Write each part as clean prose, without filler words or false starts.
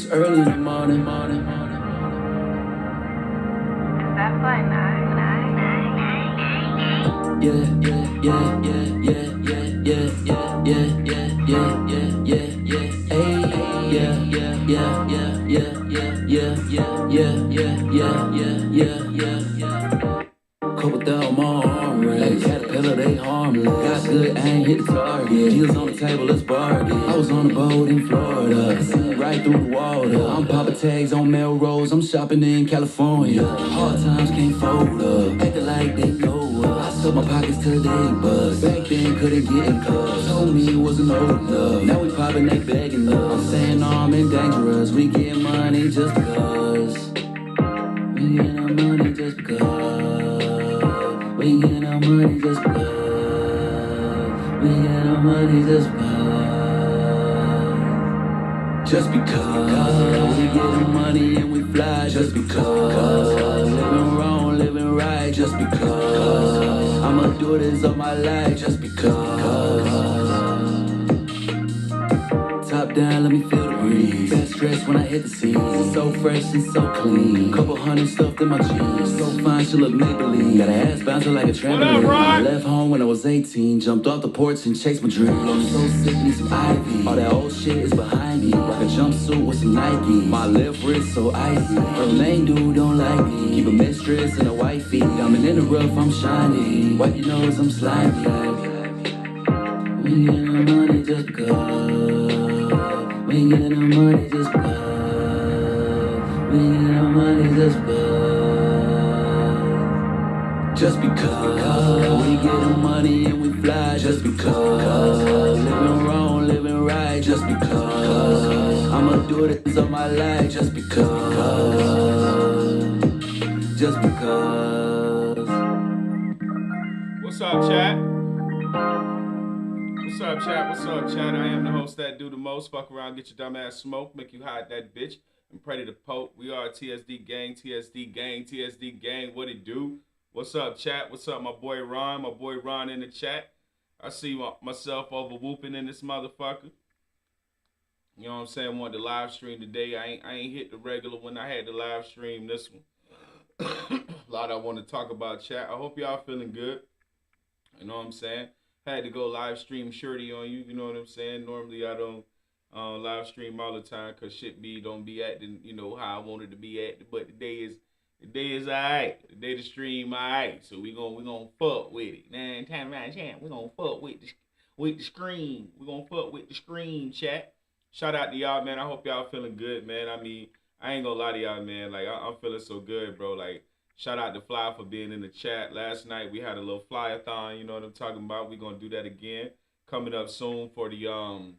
It's early in the morning. Is that fun? Couple down my arm race. Like a caterpillar, they harmless. Got good aim, hit the target. Deals on the table, let's bargain. I was on a boat in Florida, see right through the water. I'm popping tags on Melrose, I'm shopping in California. Hard times can't fold up, acting like they know us. I stuck my pockets till they bust. Back then couldn't get in cause told me it wasn't old enough. Now we popping, they begging up. I'm saying armed and dangerous. We get money just because. We get our money just because. We get our money just because. We get our money just because. Just because. We get our money and we fly just because. Living wrong, living right just because. I'ma do this all my life just because. Top down, let me feel the breeze. Best dressed when I hit the scene. So fresh and so clean. Couple hundred stuffed in my jeans. So fine, she look Maybelline. Got her ass bouncing like a trampoline. I left home when I was 18. Jumped off the porch and chased my dreams. I'm so sick, need some Ivy. All that old shit is behind me. Rock a jumpsuit with some Nike. My left wrist so icy. Her main dude don't like me. Keep a mistress and a wifey. Diamond in the rough, I'm shiny. Wipe your nose, I'm slimy. We get our money just because. We get our money just because. We get our money just because. Just because. We get our money and we fly just because. Living wrong, living right just because. I'ma do this all my life just because. Just because. What's up, chat? What's up, chat? What's up, chat? I am the host that do the most. Fuck around, get your dumb ass smoke, make you hide that bitch, and pray to the Pope. We are TSD Gang, TSD Gang, TSD Gang. What it do? What's up, chat? What's up, my boy Ron? My boy Ron in the chat. I see myself over whooping in this motherfucker. You know what I'm saying? Wanted to live stream today. I ain't hit the regular when I had to live stream this one. A lot I want to talk about, chat. I hope y'all feeling good. You know what I'm saying? Had to go live stream shorty on you. You know what I'm saying? Normally I don't live stream all the time because shit don't be acting, you know, how I wanted to be acting. But today is alright. Today the stream alright. So we gonna fuck with it. Man, time around chat. We gonna fuck with the screen. We gonna fuck with the screen, chat. Shout out to y'all, man. I hope y'all feeling good, man. I mean, I ain't gonna lie to y'all, man. Like I'm feeling so good, bro. Like, shout out to Fly for being in the chat. Last night we had a little flyathon, you know what I'm talking about. We're gonna do that again. Coming up soon for the I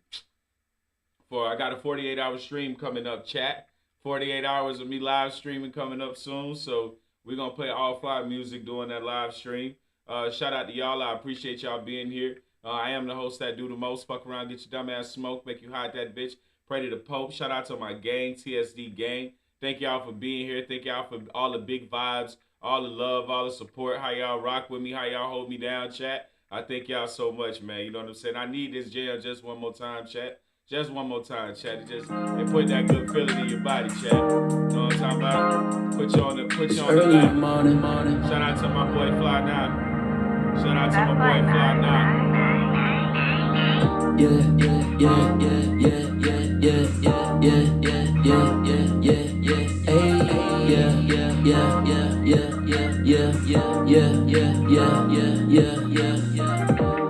got a 48-hour stream coming up, chat. 48 hours of me live streaming coming up soon. So we're gonna play all Fly music during that live stream. Shout out to y'all. I appreciate y'all being here. I am the host that do the most. Fuck around, get your dumb ass smoke, make you hide that bitch. Pray to the Pope. Shout out to my gang, TSD Gang. Thank y'all for being here. Thank y'all for all the big vibes, all the love, all the support, how y'all rock with me, how y'all hold me down, chat. I thank y'all so much, man. You know what I'm saying? I need this jam just one more time, chat. Just one more time, chat. It put that good feeling in your body, chat. You know what I'm talking about? Put you on the lap. Shout out to my boy Fly Now. Shout out to my boy Fly Now.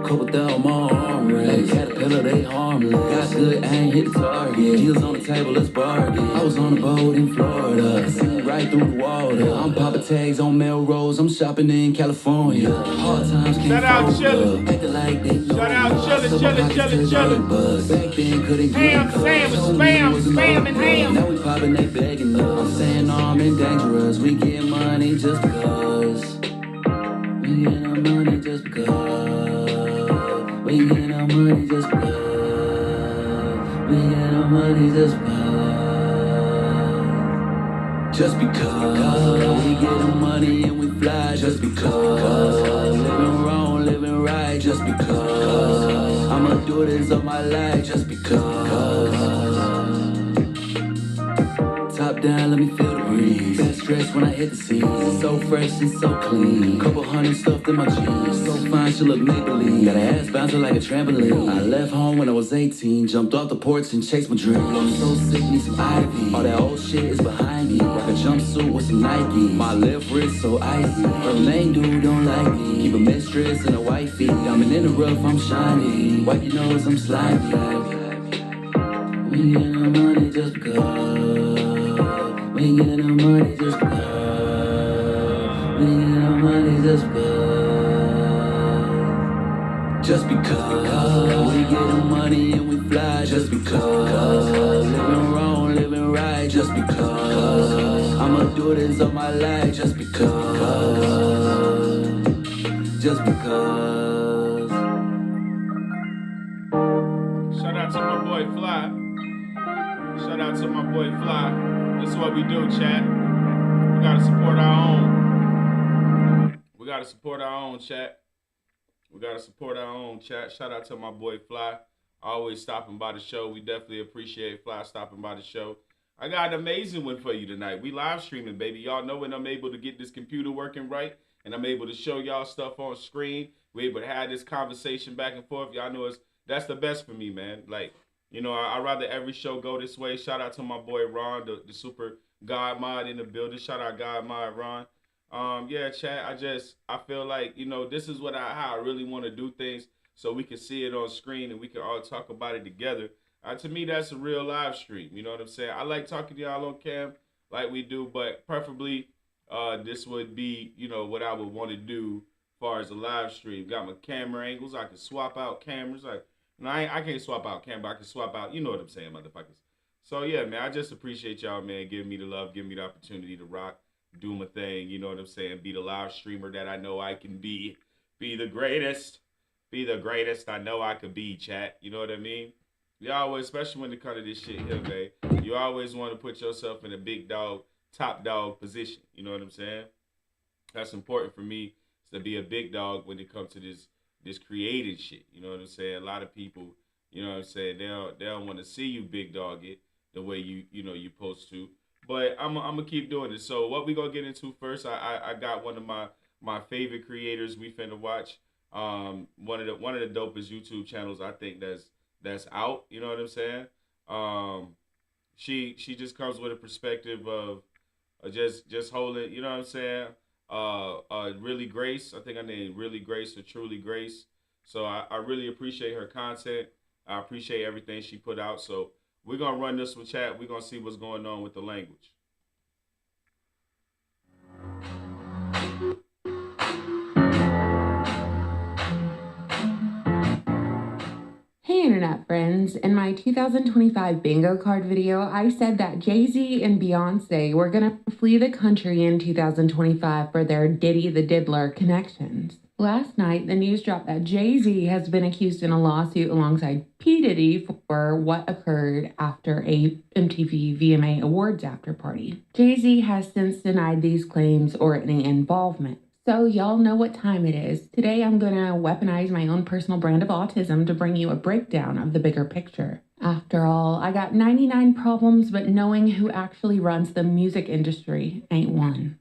Couple down my arm race. Like a caterpillar, they harmless. Got good aim, hit the target. Deals on the table, let's bargain. I was on a boat in Florida, see right through the water. I'm popping tags on Melrose, I'm shopping in California. Hard times can't fold up, acting like they know. Shout out chillin'. Back then couldn't get Ham sandwich, spam and ham. Now we popping, they begging up. I'm saying armed and dangerous. We get money just because. We get our money just because. We get our money just because. We get our money just because. Just because. We get our money and we fly just because. Living wrong, living right just because. I'ma do this all my life just because. top down, let me feel the breeze. Best dressed when I hit the scene. So fresh and so clean. Couple hundred stuffed in my jeans. So fine, she look Maybelline. Got her ass bouncing like a trampoline. I left home when I was 18. Jumped off the porch and chased my dream. I'm so sick, need some Ivy. All that old shit is behind me. Rock a jumpsuit with some Nike. My left wrist so icy. Her main dude don't like me. Keep a mistress and a wifey. Diamond in the rough, I'm shiny. Wipe your nose, I'm slimy. We ain't getting no money just because. We ain't getting no money just because. We ain't getting no money just because. Just because. We getting money and we fly just because. Living wrong, living right just because. I'ma do this all my life just because. Just because. Shout out to my boy Fly. Shout out to my boy Fly. This is what we do, chat. We gotta support our own. We gotta support our own, chat. We gotta support our own, chat. Shout out to my boy Fly. Always stopping by the show. We definitely appreciate Fly stopping by the show. I got an amazing one for you tonight. We live streaming, baby. Y'all know when I'm able to get this computer working right and I'm able to show y'all stuff on screen. We're able to have this conversation back and forth. Y'all know that's the best for me, man. Like, you know, I'd rather every show go this way. Shout out to my boy Ron, the super God mod in the building. Shout out God mod Ron. Yeah, chat. I feel like, you know, this is how I really want to do things, so we can see it on screen and we can all talk about it together. To me, that's a real live stream. You know what I'm saying? I like talking to y'all on cam like we do, but preferably this would be, you know, what I would want to do as far as a live stream. Got my camera angles. I can swap out cameras. No, I can't swap out camera. I can swap out, you know what I'm saying, motherfuckers. So, yeah, man, I just appreciate y'all, man, giving me the love, giving me the opportunity to rock, do my thing, you know what I'm saying, be the live streamer that I know I can be the greatest I know I could be, chat, you know what I mean? You always, especially when it comes to this shit here, man, you always want to put yourself in a big dog, top dog position, you know what I'm saying? That's important for me, to be a big dog when it comes to this creative shit, you know what I'm saying? A lot of people, you know what I'm saying, they don't want to see you big dog it the way you you're supposed to. But I'm gonna keep doing it. So what we gonna get into first? I got one of my favorite creators we finna watch. One of the dopest YouTube channels I think that's out. You know what I'm saying? She just comes with a perspective of just holding. You know what I'm saying? Really Grace. I think her name Really Grace or Truly Grace. So I really appreciate her content. I appreciate everything she put out. So we're going to run this with chat. We're going to see what's going on with the language. Hey internet friends, in my 2025 bingo card video, I said that Jay-Z and Beyonce were gonna flee the country in 2025 for their Diddy the Diddler connections. Last night, the news dropped that Jay-Z has been accused in a lawsuit alongside P. Diddy for what occurred after a MTV VMA Awards after party. Jay-Z has since denied these claims or any involvement. So y'all know what time it is. Today I'm gonna weaponize my own personal brand of autism to bring you a breakdown of the bigger picture. After all, I got 99 problems, but knowing who actually runs the music industry ain't one.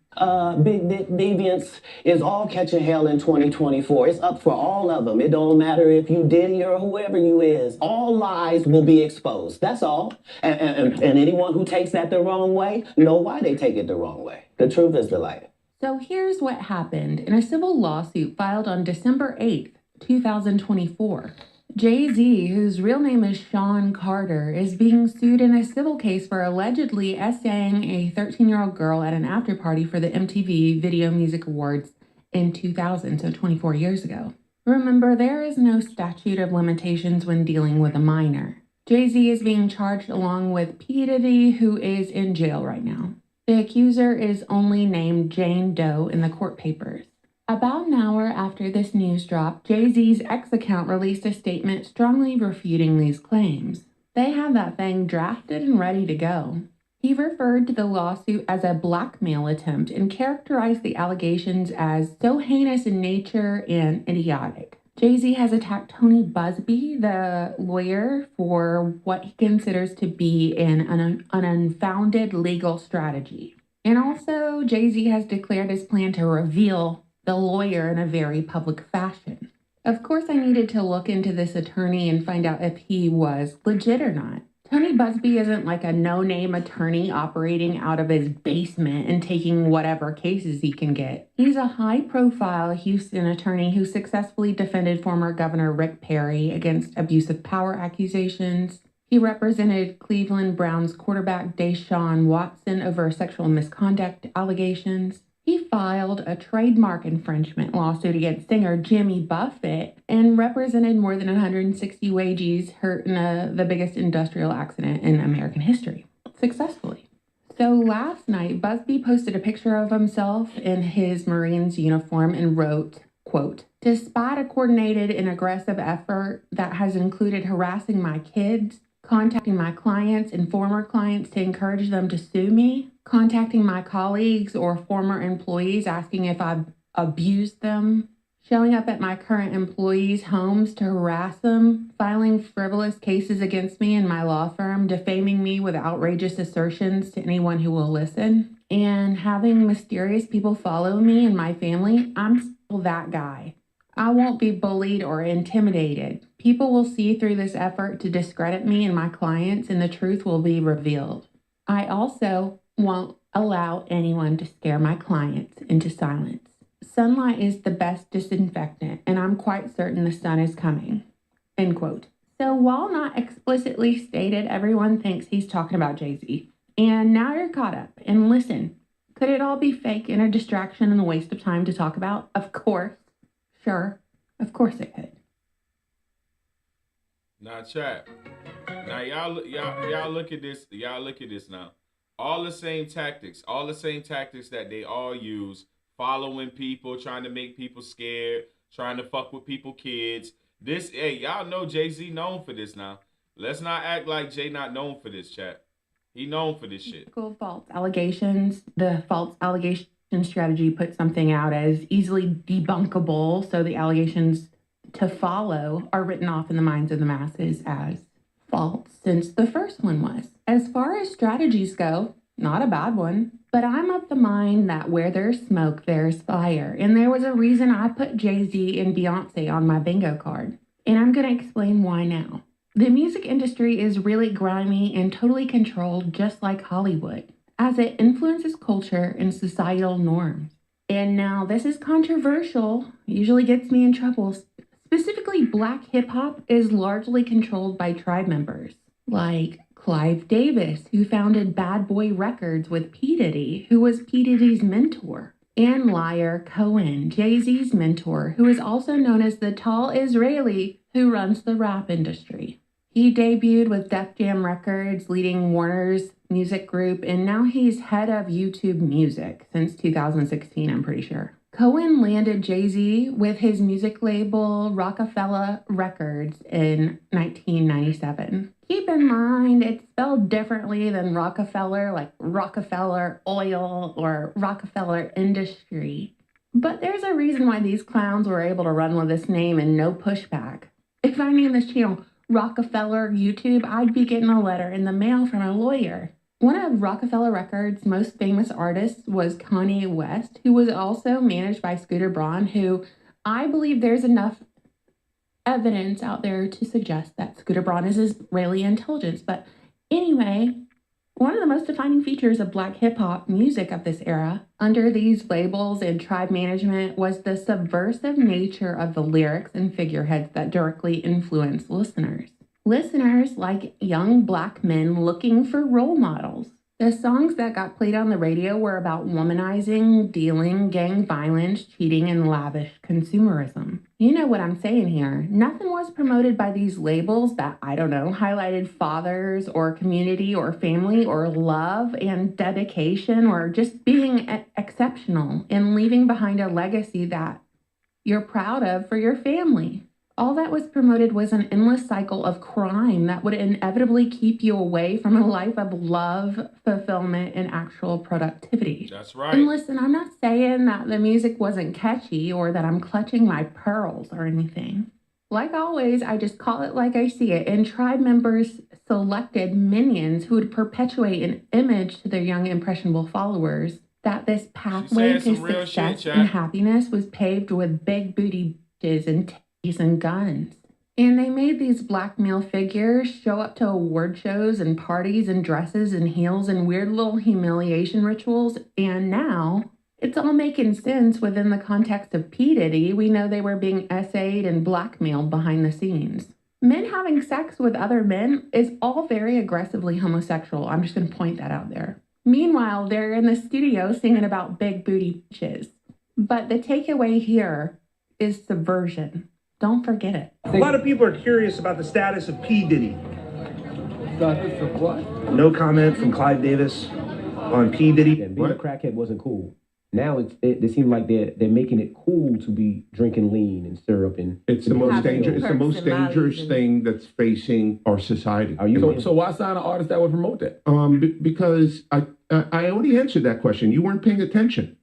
Big Dick Deviants is all catching hell in 2024. It's up for all of them. It don't matter if you Diddy or whoever you is. All lies will be exposed. That's all. And anyone who takes that the wrong way, know why they take it the wrong way. The truth is the light. So here's what happened in a civil lawsuit filed on December 8th, 2024. Jay-Z, whose real name is Sean Carter, is being sued in a civil case for allegedly essaying a 13-year-old girl at an after party for the MTV Video Music Awards in 2000, so 24 years ago. Remember, there is no statute of limitations when dealing with a minor. Jay-Z is being charged along with P. Diddy, who is in jail right now. The accuser is only named Jane Doe in the court papers. About an hour after this news dropped, Jay-Z's X account released a statement strongly refuting these claims. They had that thing drafted and ready to go. He referred to the lawsuit as a blackmail attempt and characterized the allegations as so heinous in nature and idiotic. Jay-Z has attacked Tony Busby, the lawyer, for what he considers to be an unfounded legal strategy. And also, Jay-Z has declared his plan to reveal the lawyer in a very public fashion. Of course, I needed to look into this attorney and find out if he was legit or not. Tony Busby isn't like a no-name attorney operating out of his basement and taking whatever cases he can get. He's a high-profile Houston attorney who successfully defended former Governor Rick Perry against abusive power accusations. He represented Cleveland Browns quarterback Deshaun Watson over sexual misconduct allegations. He filed a trademark infringement lawsuit against singer Jimmy Buffett and represented more than 160 wages hurt in the biggest industrial accident in American history, successfully. So last night, Busby posted a picture of himself in his Marines uniform and wrote, quote, "Despite a coordinated and aggressive effort that has included harassing my kids, contacting my clients and former clients to encourage them to sue me, contacting my colleagues or former employees asking if I've abused them, showing up at my current employees' homes to harass them, filing frivolous cases against me and my law firm, defaming me with outrageous assertions to anyone who will listen, and having mysterious people follow me and my family, I'm still that guy. I won't be bullied or intimidated. People will see through this effort to discredit me and my clients, and the truth will be revealed. I also won't allow anyone to scare my clients into silence. Sunlight is the best disinfectant, and I'm quite certain the sun is coming." End quote. So while not explicitly stated, everyone thinks he's talking about Jay-Z. And now you're caught up. And listen, could it all be fake and a distraction and a waste of time to talk about? Of course. Sure, of course it could. Now, chat. Now, y'all look at this. Y'all look at this now. All the same tactics that they all use, following people, trying to make people scared, trying to fuck with people's kids. This, hey, y'all know Jay-Z known for this now. Let's not act like Jay not known for this, chat. He known for this shit. False allegations. The false allegation strategy puts something out as easily debunkable, so the allegations to follow are written off in the minds of the masses as false, since the first one was. As far as strategies go, not a bad one, but I'm of the mind that where there's smoke, there's fire, and there was a reason I put Jay-Z and Beyonce on my bingo card, and I'm going to explain why now. The music industry is really grimy and totally controlled, just like Hollywood, as it influences culture and societal norms. And now this is controversial, usually gets me in trouble. Specifically, Black hip-hop is largely controlled by tribe members, like Clive Davis, who founded Bad Boy Records with P. Diddy, who was P. Diddy's mentor, and Liar Cohen, Jay-Z's mentor, who is also known as the tall Israeli who runs the rap industry. He debuted with Def Jam Records, leading Warner's music group, and now he's head of YouTube Music since 2016, I'm pretty sure. Cohen landed Jay-Z with his music label Rockefeller Records in 1997. Keep in mind, it's spelled differently than Rockefeller, like Rockefeller Oil or Rockefeller Industry. But there's a reason why these clowns were able to run with this name and no pushback. If I named this channel Rockefeller YouTube, I'd be getting a letter in the mail from a lawyer. One of Rockefeller Records' most famous artists was Kanye West, who was also managed by Scooter Braun, who I believe there's enough evidence out there to suggest that Scooter Braun is Israeli intelligence. But anyway, one of the most defining features of Black hip-hop music of this era, under these labels and tribe management, was the subversive nature of the lyrics and figureheads that directly influenced listeners. Listeners like young Black men looking for role models. The songs that got played on the radio were about womanizing, dealing, gang violence, cheating, and lavish consumerism. You know what I'm saying here. Nothing was promoted by these labels that, I don't know, highlighted fathers or community or family or love and dedication or just being exceptional and leaving behind a legacy that you're proud of for your family. All that was promoted was an endless cycle of crime that would inevitably keep you away from a life of love, fulfillment, and actual productivity. That's right. And listen, I'm not saying that the music wasn't catchy or that I'm clutching my pearls or anything. Like always, I just call it like I see it, and tribe members selected minions who would perpetuate an image to their young, impressionable followers that this pathway to success and happiness was paved with big booty bitches and titties and guns. And they made these blackmail figures show up to award shows and parties in dresses and heels and weird little humiliation rituals, and now it's all making sense within the context of P. Diddy. We know they were being essayed and blackmailed behind the scenes. Men having sex with other men is all very aggressively homosexual. I'm just going to point that out there. Meanwhile, they're in the studio singing about big booty bitches. But the takeaway here is subversion. Don't forget it. A lot of people are curious about the status of P. Diddy. Status of what? No comment from Clive Davis on P. Diddy. And being a crackhead wasn't cool. Now it seems like they're making it cool to be drinking lean and syrup and it's the most dangerous. It's the most dangerous thing that's facing our society. Are you so why sign an artist that would promote that? Because I already answered that question. You weren't paying attention.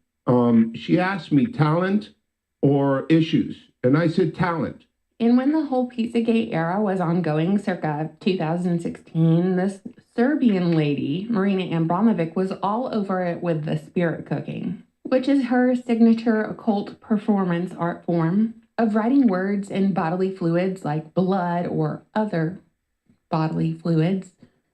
She asked me talent or issues, and I said talent. And when the whole Pizzagate era was ongoing, circa 2016, this Serbian lady, Marina Abramovic, was all over it with the spirit cooking, which is her signature occult performance art form of writing words in bodily fluids like blood or other bodily fluids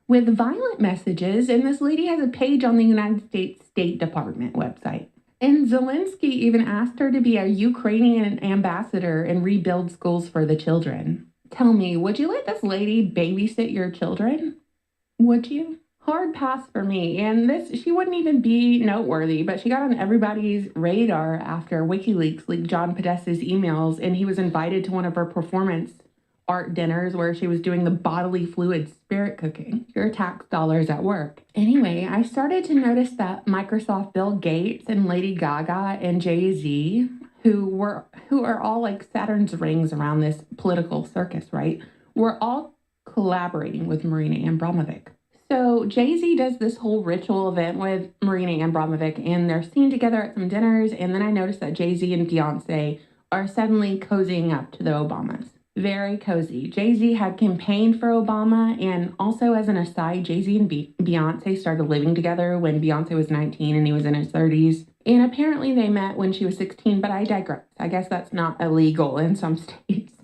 with violent messages. And this lady has a page on the United States State Department website. And Zelensky even asked her to be a Ukrainian ambassador and rebuild schools for the children. Tell me, would you let this lady babysit your children? Would you? Hard pass for me. And she wouldn't even be noteworthy, but she got on everybody's radar after WikiLeaks leaked John Podesta's emails, and he was invited to one of her performance art dinners where she was doing the bodily fluid spirit cooking. Your tax dollars at work. Anyway, I started to notice that Microsoft Bill Gates and Lady Gaga and Jay-Z, who are all like Saturn's rings around this political circus, right? Were all collaborating with Marina Abramovic. So Jay-Z does this whole ritual event with Marina Abramovic, and they're seen together at some dinners, and then I noticed that Jay-Z and Beyonce are suddenly cozying up to the Obamas. Very cozy. Jay-Z had campaigned for Obama, and also as an aside, Jay-Z and Beyonce started living together when Beyonce was 19 and he was in his 30s. And apparently they met when she was 16, but I digress. I guess that's not illegal in some states.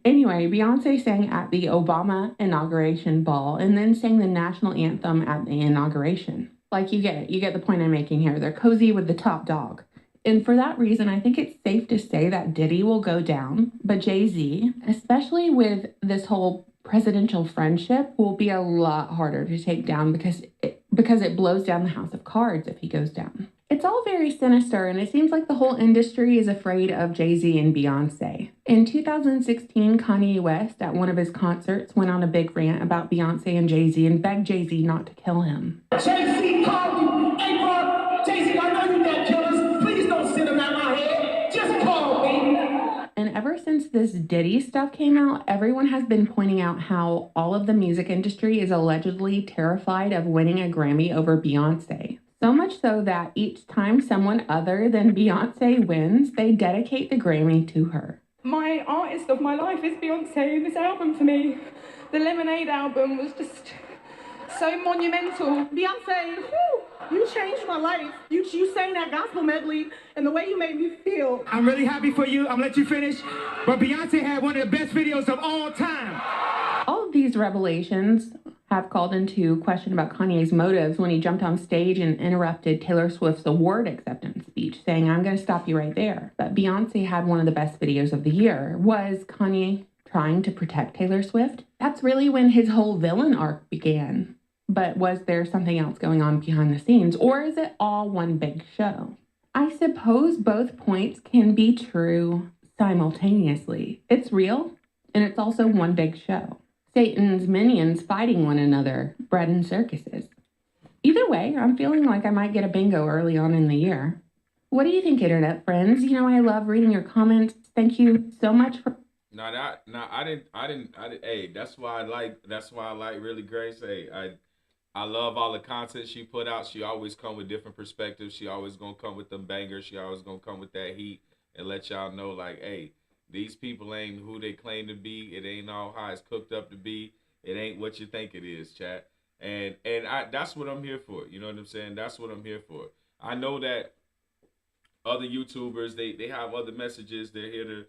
Anyway, Beyonce sang at the Obama inauguration ball and then sang the national anthem at the inauguration. Like, you get the point I'm making here. They're cozy with the top dog. And for that reason, I think it's safe to say that Diddy will go down, but Jay-Z, especially with this whole presidential friendship, will be a lot harder to take down because it blows down the house of cards if he goes down. It's all very sinister, and it seems like the whole industry is afraid of Jay-Z and Beyonce. In 2016, Kanye West, at one of his concerts, went on a big rant about Beyonce and Jay-Z and begged Jay-Z not to kill him. Jay-Z called you. Hey, bro, Jay-Z, I know you got killers. Please don't send them out my head. Just call me. And ever since this Diddy stuff came out, everyone has been pointing out how all of the music industry is allegedly terrified of winning a Grammy over Beyonce. So much so that each time someone other than Beyonce wins, they dedicate the Grammy to her. My artist of my life is Beyonce, and this album for me, the Lemonade album, was just so monumental. Beyonce, whew, you changed my life. You sang that gospel medley and the way you made me feel. I'm really happy for you. I'm gonna let you finish. But Beyonce had one of the best videos of all time. All of these revelations have called into question about Kanye's motives when he jumped on stage and interrupted Taylor Swift's award acceptance speech, saying, "I'm going to stop you right there." But Beyonce had one of the best videos of the year. Was Kanye trying to protect Taylor Swift? That's really when his whole villain arc began. But was there something else going on behind the scenes, or is it all one big show? I suppose both points can be true simultaneously. It's real, and it's also one big show. Satan's minions fighting one another, bread and circuses. Either way, I'm feeling like I might get a bingo early on in the year. What do you think, internet friends? You know, I love reading your comments. Thank you so much for I didn't. Hey, that's why I like. That's why I like really Grace. Hey, I love all the content she put out. She always come with different perspectives. She always gonna come with them bangers. She always gonna come with that heat and let y'all know like, hey, these people ain't who they claim to be. It ain't all how it's cooked up to be. It ain't what you think it is, chat. And that's what I'm here for. You know what I'm saying? That's what I'm here for. I know that other YouTubers, they have other messages. They're here to,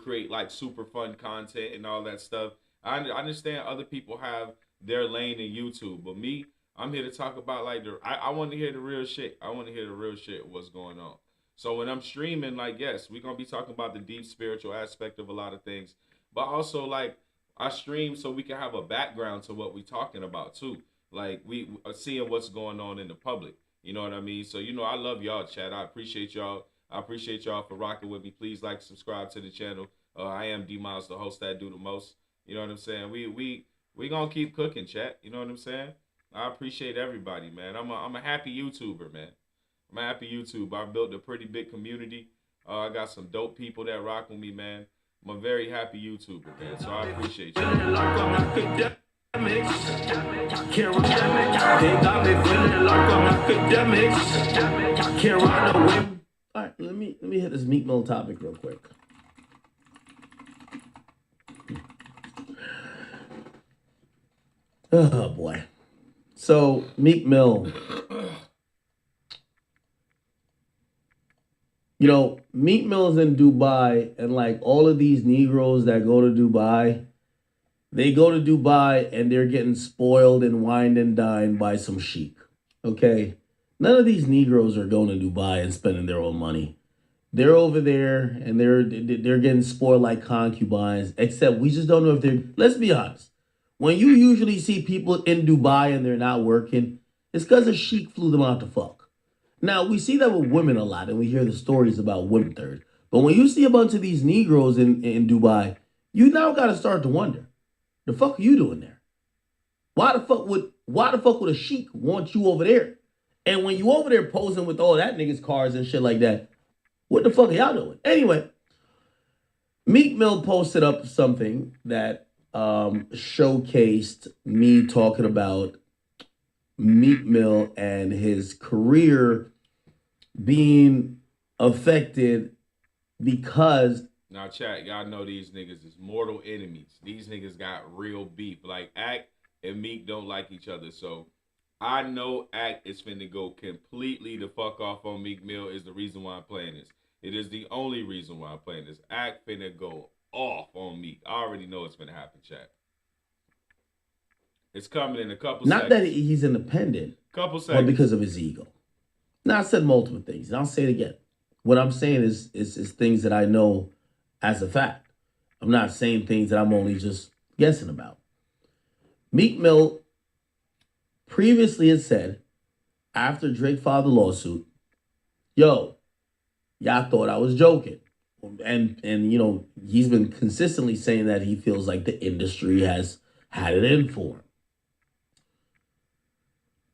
create like super fun content and all that stuff. I understand other people have their lane in YouTube, but me, I'm here to talk about like I want to hear the real shit. I want to hear the real shit, what's going on. So when I'm streaming, like, yes, we're gonna be talking about the deep spiritual aspect of a lot of things, but also like I stream so we can have a background to what we're talking about too. Like we are seeing what's going on in the public. You know what I mean? So I love y'all, chat. I appreciate y'all. I appreciate y'all for rocking with me. Please like, subscribe to the channel. I am D Miles, the host that do the most. You know what I'm saying? We gonna keep cooking, chat. You know what I'm saying? I appreciate everybody, man. I'm a happy YouTuber, man. I'm a happy YouTuber. I built a pretty big community. I got some dope people that rock with me, man. I'm a very happy YouTuber, man. So I appreciate you. They got me feeling like I'm academics. Can't run away. All right, let me hit this Meek Mill topic real quick. Oh boy. So Meek Mill. Meek Mill's in Dubai, and like all of these Negroes that go to Dubai, they go to Dubai and they're getting spoiled and wined and dined by some sheik. Okay? None of these Negroes are going to Dubai and spending their own money. They're over there and they're getting spoiled like concubines, except we just don't know if they're, let's be honest. When you usually see people in Dubai and they're not working, it's because a sheik flew them out to fuck. Now, we see that with women a lot and we hear the stories about women third. But when you see a bunch of these Negroes in Dubai, you now got to start to wonder, the fuck are you doing there? Why the fuck would a sheik want you over there? And when you over there posing with all that niggas' cars and shit like that, what the fuck are y'all doing? Anyway, Meek Mill posted up something that showcased me talking about Meek Mill and his career being affected because... Now, chat, y'all know these niggas is mortal enemies. These niggas got real beef. Like, Act and Meek don't like each other. So, I know Act is finna go completely the fuck off on Meek Mill is the reason why I'm playing this. It is the only reason why I'm playing this. Act finna go off on Meek. I already know it's finna happen, chat. It's coming in a couple seconds. Not that he's independent. Couple seconds. But because of his ego. Now, I said multiple things, and I'll say it again. What I'm saying is things that I know as a fact. I'm not saying things that I'm only just guessing about. Meek Mill previously had said, after Drake filed the lawsuit, y'all thought I was joking. And he's been consistently saying that he feels like the industry has had it in for him.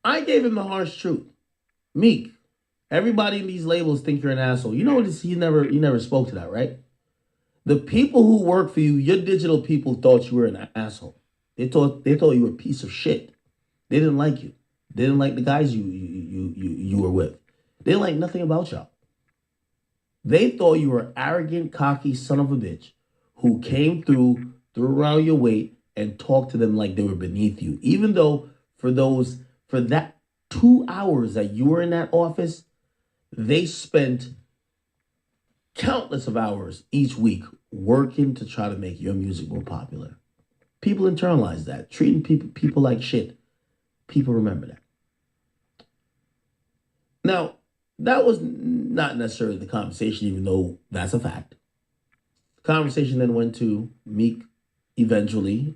I gave him the harsh truth. Meek, everybody in these labels think you're an asshole. You know this, you never spoke to that, right? The people who work for you, your digital people, thought you were an asshole. They thought you were a piece of shit. They didn't like you. They didn't like the guys you were with. They didn't like nothing about y'all. They thought you were an arrogant, cocky son of a bitch who came threw around your weight and talked to them like they were beneath you. Even though for that 2 hours that you were in that office, they spent countless of hours each week working to try to make your music more popular. People internalize that. Treating people like shit. People remember that. Now, that was not necessarily the conversation, even though that's a fact. The conversation then went to Meek eventually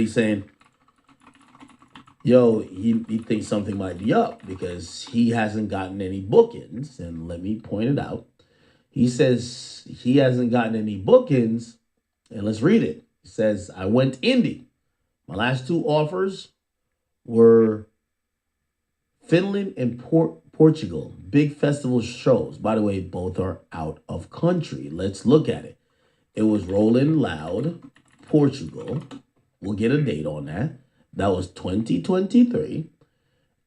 saying, he thinks something might be up because he hasn't gotten any bookings. And let me point it out. He says he hasn't gotten any bookings. And let's read it. He says, I went indie. My last two offers were Finland and Portugal. Big festival shows. By the way, both are out of country. Let's look at it. It was Rolling Loud, Portugal. We'll get a date on that. That was 2023.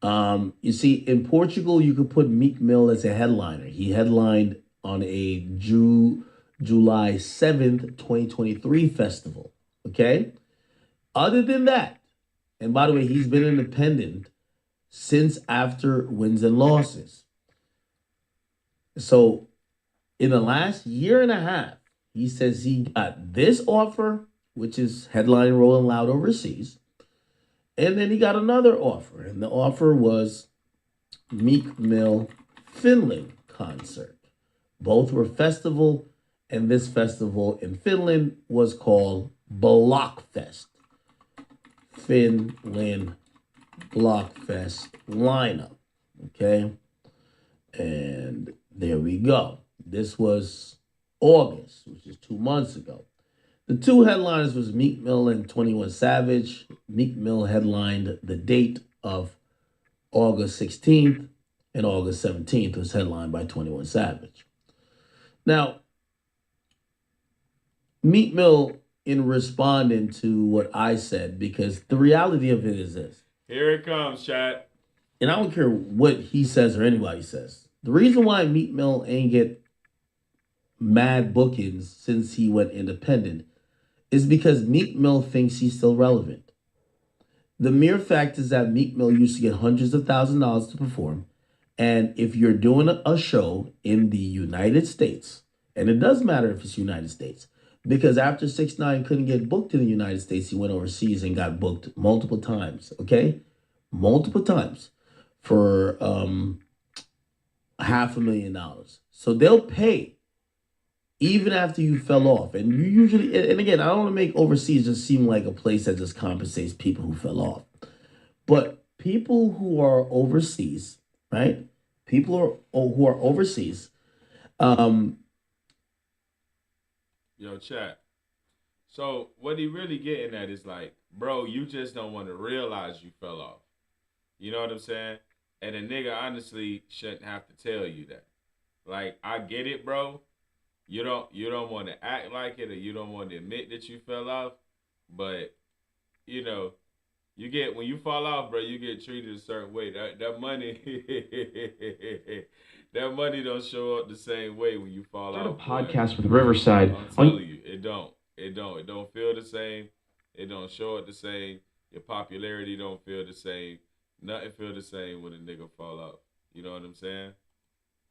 You see, in Portugal, you could put Meek Mill as a headliner. He headlined on a July 7th, 2023 festival. Okay? Other than that, and by the way, he's been independent since after wins and losses. So in the last year and a half, he says he got this offer, which is headline Rolling Loud overseas. And then he got another offer. And the offer was Meek Mill Finland concert. Both were festival. And this festival in Finland was called Blockfest. Finland Blockfest lineup. Okay. And there we go. This was August, which is 2 months ago. The two headliners was Meek Mill and 21 Savage. Meek Mill headlined the date of August 16th, and August 17th was headlined by 21 Savage. Now, Meek Mill, in responding to what I said, because the reality of it is this. Here it comes, chat. And I don't care what he says or anybody says. The reason why Meek Mill ain't get mad bookings since he went independent is because Meek Mill thinks he's still relevant. The mere fact is that Meek Mill used to get hundreds of thousands of dollars to perform. And if you're doing a show in the United States, and it does matter if it's United States, because after 6ix9ine couldn't get booked in the United States, he went overseas and got booked multiple times, okay? Multiple times for $500,000. So they'll pay even after you fell off. And you usually, and again, I don't want to make overseas just seem like a place that just compensates people who fell off. But people who are overseas, right? People who are overseas, Yo, chat. So what he really getting at is like, bro, you just don't want to realize you fell off. You know what I'm saying? And a nigga honestly shouldn't have to tell you that. Like, I get it, bro. You don't want to act like it, or you don't want to admit that you fell off. But, you know, when you fall off, bro, you get treated a certain way. That money that money don't show up the same way when you fall off. A podcast with Riverside. I'm telling you, it don't. It don't feel the same. It don't show up the same. Your popularity don't feel the same. Nothing feel the same when a nigga fall off. You know what I'm saying?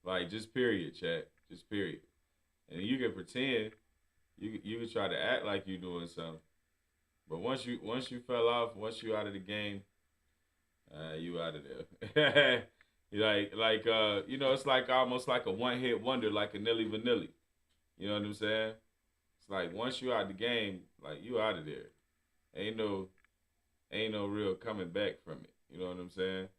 Like, just period, chat. Just period. And you can pretend, you can try to act like you're doing something. But once you fell off, once you out of the game, you out of there. You know, it's like almost like a one-hit wonder, like a Nilly Vanilli. You know what I'm saying? It's like once you out the game, like you out of there. Ain't no real coming back from it. You know what I'm saying?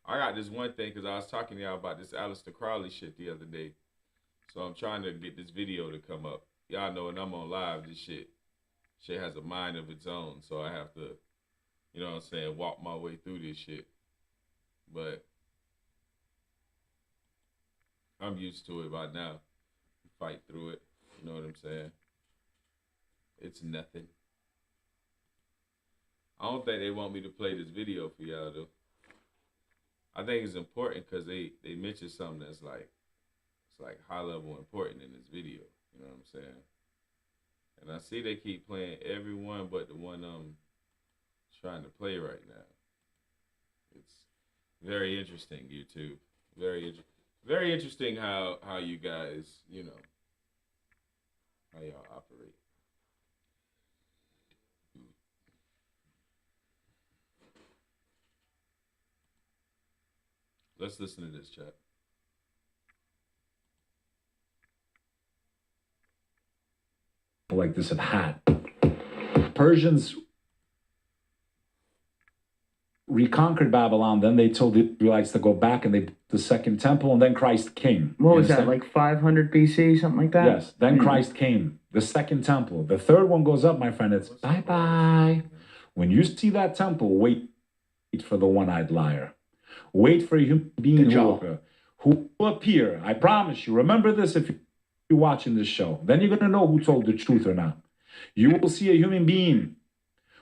I got this one thing because I was talking to y'all about this Aleister Crowley shit the other day. So I'm trying to get this video to come up. Y'all know when I'm on live, this shit has a mind of its own. So I have to, you know what I'm saying, walk my way through this shit. But I'm used to it by now. Fight through it. You know what I'm saying? It's nothing. I don't think they want me to play this video for y'all though. I think it's important because they mentioned something that's like, it's like high level important in this video. You know what I'm saying? And I see they keep playing every one but the one I'm trying to play right now. It's very interesting, YouTube. Very interesting how you guys, you know, how y'all operate. Let's listen to this, chat. Like this have had. Persians reconquered Babylon, then they told the Israelites to go back and they the second temple, and then Christ came. What was that, like 500 BC, something like that? Yes, then Christ came. The second temple. The third one goes up, my friend, it's bye-bye. When you see that temple, wait for the one-eyed liar. Wait for a human being who will appear. I promise you. Remember this if you're watching this show. Then you're going to know who told the truth or not. You will see a human being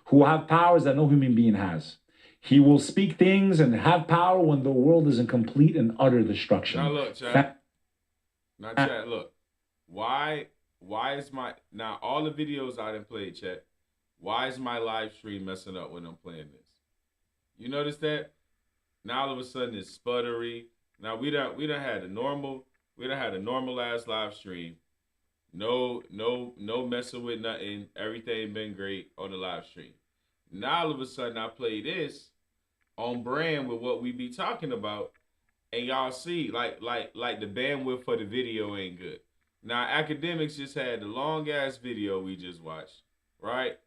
who will have powers that no human being has. He will speak things and have power when the world is in complete and utter destruction. Now look, chat. Now chat, look. Why is my, now all the videos I done played, chat, why is my live stream messing up when I'm playing this? You notice that? Now all of a sudden it's sputtery. Now we done had a normal ass live stream. No messing with nothing. Everything been great on the live stream. Now all of a sudden I play this on brand with what we be talking about, and y'all see like the bandwidth for the video ain't good. Now Academics just had the long ass video we just watched, right?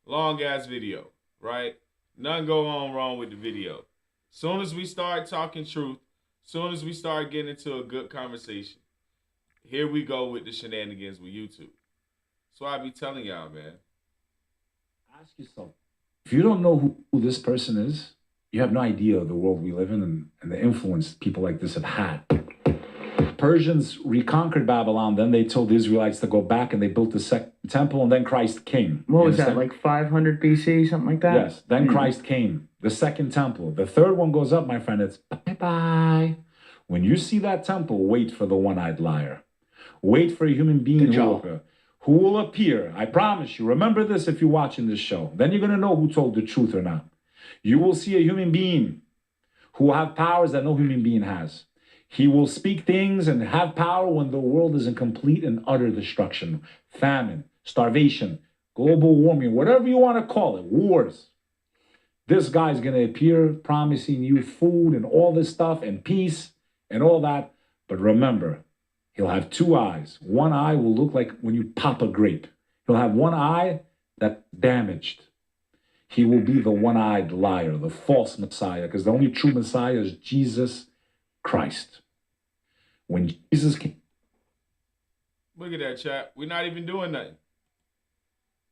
Long ass video, right? Nothing go on wrong with the video. Soon as we start talking truth, soon as we start getting into a good conversation, here we go with the shenanigans with YouTube. So I be telling y'all, man. Ask yourself, if you don't know who this person is, you have no idea of the world we live in and the influence people like this have had. Persians reconquered Babylon, then they told the Israelites to go back and they built the second temple, and then Christ came. What was that, like 500 BC, something like that? Yes, then Christ came, the second temple. The third one goes up, my friend, it's bye-bye. When you see that temple, wait for the one-eyed liar. Wait for a human being who will appear. I promise you. Remember this if you're watching this show. Then you're going to know who told the truth or not. You will see a human being who will have powers that no human being has. He will speak things and have power when the world is in complete and utter destruction. Famine, starvation, global warming, whatever you want to call it, wars. This guy's going to appear promising you food and all this stuff and peace and all that. But remember, he'll have two eyes. One eye will look like when you pop a grape. He'll have one eye that's damaged. He will be the one-eyed liar, the false Messiah, because the only true Messiah is Jesus Christ. When Jesus came. Look at that, chat. We're not even doing nothing.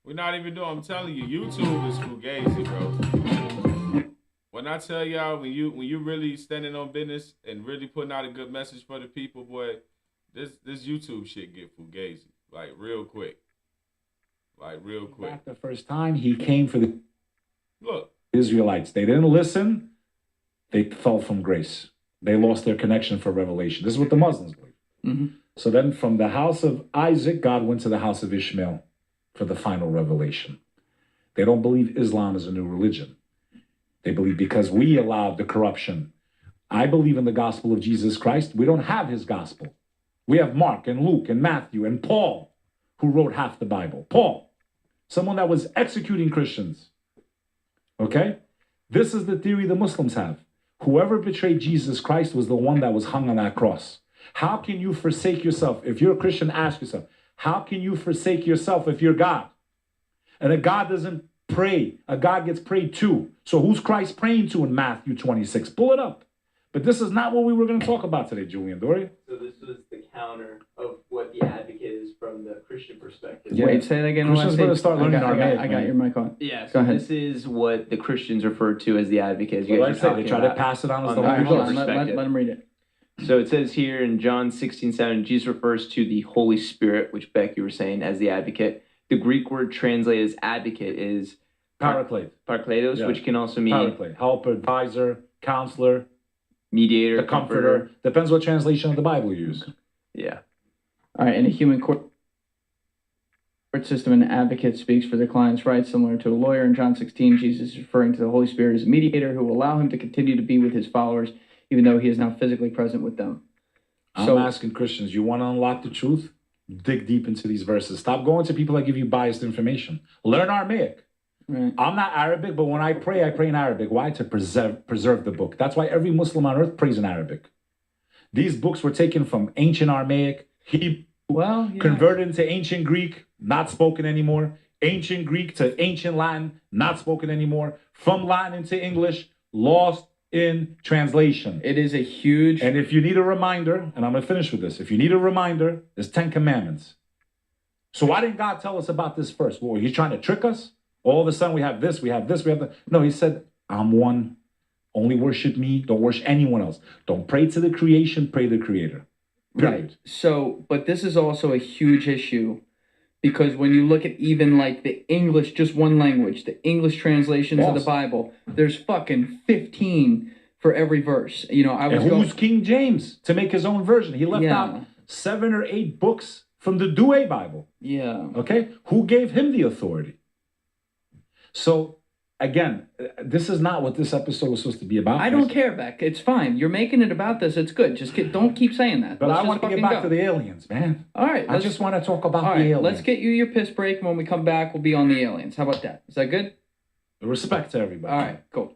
We're not even doing, I'm telling you, YouTube is fugazi, bro. When I tell y'all, when you really standing on business and really putting out a good message for the people, boy, this YouTube shit get fugazi, like real quick. Like real quick. Back the first time he came for the Look. Israelites. They didn't listen. They fell from grace. They lost their connection for revelation. This is what the Muslims believe. Mm-hmm. So then from the house of Isaac, God went to the house of Ishmael for the final revelation. They don't believe Islam is a new religion. They believe because we allowed the corruption. I believe in the gospel of Jesus Christ. We don't have his gospel. We have Mark and Luke and Matthew and Paul, who wrote half the Bible. Paul, someone that was executing Christians. Okay? This is the theory the Muslims have. Whoever betrayed Jesus Christ was the one that was hung on that cross. How can you forsake yourself? If you're a Christian, ask yourself, how can you forsake yourself if you're God? And a God doesn't pray. A God gets prayed to. So who's Christ praying to in Matthew 26? Pull it up. But this is not what we were going to talk about today, Julian Dory. So this was the counter of what the advocate is from the Christian perspective. Yeah. Wait, say that again. Christians better start learning Aramaic. I got your mic on. Yeah, so this is what the Christians refer to as the advocate. You guys they try to pass it on as the Holy Spirit. Let them read it. So it says here in John 16:7, Jesus refers to the Holy Spirit, which Beck, you were saying, as the advocate. The Greek word translated as advocate is Paraclete. Parakletos, which can also mean Paraclete, helper, advisor, counselor, mediator, the comforter. Depends what translation of the Bible you use. Yeah. All right, in a human court system, an advocate speaks for the client's rights, similar to a lawyer. In John 16, Jesus is referring to the Holy Spirit as a mediator who will allow him to continue to be with his followers, even though he is now physically present with them. I'm asking Christians, you want to unlock the truth? Dig deep into these verses. Stop going to people that give you biased information. Learn Aramaic. Right. I'm not Arabic, but when I pray in Arabic. Why? To preserve the book. That's why every Muslim on earth prays in Arabic. These books were taken from ancient Aramaic, Hebrew, converted into ancient Greek, not spoken anymore. Ancient Greek to ancient Latin, not spoken anymore. From Latin into English, lost in translation. It is a huge... And if you need a reminder, and I'm going to finish with this. If you need a reminder, there's 10 commandments. So why didn't God tell us about this first? Well, he's trying to trick us? All of a sudden we have this, we have this, we have that. No, he said, I'm one. Only worship me. Don't worship anyone else. Don't pray to the creation. Pray to the Creator. Period. Right. So, but this is also a huge issue because when you look at even like the English, just one language, the English translations of the Bible, there's fucking 15 for every verse. You know, I was and who's King James to make his own version? He left out 7 or 8 books from the Douay Bible. Yeah. Okay? Who gave him the authority? So, again, this is not what this episode was supposed to be about. I don't care, Beck. It's fine. You're making it about this. It's good. Just don't keep saying that. But I want to get back to the aliens, man. All right. I just want to talk about the aliens. Let's get you your piss break. When we come back, we'll be on the aliens. How about that? Is that good? Respect to everybody. All right, cool.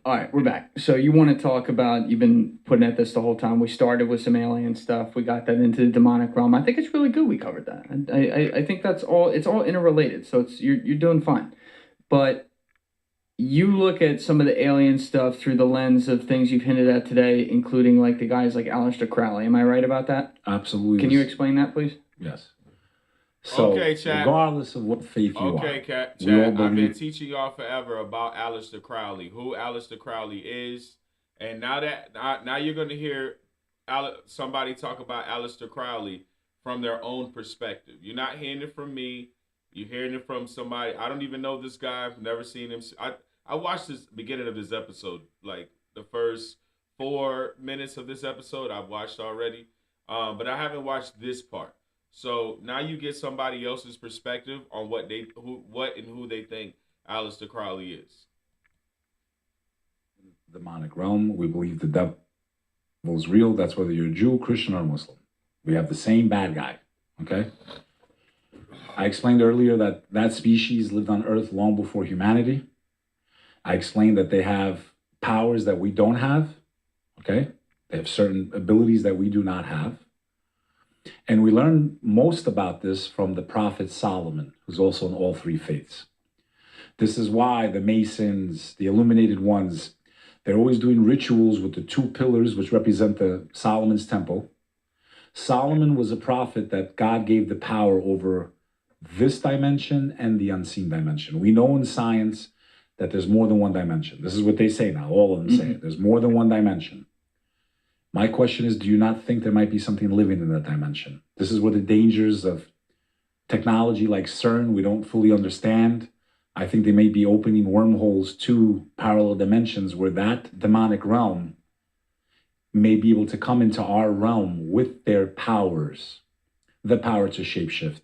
All right, we're back. So you want to talk about, you've been putting at this the whole time. We started with some alien stuff. We got that into the demonic realm. I think it's really good we covered that. I think that's all, it's all interrelated. So you're doing fine. But you look at some of the alien stuff through the lens of things you've hinted at today, including like the guys like Aleister Crowley. Am I right about that? Absolutely. Can you explain that, please? Yes. So, okay, Chad. Regardless of what faith you are. Okay, Chad. I've been teaching y'all forever about Aleister Crowley, who Aleister Crowley is, and now you're going to hear somebody talk about Aleister Crowley from their own perspective. You're not hearing it from me. You're hearing it from somebody. I don't even know this guy. I've never seen him. I watched this beginning of this episode, like the first 4 minutes of this episode I've watched already, but I haven't watched this part. So now you get somebody else's perspective on what and who they think Aleister Crowley is. Demonic realm. We believe the devil is real. That's whether you're a Jew, Christian, or Muslim. We have the same bad guy. Okay. I explained earlier that species lived on Earth long before humanity. I explained that they have powers that we don't have. Okay. They have certain abilities that we do not have. And we learn most about this from the prophet Solomon, who's also in all 3 faiths. This is why the Masons, the Illuminated ones, they're always doing rituals with the 2 pillars, which represent the Solomon's temple. Solomon was a prophet that God gave the power over this dimension and the unseen dimension. We know in science that there's more than one dimension. This is what they say now. All of them say it. There's more than one dimension. My question is, do you not think there might be something living in that dimension? This is where the dangers of technology like CERN, we don't fully understand. I think they may be opening wormholes to parallel dimensions where that demonic realm may be able to come into our realm with their powers. The power to shapeshift,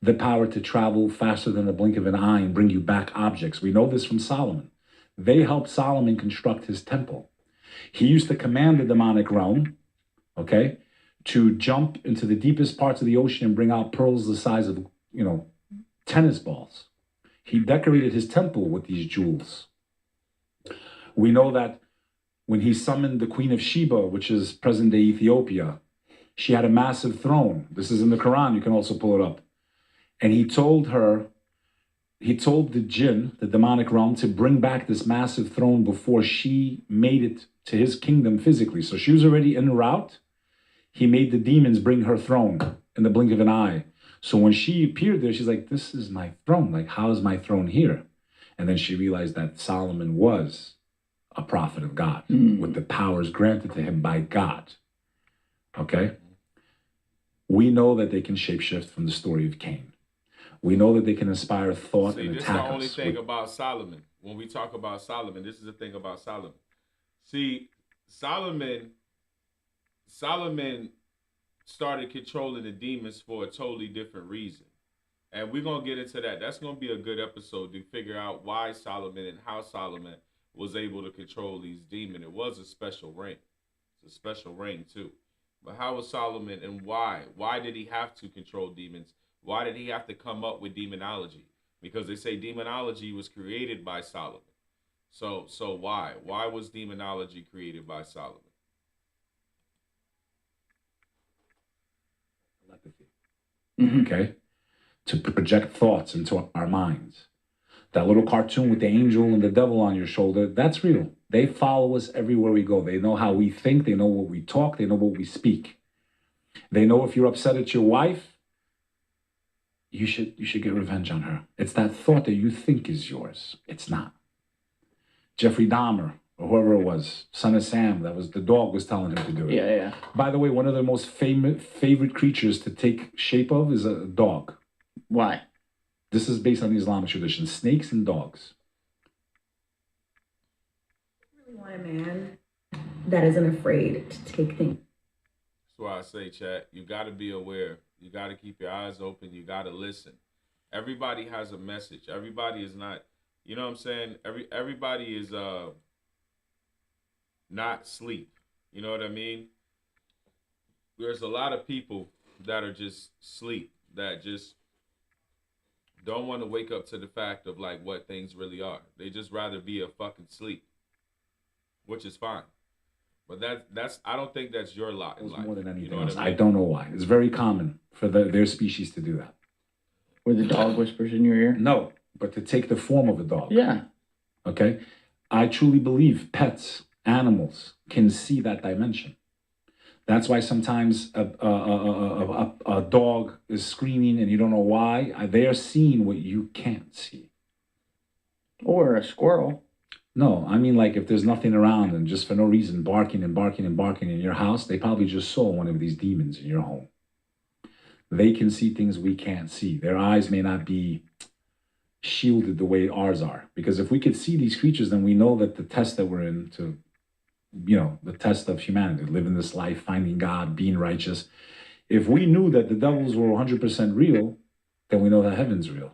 the power to travel faster than the blink of an eye and bring you back objects. We know this from Solomon. They helped Solomon construct his temple. He used to command the demonic realm, okay, to jump into the deepest parts of the ocean and bring out pearls the size of, tennis balls. He decorated his temple with these jewels. We know that when he summoned the Queen of Sheba, which is present-day Ethiopia, she had a massive throne. This is in the Quran. You can also pull it up. And he told the jinn, the demonic realm, to bring back this massive throne before she made it to his kingdom physically. So she was already en route. He made the demons bring her throne in the blink of an eye. So when she appeared there, she's like, this is my throne. Like, how is my throne here? And then she realized that Solomon was a prophet of God with the powers granted to him by God. Okay? We know that they can shapeshift from the story of Cain. We know that they can inspire thought and attack us. This is the only thing about Solomon. When we talk about Solomon, this is the thing about Solomon. See, Solomon started controlling the demons for a totally different reason. And we're going to get into that. That's going to be a good episode to figure out why Solomon and how Solomon was able to control these demons. It was a special ring. It's a special ring, too. But how was Solomon and why? Why did he have to control demons? Why did he have to come up with demonology? Because they say demonology was created by Solomon. So why? Why was demonology created by Solomon? Okay? To project thoughts into our minds. That little cartoon with the angel and the devil on your shoulder, that's real. They follow us everywhere we go. They know how we think. They know what we talk. They know what we speak. They know if you're upset at your wife, you should get revenge on her. It's that thought that you think is yours. It's not. Jeffrey Dahmer, or whoever it was, Son of Sam, that was the dog was telling him to do it. Yeah. By the way, one of the most favorite creatures to take shape of is a dog. Why? This is based on the Islamic tradition. Snakes and dogs. I really want a man that isn't afraid to take things. That's why I say, chat, you got to be aware. You got to keep your eyes open. You got to listen. Everybody has a message. Everybody is not, you know what I'm saying? Everybody is not sleep. You know what I mean? There's a lot of people that are just sleep, that just don't want to wake up to the fact of like what things really are. They just rather be a fucking sleep, which is fine. But that's I don't think that's your lot in life. More than anything you know else. what I mean? I don't know why. It's very common for their species to do that. Where the dog whispers in your ear? No, but to take the form of a dog. Yeah. Okay? I truly believe pets, animals, can see that dimension. That's why sometimes a dog is screaming and you don't know why. They are seeing what you can't see. Or a squirrel. No, I mean like if there's nothing around and just for no reason barking and barking and barking in your house, they probably just saw one of these demons in your home. They can see things we can't see. Their eyes may not be shielded the way ours are. Because if we could see these creatures, then we know that the test that we're in to, the test of humanity, living this life, finding God, being righteous. If we knew that the devils were 100% real, then we know that heaven's real.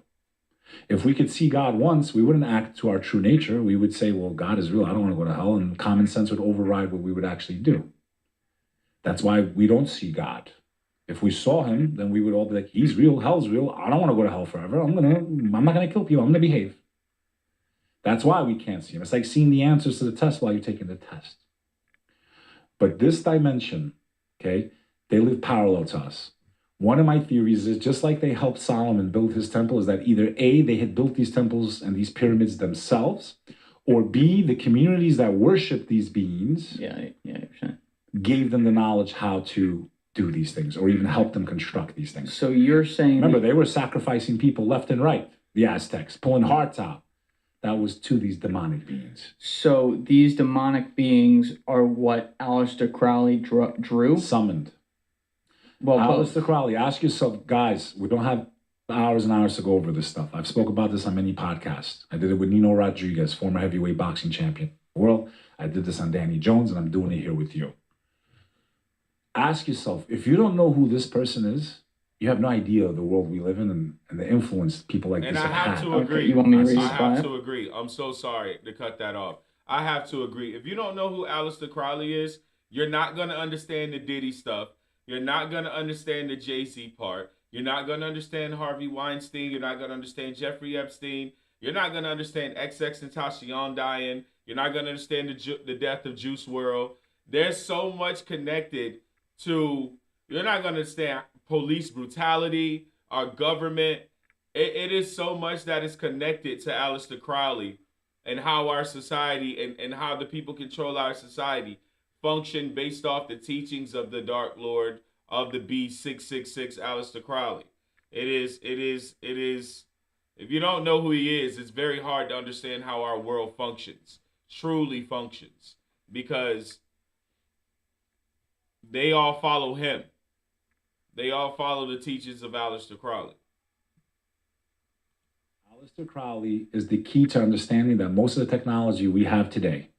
If we could see God once, we wouldn't act to our true nature. We would say, well, God is real. I don't want to go to hell. And common sense would override what we would actually do. That's why we don't see God. If we saw him, then we would all be like, he's real, hell's real. I don't want to go to hell forever. I'm not going to kill people. I'm going to behave. That's why we can't see him. It's like seeing the answers to the test while you're taking the test. But this dimension, okay, they live parallel to us. One of my theories is just like they helped Solomon build his temple, is that either A, they had built these temples and these pyramids themselves, or B, the communities that worship these beings gave them the knowledge how to do these things, or even help them construct these things. So you're saying... Remember, they were sacrificing people left and right, the Aztecs, pulling hearts out. That was to these demonic beings. So these demonic beings are what Aleister Crowley drew? Summoned. Well, Aleister Crowley, ask yourself, guys, we don't have hours and hours to go over this stuff. I've spoke about this on many podcasts. I did it with Nino Rodriguez, former heavyweight boxing champion of the world. I did this on Danny Jones, and I'm doing it here with you. Ask yourself, if you don't know who this person is, you have no idea of the world we live in and the influence people like this have had. And I have to agree. You want me to read I have to agree. I'm so sorry to cut that off. I have to agree. If you don't know who Aleister Crowley is, you're not going to understand the Diddy stuff. You're not going to understand the Jay-Z part. You're not going to understand Harvey Weinstein. You're not going to understand Jeffrey Epstein. You're not going to understand XX dying. You're not going to understand the death of Juice WRLD. There's so much connected to, you're not going to understand police brutality, our government. It is so much that is connected to Aleister Crowley and how our society and how the people control our society function based off the teachings of the Dark Lord of the B666, Aleister Crowley. It is, if you don't know who he is, it's very hard to understand how our world functions, truly functions, because they all follow him. They all follow the teachings of Aleister Crowley. Aleister Crowley is the key to understanding that most of the technology we have today,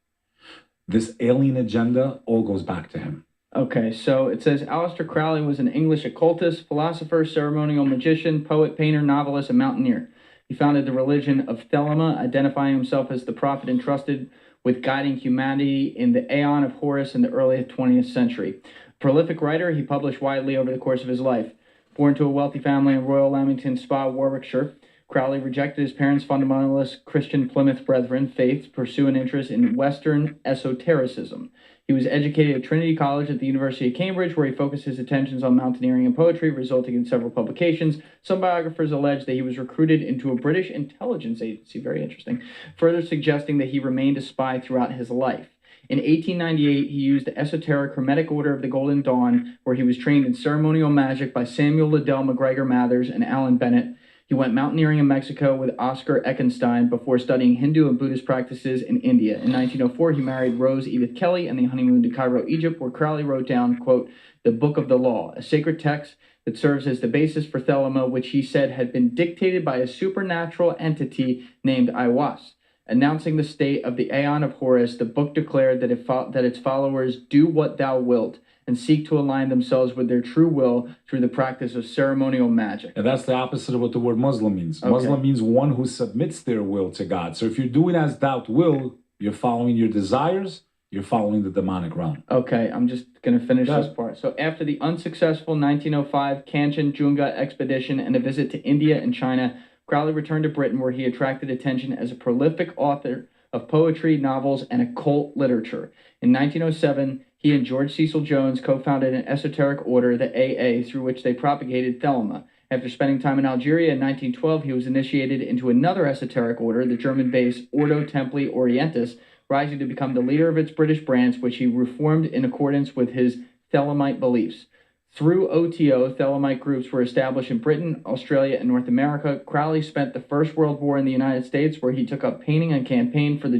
this alien agenda, all goes back to him. Okay, so it says Aleister Crowley was an English occultist, philosopher, ceremonial magician, poet, painter, novelist, and mountaineer. He founded the religion of Thelema, identifying himself as the prophet entrusted with guiding humanity in the Aeon of Horus in the early 20th century. Prolific writer, he published widely over the course of his life. Born to a wealthy family in Royal Lamington Spa, Warwickshire, Crowley rejected his parents' fundamentalist Christian Plymouth Brethren faith to pursue an interest in Western esotericism. He was educated at Trinity College at the University of Cambridge, where he focused his attentions on mountaineering and poetry, resulting in several publications. Some biographers allege that he was recruited into a British intelligence agency, very interesting, further suggesting that he remained a spy throughout his life. In 1898, he used the esoteric Hermetic Order of the Golden Dawn, where he was trained in ceremonial magic by Samuel Liddell MacGregor Mathers and Alan Bennett. He went mountaineering in Mexico with Oscar Eckenstein before studying Hindu and Buddhist practices in India. In 1904, he married Rose Edith Kelly and they honeymooned to Cairo, Egypt, where Crowley wrote down, quote, the Book of the Law, a sacred text that serves as the basis for Thelema, which he said had been dictated by a supernatural entity named Aiwass. Announcing the state of the Aeon of Horus, the book declared that its followers do what thou wilt and seek to align themselves with their true will through the practice of ceremonial magic. And that's the opposite of what the word Muslim means. Okay. Muslim means one who submits their will to God. So if you're doing as thou will, you're following your desires, you're following the demonic realm. Okay, I'm just going to finish this part. So after the unsuccessful 1905 Kanchenjunga expedition and a visit to India and China, Crowley returned to Britain, where he attracted attention as a prolific author of poetry, novels, and occult literature. In 1907, he and George Cecil Jones co-founded an esoteric order, the AA, through which they propagated Thelema. After spending time in Algeria in 1912, he was initiated into another esoteric order, the German-based Ordo Templi Orientis, rising to become the leader of its British branch, which he reformed in accordance with his Thelemite beliefs. Through OTO, Thelemite groups were established in Britain, Australia, and North America. Crowley spent the First World War in the United States, where he took up painting and campaigned for the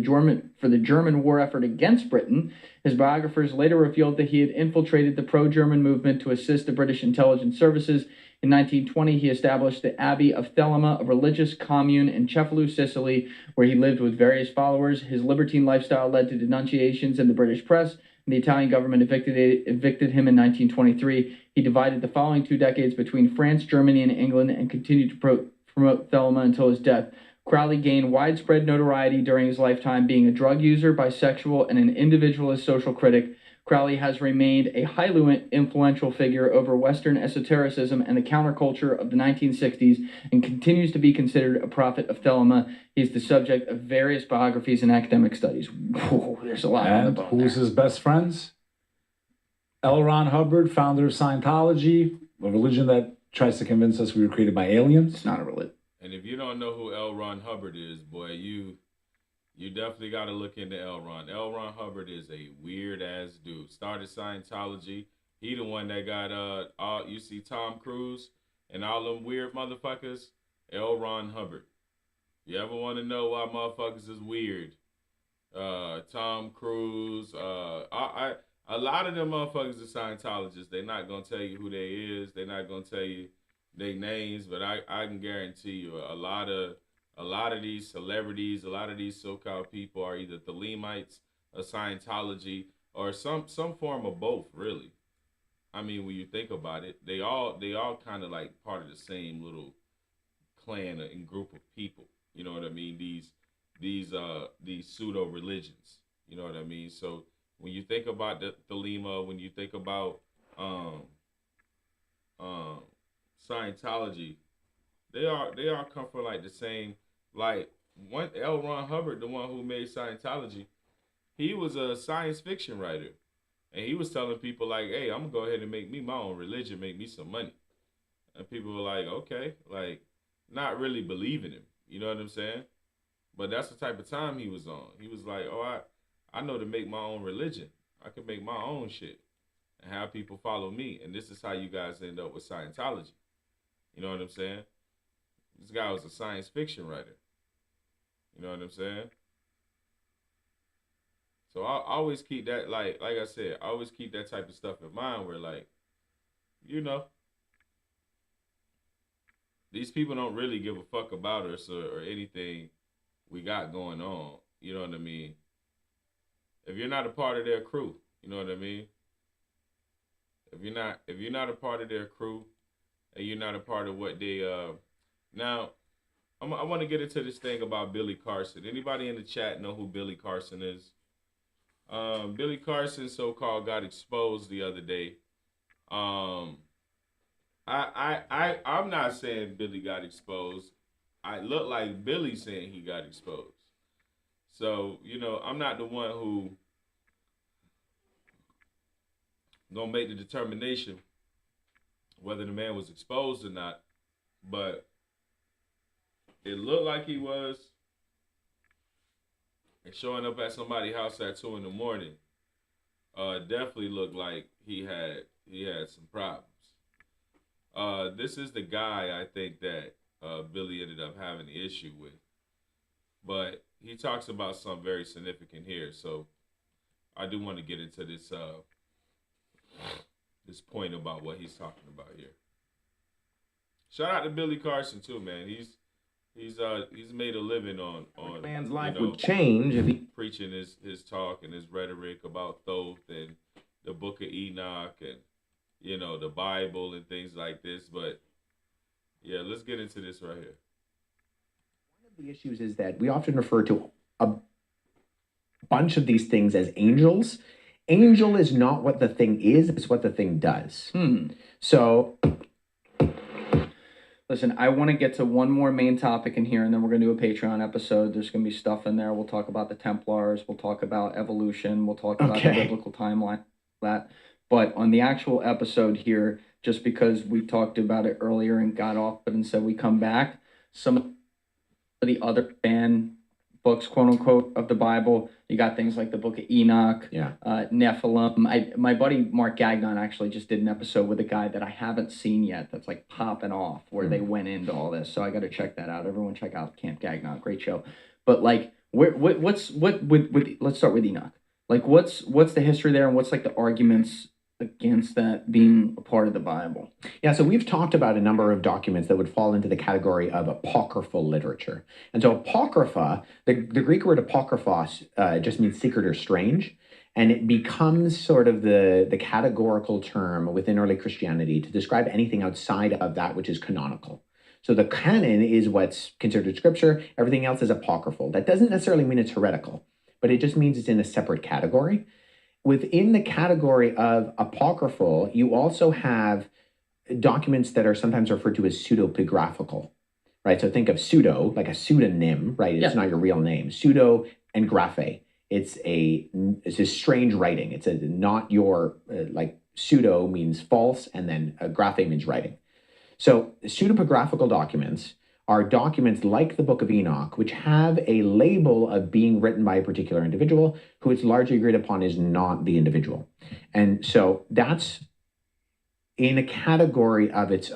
German war effort against Britain. His biographers later revealed that he had infiltrated the pro-German movement to assist the British intelligence services. In 1920, he established the Abbey of Thelema, a religious commune in Cefalù, Sicily, where he lived with various followers. His libertine lifestyle led to denunciations in the British press. The Italian government evicted him in 1923. He divided the following 2 decades between France, Germany, and England and continued to promote Thelema until his death. Crowley gained widespread notoriety during his lifetime, being a drug user, bisexual, and an individualist social critic. Crowley has remained a highly influential figure over Western esotericism and the counterculture of the 1960s and continues to be considered a prophet of Thelema. He is the subject of various biographies and academic studies. Whoa, there's a lot. And who's his best friends? L. Ron Hubbard, founder of Scientology, a religion that tries to convince us we were created by aliens. It's not a religion. And if you don't know who L. Ron Hubbard is, boy, you definitely got to look into L. Ron. L. Ron Hubbard is a weird ass dude. Started Scientology. He the one that got you see Tom Cruise and all them weird motherfuckers. L. Ron Hubbard. You ever want to know why motherfuckers is weird? Tom Cruise. A lot of them motherfuckers are Scientologists. They're not gonna tell you who they is. They're not gonna tell you their names. But I can guarantee you a lot of these celebrities, a lot of these so-called people are either Thelemites or Scientology or some form of both, really. I mean, when you think about it, they all kind of like part of the same little clan and group of people. You know what I mean? These pseudo religions. You know what I mean? So when you think about the Thelema, when you think about Scientology, they all come from like the same. Like one L. Ron Hubbard, the one who made Scientology, he was a science fiction writer, and he was telling people like, "Hey, I'm gonna go ahead and make me my own religion, make me some money." And people were like, "Okay," like not really believing him. You know what I'm saying? But that's the type of time he was on. He was like, "Oh, I know to make my own religion. I can make my own shit and have people follow me." And this is how you guys end up with Scientology. You know what I'm saying? This guy was a science fiction writer. You know what I'm saying? So I always keep that, like I said, I always keep that type of stuff in mind where, like, you know, these people don't really give a fuck about us or anything we got going on. You know what I mean? If you're not a part of their crew, you know what I mean? If you're not a part of their crew and you're not a part of what they now I want to get into this thing about Billy Carson. Anybody in the chat know who Billy Carson is? Billy Carson so-called got exposed the other day. I'm not saying Billy got exposed. I look like Billy saying he got exposed. So, you know, I'm not the one who gonna make the determination whether the man was exposed or not, but it looked like he was. And showing up at somebody's house at 2 a.m, definitely looked like he had some problems. This is the guy I think that Billy ended up having the issue with. But he talks about something very significant here. So I do want to get into this this point about what he's talking about here. Shout out to Billy Carson too, man. He's made a living on man's life would change if he preaching his talk and his rhetoric about Thoth and the Book of Enoch and the Bible and things like this. But yeah, let's get into this right here. One of the issues is that we often refer to a bunch of these things as angels. Angel is not what the thing is, it's what the thing does. So listen, I want to get to one more main topic in here, and then we're going to do a Patreon episode. There's going to be stuff in there. We'll talk about the Templars. We'll talk about evolution. We'll talk about the biblical timeline. That. But on the actual episode here, just because we talked about it earlier and got off, but instead we come back, some of the other fan books, quote unquote, of the Bible, you got things like the Book of Enoch, Nephilim. My buddy Mark Gagnon actually just did an episode with a guy that I haven't seen yet that's like popping off where they went into all this. So I got to check that out. Everyone check out Camp Gagnon, great show. But like, let's start with Enoch. Like, what's the history there, and what's like the arguments against that being a part of the Bible? Yeah, so we've talked about a number of documents that would fall into the category of apocryphal literature. And so apocrypha, the Greek word apokryphos just means secret or strange, and it becomes sort of the categorical term within early Christianity to describe anything outside of that which is canonical. So the canon is what's considered scripture, everything else is apocryphal. That doesn't necessarily mean it's heretical, but it just means it's in a separate category. Within the category of apocryphal, you also have documents that are sometimes referred to as pseudepigraphical, right? So think of pseudo, like a pseudonym, right? It's not your real name. Pseudo and graphe. It's a strange writing. It's not your, like pseudo means false, and then graphe means writing. So pseudepigraphical documents are documents like the Book of Enoch, which have a label of being written by a particular individual who it's largely agreed upon is not the individual. And so that's in a category of its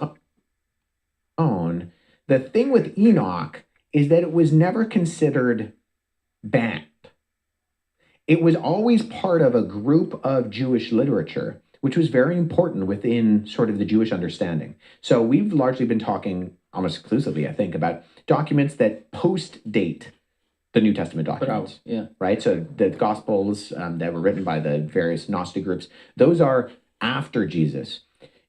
own. The thing with Enoch is that it was never considered banned. It was always part of a group of Jewish literature, which was very important within sort of the Jewish understanding. So we've largely been talking almost exclusively, I think, about documents that post-date the New Testament documents. Right? So the Gospels that were written by the various Gnostic groups, those are after Jesus.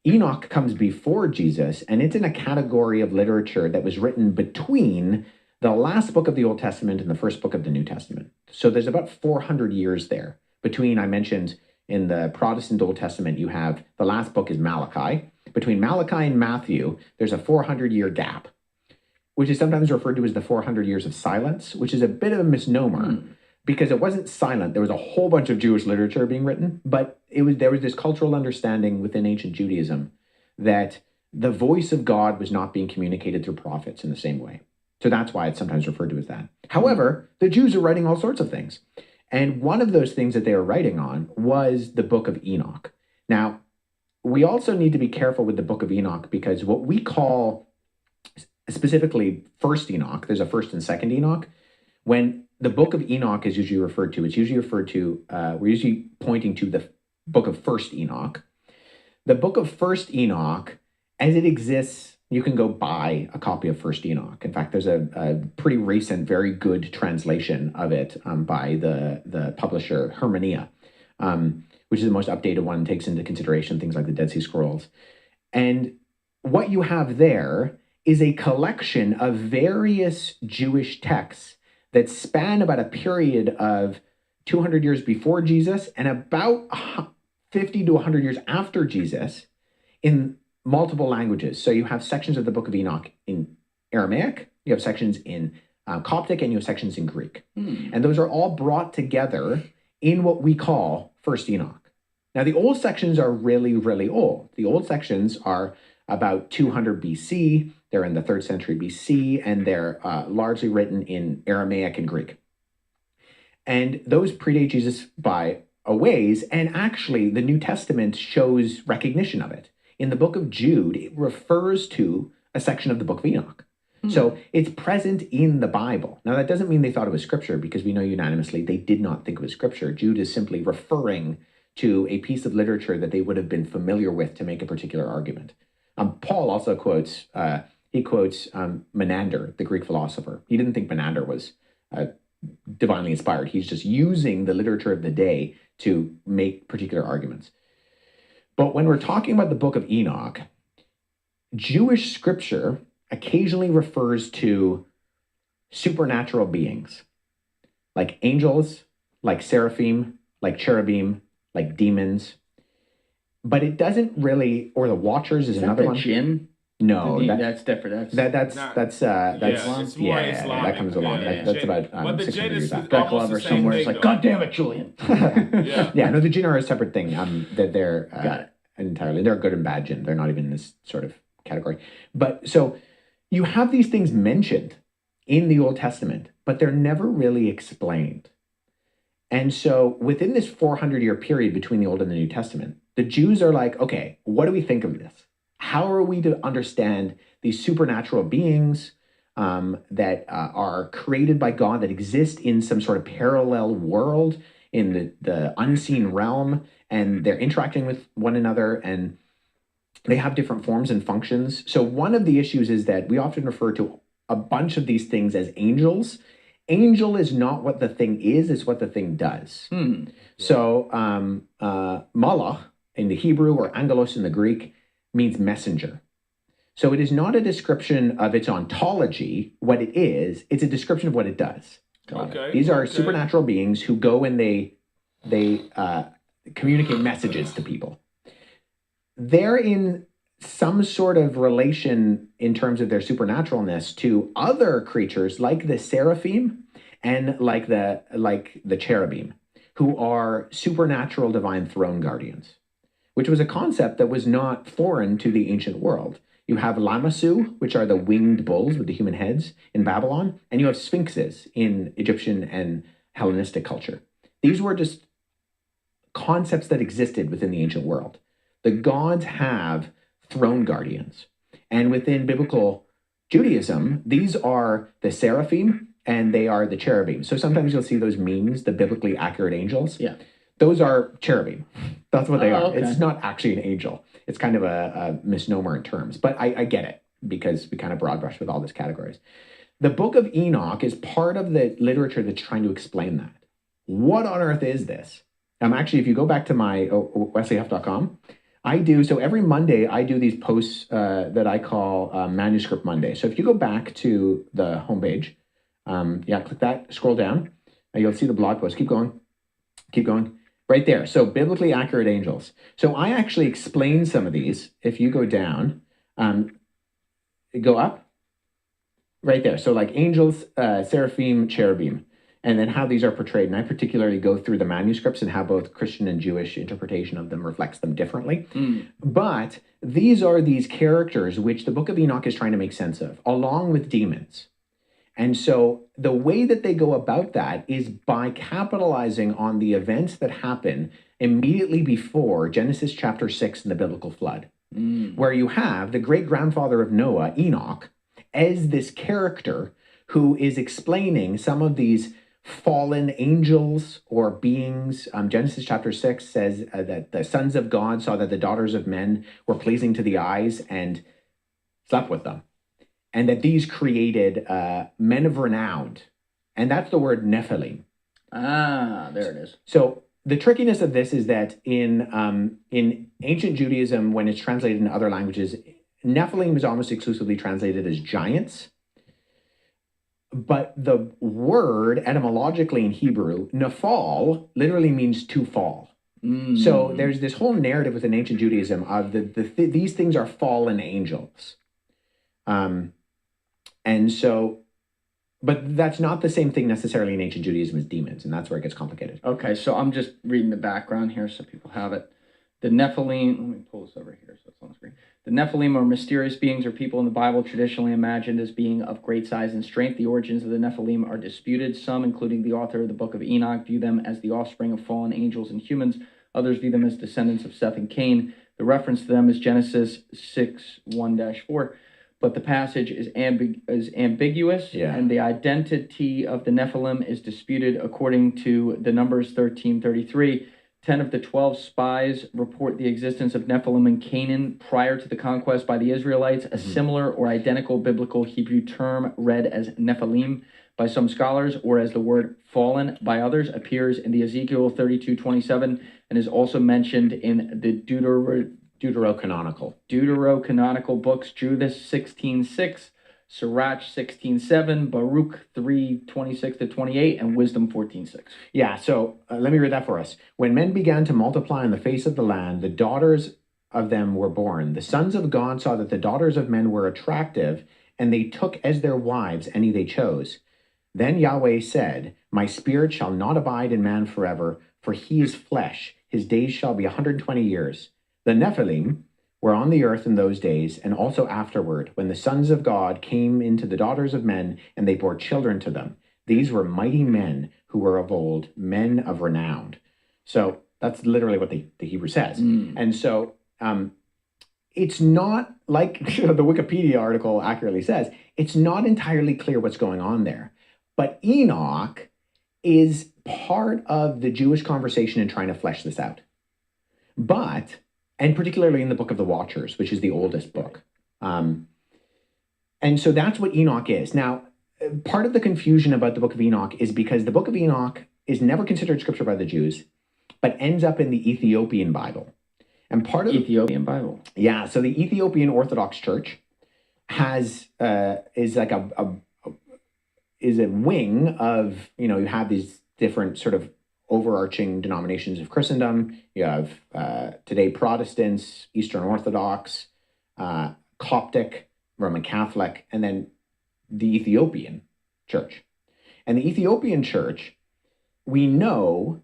Enoch comes before Jesus, and it's in a category of literature that was written between the last book of the Old Testament and the first book of the New Testament. So there's about 400 years there between, I mentioned, in the Protestant Old Testament, you have the last book is Malachi. Between Malachi and Matthew, there's a 400-year gap, which is sometimes referred to as the 400 years of silence, which is a bit of a misnomer because it wasn't silent. There was a whole bunch of Jewish literature being written, but there was this cultural understanding within ancient Judaism that the voice of God was not being communicated through prophets in the same way. So that's why it's sometimes referred to as that. However, the Jews are writing all sorts of things. And one of those things that they were writing on was the Book of Enoch. Now, we also need to be careful with the Book of Enoch because what we call specifically First Enoch, there's a First and Second Enoch. When the Book of Enoch is usually referred to, it's usually referred to, we're usually pointing to the Book of First Enoch. The Book of First Enoch, as it exists, you can go buy a copy of First Enoch. In fact, there's a pretty recent, very good translation of it by the publisher Hermania, which is the most updated one, takes into consideration things like the Dead Sea Scrolls. And what you have there is a collection of various Jewish texts that span about a period of 200 years before Jesus and about 50 to 100 years after Jesus in multiple languages. So you have sections of the Book of Enoch in Aramaic, you have sections in Coptic, and you have sections in Greek. And those are all brought together in what we call First Enoch. Now, the old sections are really, really old. The old sections are about 200 BC. They're in the 3rd century BC, and they're largely written in Aramaic and Greek. And those predate Jesus by a ways, and actually the New Testament shows recognition of it. In the book of Jude, it refers to a section of the Book of Enoch. So it's present in the Bible. Now, that doesn't mean they thought it was scripture, because we know unanimously they did not think it was scripture. Jude is simply referring to a piece of literature that they would have been familiar with to make a particular argument. Paul also quotes Menander, the Greek philosopher. He didn't think Menander was divinely inspired. He's just using the literature of the day to make particular arguments. But when we're talking about the book of Enoch, Jewish scripture occasionally refers to supernatural beings, like angels, like seraphim, like cherubim, like demons. But it doesn't really, or the Watchers is another one. Jinn? No, that's different. That's it's more yeah, Islamic. that comes along. That's about But the 600 jinn years is after. almost the same somewhere thing, it's like, though. God damn it, Julian. Yeah, no, the jinn are a separate thing. That they're entirely, they're good and bad jinn. They're not even in this sort of category. But so you have these things mentioned in the Old Testament, but they're never really explained. And so within this 400-year period between the Old and the New Testament, the Jews are like, okay, what do we think of this? How are we to understand these supernatural beings that are created by God, that exist in some sort of parallel world, in the unseen realm, and they're interacting with one another, and they have different forms and functions? So one of the issues is that we often refer to a bunch of these things as angels. Angel is not what the thing is, it's what the thing does. So malach in the Hebrew, or angelos in the Greek, means messenger. So it is not a description of its ontology, what it is, it's a description of what it does. These are supernatural beings who go and they communicate messages to people. They're in some sort of relation in terms of their supernaturalness to other creatures like the seraphim and like the cherubim, who are supernatural divine throne guardians, which was a concept that was not foreign to the ancient world. You have Lamassu, which are the winged bulls with the human heads in Babylon, and you have sphinxes in Egyptian and Hellenistic culture. These were just concepts that existed within the ancient world. The gods have throne guardians. And within biblical Judaism, these are the seraphim and they are the cherubim. So sometimes you'll see those memes, the biblically accurate angels. Yeah. Those are cherubim. That's what they are. Okay. It's not actually an angel. It's kind of a misnomer in terms. But I get it, because we kind of broad brush with all these categories. The book of Enoch is part of the literature that's trying to explain that. What on earth is this? Actually, if you go back to my wesleyhuff.com, so every Monday I do these posts that I call Manuscript Monday. So if you go back to the homepage, click that, scroll down, and you'll see the blog post. Keep going. Right there. So biblically accurate angels. So I actually explain some of these. If you go down, go up, right there. So like angels, seraphim, cherubim, and then how these are portrayed. And I particularly go through the manuscripts and how both Christian and Jewish interpretation of them reflects them differently. But these are these characters which the book of Enoch is trying to make sense of, along with demons. And so the way that they go about that is by capitalizing on the events that happen immediately before Genesis chapter 6 and the biblical flood, where you have the great-grandfather of Noah, Enoch, as this character who is explaining some of these fallen angels or beings. Genesis chapter 6 says that the sons of God saw that the daughters of men were pleasing to the eyes and slept with them. And that these created men of renown. And that's the word Nephilim. There it is. So the trickiness of this is that in ancient Judaism, when it's translated in other languages, Nephilim is almost exclusively translated as giants. But the word etymologically in Hebrew, Nephal, literally means to fall. So there's this whole narrative within ancient Judaism of these things are fallen angels. And so, but that's not the same thing necessarily in ancient Judaism as demons, and that's where it gets complicated. Okay, so I'm just reading the background here so people have it. The Nephilim, let me pull this over here so it's on the screen. The Nephilim are mysterious beings or people in the Bible traditionally imagined as being of great size and strength. The origins of the Nephilim are disputed. Some, including the author of the book of Enoch, view them as the offspring of fallen angels and humans. Others view them as descendants of Seth and Cain. The reference to them is Genesis 6:1-4. but the passage is ambiguous, and the identity of the Nephilim is disputed according to the Numbers 13:33. 10 of the 12 spies report the existence of Nephilim in Canaan prior to the conquest by the Israelites. A similar or identical biblical Hebrew term read as Nephilim by some scholars, or as the word fallen by others, appears in the Ezekiel 32:27 and is also mentioned in the Deuterocanonical books, Judith 16:6, Sirach 16:7, Baruch 3:26-28, and Wisdom 14:6. Yeah, so let me read that for us. When men began to multiply on the face of the land, the daughters of them were born. The sons of God saw that the daughters of men were attractive, and they took as their wives any they chose. Then Yahweh said, my spirit shall not abide in man forever, for he is flesh. His days shall be 120 years. The Nephilim were on the earth in those days, and also afterward, when the sons of God came into the daughters of men, and they bore children to them. These were mighty men who were of old, men of renown. So that's literally what the Hebrew says. And so it's not like the Wikipedia article accurately says, it's not entirely clear what's going on there. But Enoch is part of the Jewish conversation in trying to flesh this out. And particularly in the Book of the Watchers, which is the oldest book. And so that's what Enoch is. Now, part of the confusion about the Book of Enoch is because the Book of Enoch is never considered scripture by the Jews, but ends up in the Ethiopian Bible. And part of Ethiopian Bible. Yeah, so the Ethiopian Orthodox Church is like a wing of, you have these different sort of overarching denominations of Christendom. You have today Protestants, Eastern Orthodox, Coptic, Roman Catholic, and then the Ethiopian Church. And the Ethiopian Church, we know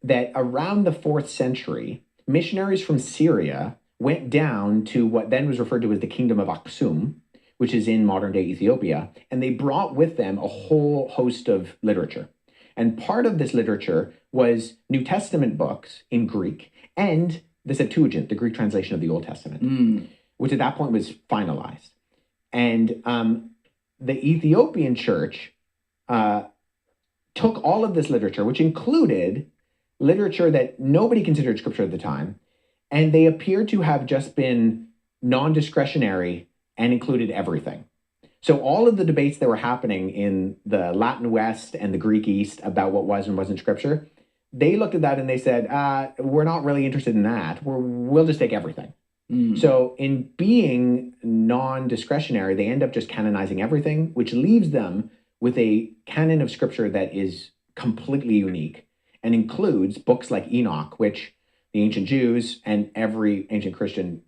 that around the 4th century, missionaries from Syria went down to what then was referred to as the Kingdom of Aksum, which is in modern-day Ethiopia, and they brought with them a whole host of literature. And part of this literature was New Testament books in Greek and the Septuagint, the Greek translation of the Old Testament, which at that point was finalized. And the Ethiopian church took all of this literature, which included literature that nobody considered scripture at the time, and they appear to have just been non-discretionary and included everything. So all of the debates that were happening in the Latin West and the Greek East about what was and wasn't scripture, they looked at that and they said, we're not really interested in that. We'll just take everything. So in being non-discretionary, they end up just canonizing everything, which leaves them with a canon of scripture that is completely unique and includes books like Enoch, which the ancient Jews and every ancient Christian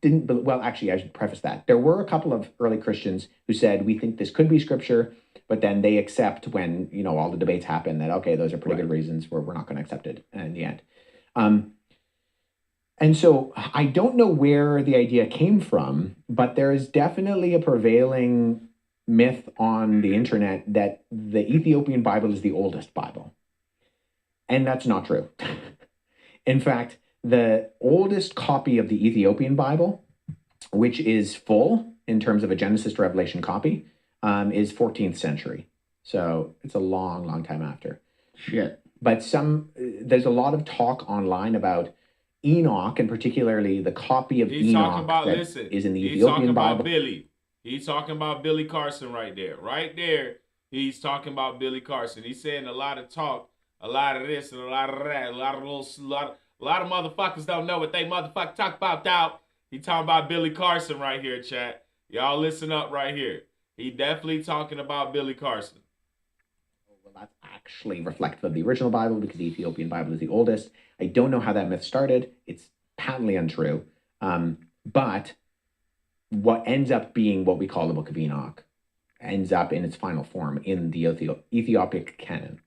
didn't, well, actually, I should preface that. There were a couple of early Christians who said, we think this could be scripture, but then they accept when, all the debates happen that, okay, those are pretty good reasons where we're not going to accept it in the end. And so I don't know where the idea came from, but there is definitely a prevailing myth on the internet that the Ethiopian Bible is the oldest Bible. And that's not true. In fact, the oldest copy of the Ethiopian Bible, which is full in terms of a Genesis to Revelation copy, is 14th century. So it's a long, long time after. Shit. But there's a lot of talk online about Enoch, and particularly the copy of Enoch is in the Ethiopian Bible. He's talking about Billy Carson right there. Right there, he's talking about Billy Carson. He's saying a lot of talk, a lot of this and a lot of that, a lot of motherfuckers don't know what they motherfucker talk about, dog. He talking about Billy Carson right here, chat. Y'all listen up right here. He definitely talking about Billy Carson. Well, that's actually reflective of the original Bible because the Ethiopian Bible is the oldest. I don't know how that myth started. It's patently untrue. But what ends up being what we call the Book of Enoch ends up in its final form in the Ethiopic canon.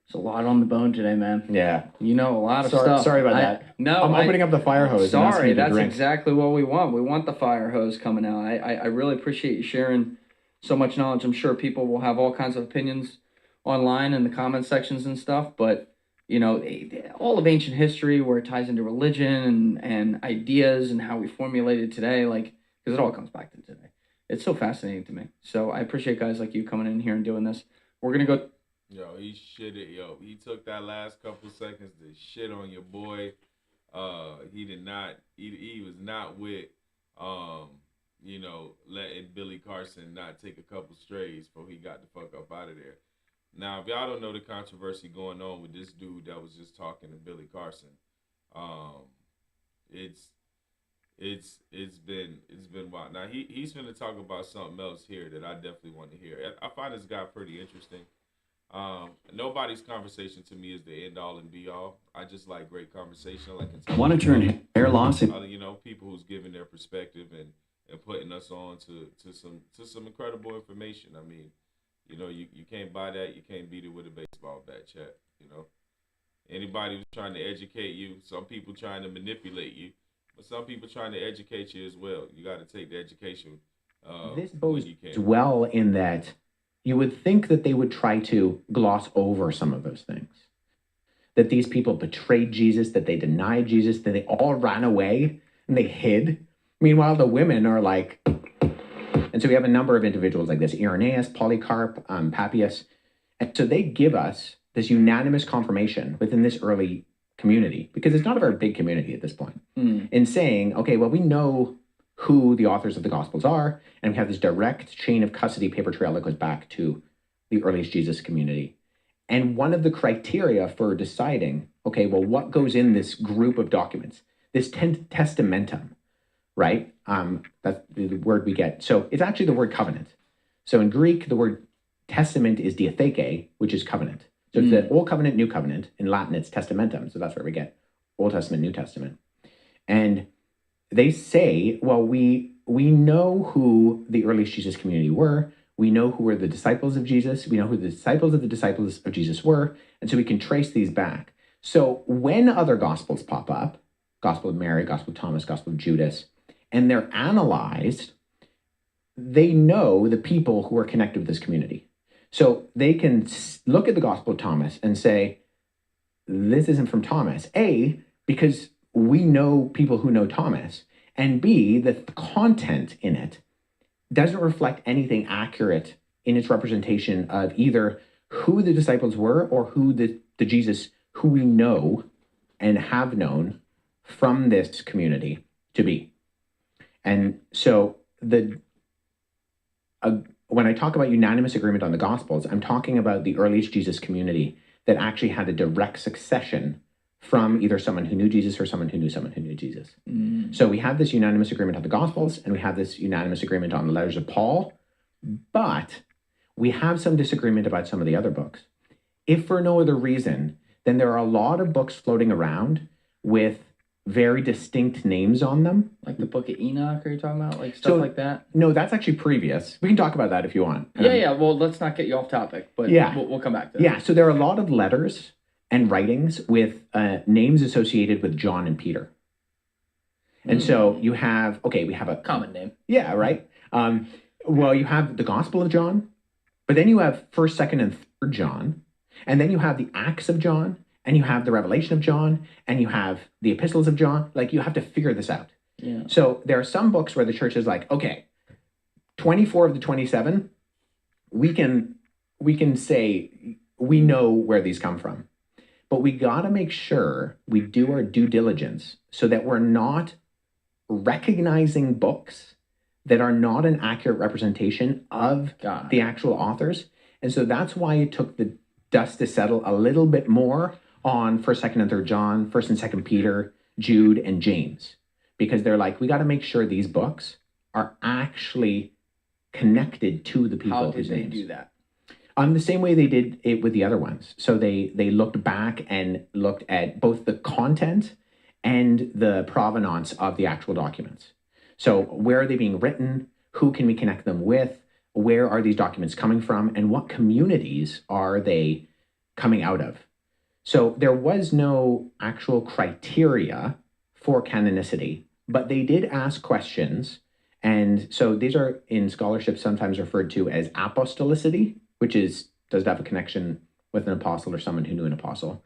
It's a lot on the bone today, man. Yeah. A lot of stuff. Sorry about that. I'm opening up the fire hose. Sorry, that's exactly what we want. We want the fire hose coming out. I really appreciate you sharing so much knowledge. I'm sure people will have all kinds of opinions online in the comment sections and stuff, but all of ancient history where it ties into religion and ideas and how we formulate it today, because because it all comes back to today. It's so fascinating to me. So I appreciate guys like you coming in here and doing this. We're going to go. Yo, he shitted. Yo, he took that last couple seconds to shit on your boy. He did not. He was not with, letting Billy Carson not take a couple strays before he got the fuck up out of there. Now, if y'all don't know the controversy going on with this dude that was just talking to Billy Carson, it's been wild. Now he's gonna talk about something else here that I definitely want to hear. I find this guy pretty interesting. Nobody's conversation to me is the end all and be all. I just like great conversation. I like Want to turn hair loss? People who's giving their perspective and putting us on to some incredible information. I mean, you can't buy that. You can't beat it with a baseball bat, chat. Anybody who's trying to educate you, some people trying to manipulate you, but some people trying to educate you as well. You got to take the education. This goes well in that you would think that they would try to gloss over some of those things. That these people betrayed Jesus, that they denied Jesus, that they all ran away and they hid. Meanwhile, the women are like, and so we have a number of individuals like this, Irenaeus, Polycarp, Papias. And so they give us this unanimous confirmation within this early community, because it's not a very big community at this point, in saying, okay, well, we know who the authors of the Gospels are, and we have this direct chain of custody paper trail that goes back to the earliest Jesus community. And one of the criteria for deciding, okay, well, what goes in this group of documents, this testamentum, right? That's the word we get. So it's actually the word covenant. So in Greek, the word testament is diatheke, which is covenant. So it's the Old Covenant, New Covenant. In Latin, it's testamentum. So that's where we get Old Testament, New Testament. And they say, well, we know who the earliest Jesus community were. We know who were the disciples of Jesus. We know who the disciples of Jesus were. And so we can trace these back. So when other Gospels pop up, Gospel of Mary, Gospel of Thomas, Gospel of Judas, and they're analyzed, they know the people who are connected with this community. So they can look at the Gospel of Thomas and say, this isn't from Thomas. A, because we know people who know Thomas. And B, the content in it doesn't reflect anything accurate in its representation of either who the disciples were or who the Jesus who we know and have known from this community to be. And so when I talk about unanimous agreement on the Gospels, I'm talking about the earliest Jesus community that actually had a direct succession from either someone who knew Jesus or someone who knew Jesus. So we have this unanimous agreement on the Gospels, and we have this unanimous agreement on the letters of Paul, but we have some disagreement about some of the other books. If for no other reason, then there are a lot of books floating around with very distinct names on them. Like the Book of Enoch, are you talking about? Like stuff like that? No, that's actually previous. We can talk about that if you want. Yeah. Well, let's not get you off topic, but yeah. we'll come back to that. Yeah, so there are a lot of letters and writings with names associated with John and Peter. And so you have, we have a common name. Yeah, right. Well, you have the Gospel of John, but then you have 1st, 2nd, and 3rd John, and then you have the Acts of John, and you have the Revelation of John, and you have the Epistles of John. Like, you have to figure this out. Yeah. So there are some books where the church is like, okay, 24 of the 27, we can say we know where these come from. But we got to make sure we do our due diligence so that we're not recognizing books that are not an accurate representation of the actual authors. And so that's why it took the dust to settle a little bit more on 1st, 2nd, and 3rd John, 1st and 2nd Peter, Jude, and James. Because they're like, we got to make sure these books are actually connected to the people whose names. How did they do that? The same way they did it with the other ones. So they looked back and looked at both the content and the provenance of the actual documents. So where are they being written? Who can we connect them with? Where are these documents coming from? And what communities are they coming out of? So there was no actual criteria for canonicity, but they did ask questions. And so these are in scholarship sometimes referred to as apostolicity, which does it have a connection with an apostle or someone who knew an apostle?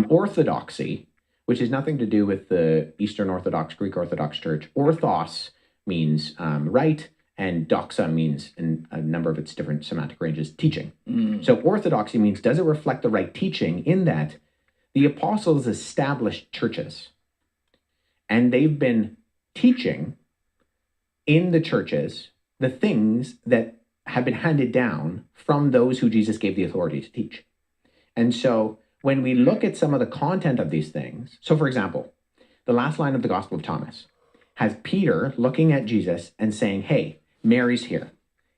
Orthodoxy, which has nothing to do with the Eastern Orthodox, Greek Orthodox Church. Orthos means right, and doxa means, in a number of its different semantic ranges, teaching. So orthodoxy means, does it reflect the right teaching, in that the apostles established churches, and they've been teaching in the churches the things that have been handed down from those who Jesus gave the authority to teach. And so when we look at some of the content of these things, so for example, the last line of the Gospel of Thomas has Peter looking at Jesus and saying, hey, Mary's here.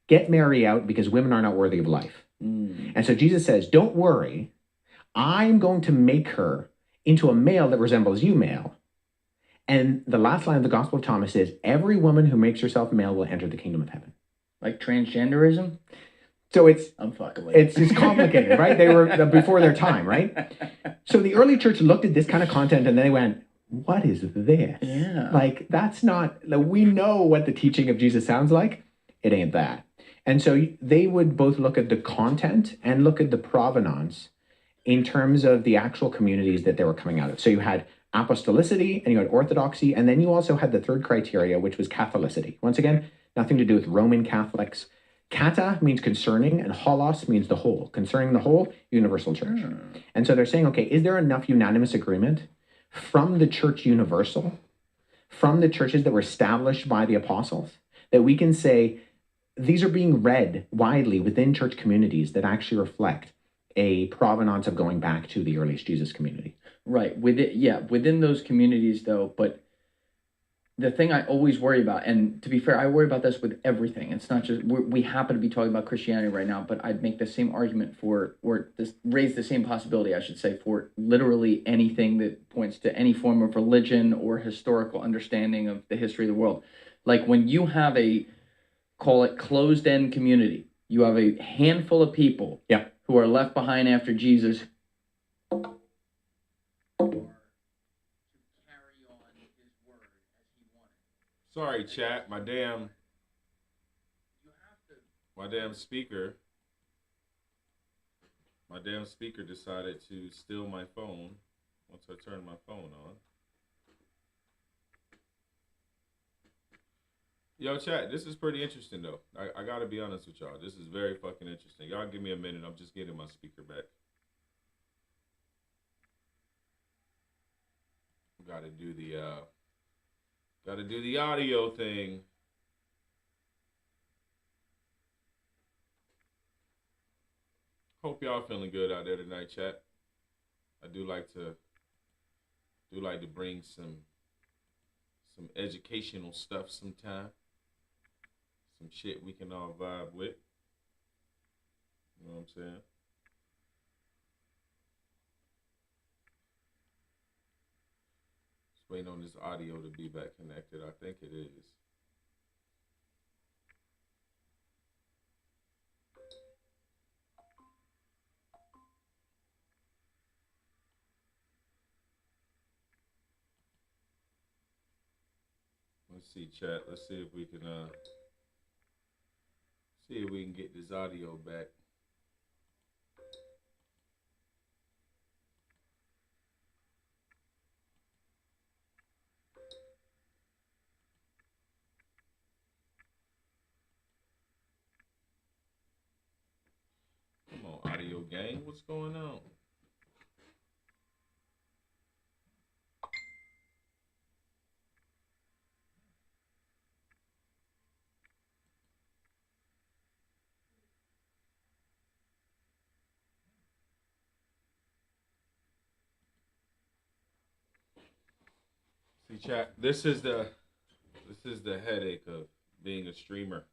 Get Mary out because women are not worthy of life. And so Jesus says, don't worry, I'm going to make her into a male that resembles you, male. And the last line of the Gospel of Thomas is, every woman who makes herself male will enter the kingdom of heaven. Like transgenderism? So I'm fucking with it. it's complicated, right? They were before their time, right? So the early church looked at this kind of content and they went, what is this? Yeah. Like, that's not, we know what the teaching of Jesus sounds like. It ain't that. And so they would both look at the content and look at the provenance in terms of the actual communities that they were coming out of. So you had apostolicity and you had orthodoxy, and then you also had the third criteria, which was Catholicity. Once again, nothing to do with Roman Catholics. Kata means concerning, and holos means the whole. Concerning the whole, universal church. And so they're saying, okay, is there enough unanimous agreement from the church universal, from the churches that were established by the apostles, that we can say these are being read widely within church communities that actually reflect a provenance of going back to the earliest Jesus community? Right. Within those communities, though, but the thing I always worry about, and to be fair, I worry about this with everything. It's not just, we happen to be talking about Christianity right now, but I'd make the same argument raise the same possibility, I should say, for literally anything that points to any form of religion or historical understanding of the history of the world. Like when you have call it closed-end community, you have a handful of people who are left behind after Jesus. Sorry, chat. My damn speaker. My damn speaker decided to steal my phone once I turned my phone on. Yo, chat, this is pretty interesting, though. I gotta be honest with y'all. This is very fucking interesting. Y'all give me a minute. I'm just getting my speaker back. Gotta do the audio thing. Hope y'all feeling good out there tonight, chat. I do like to bring some educational stuff sometime. Some shit we can all vibe with. You know what I'm saying? Just waiting on this audio to be back connected. I think it is. Let's see, chat. Let's see if we can get this audio back. Come on, audio gang. What's going on? See, chat, this is the headache of being a streamer.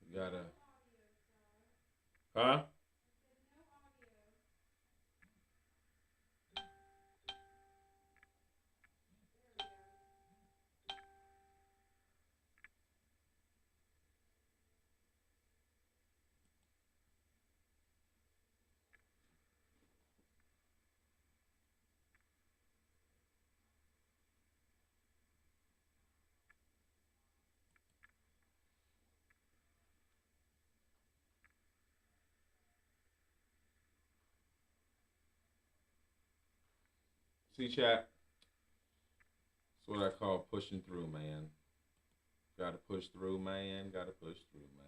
You gotta, huh? See, chat, that's what I call pushing through, man. Gotta push through, man. Gotta push through, man.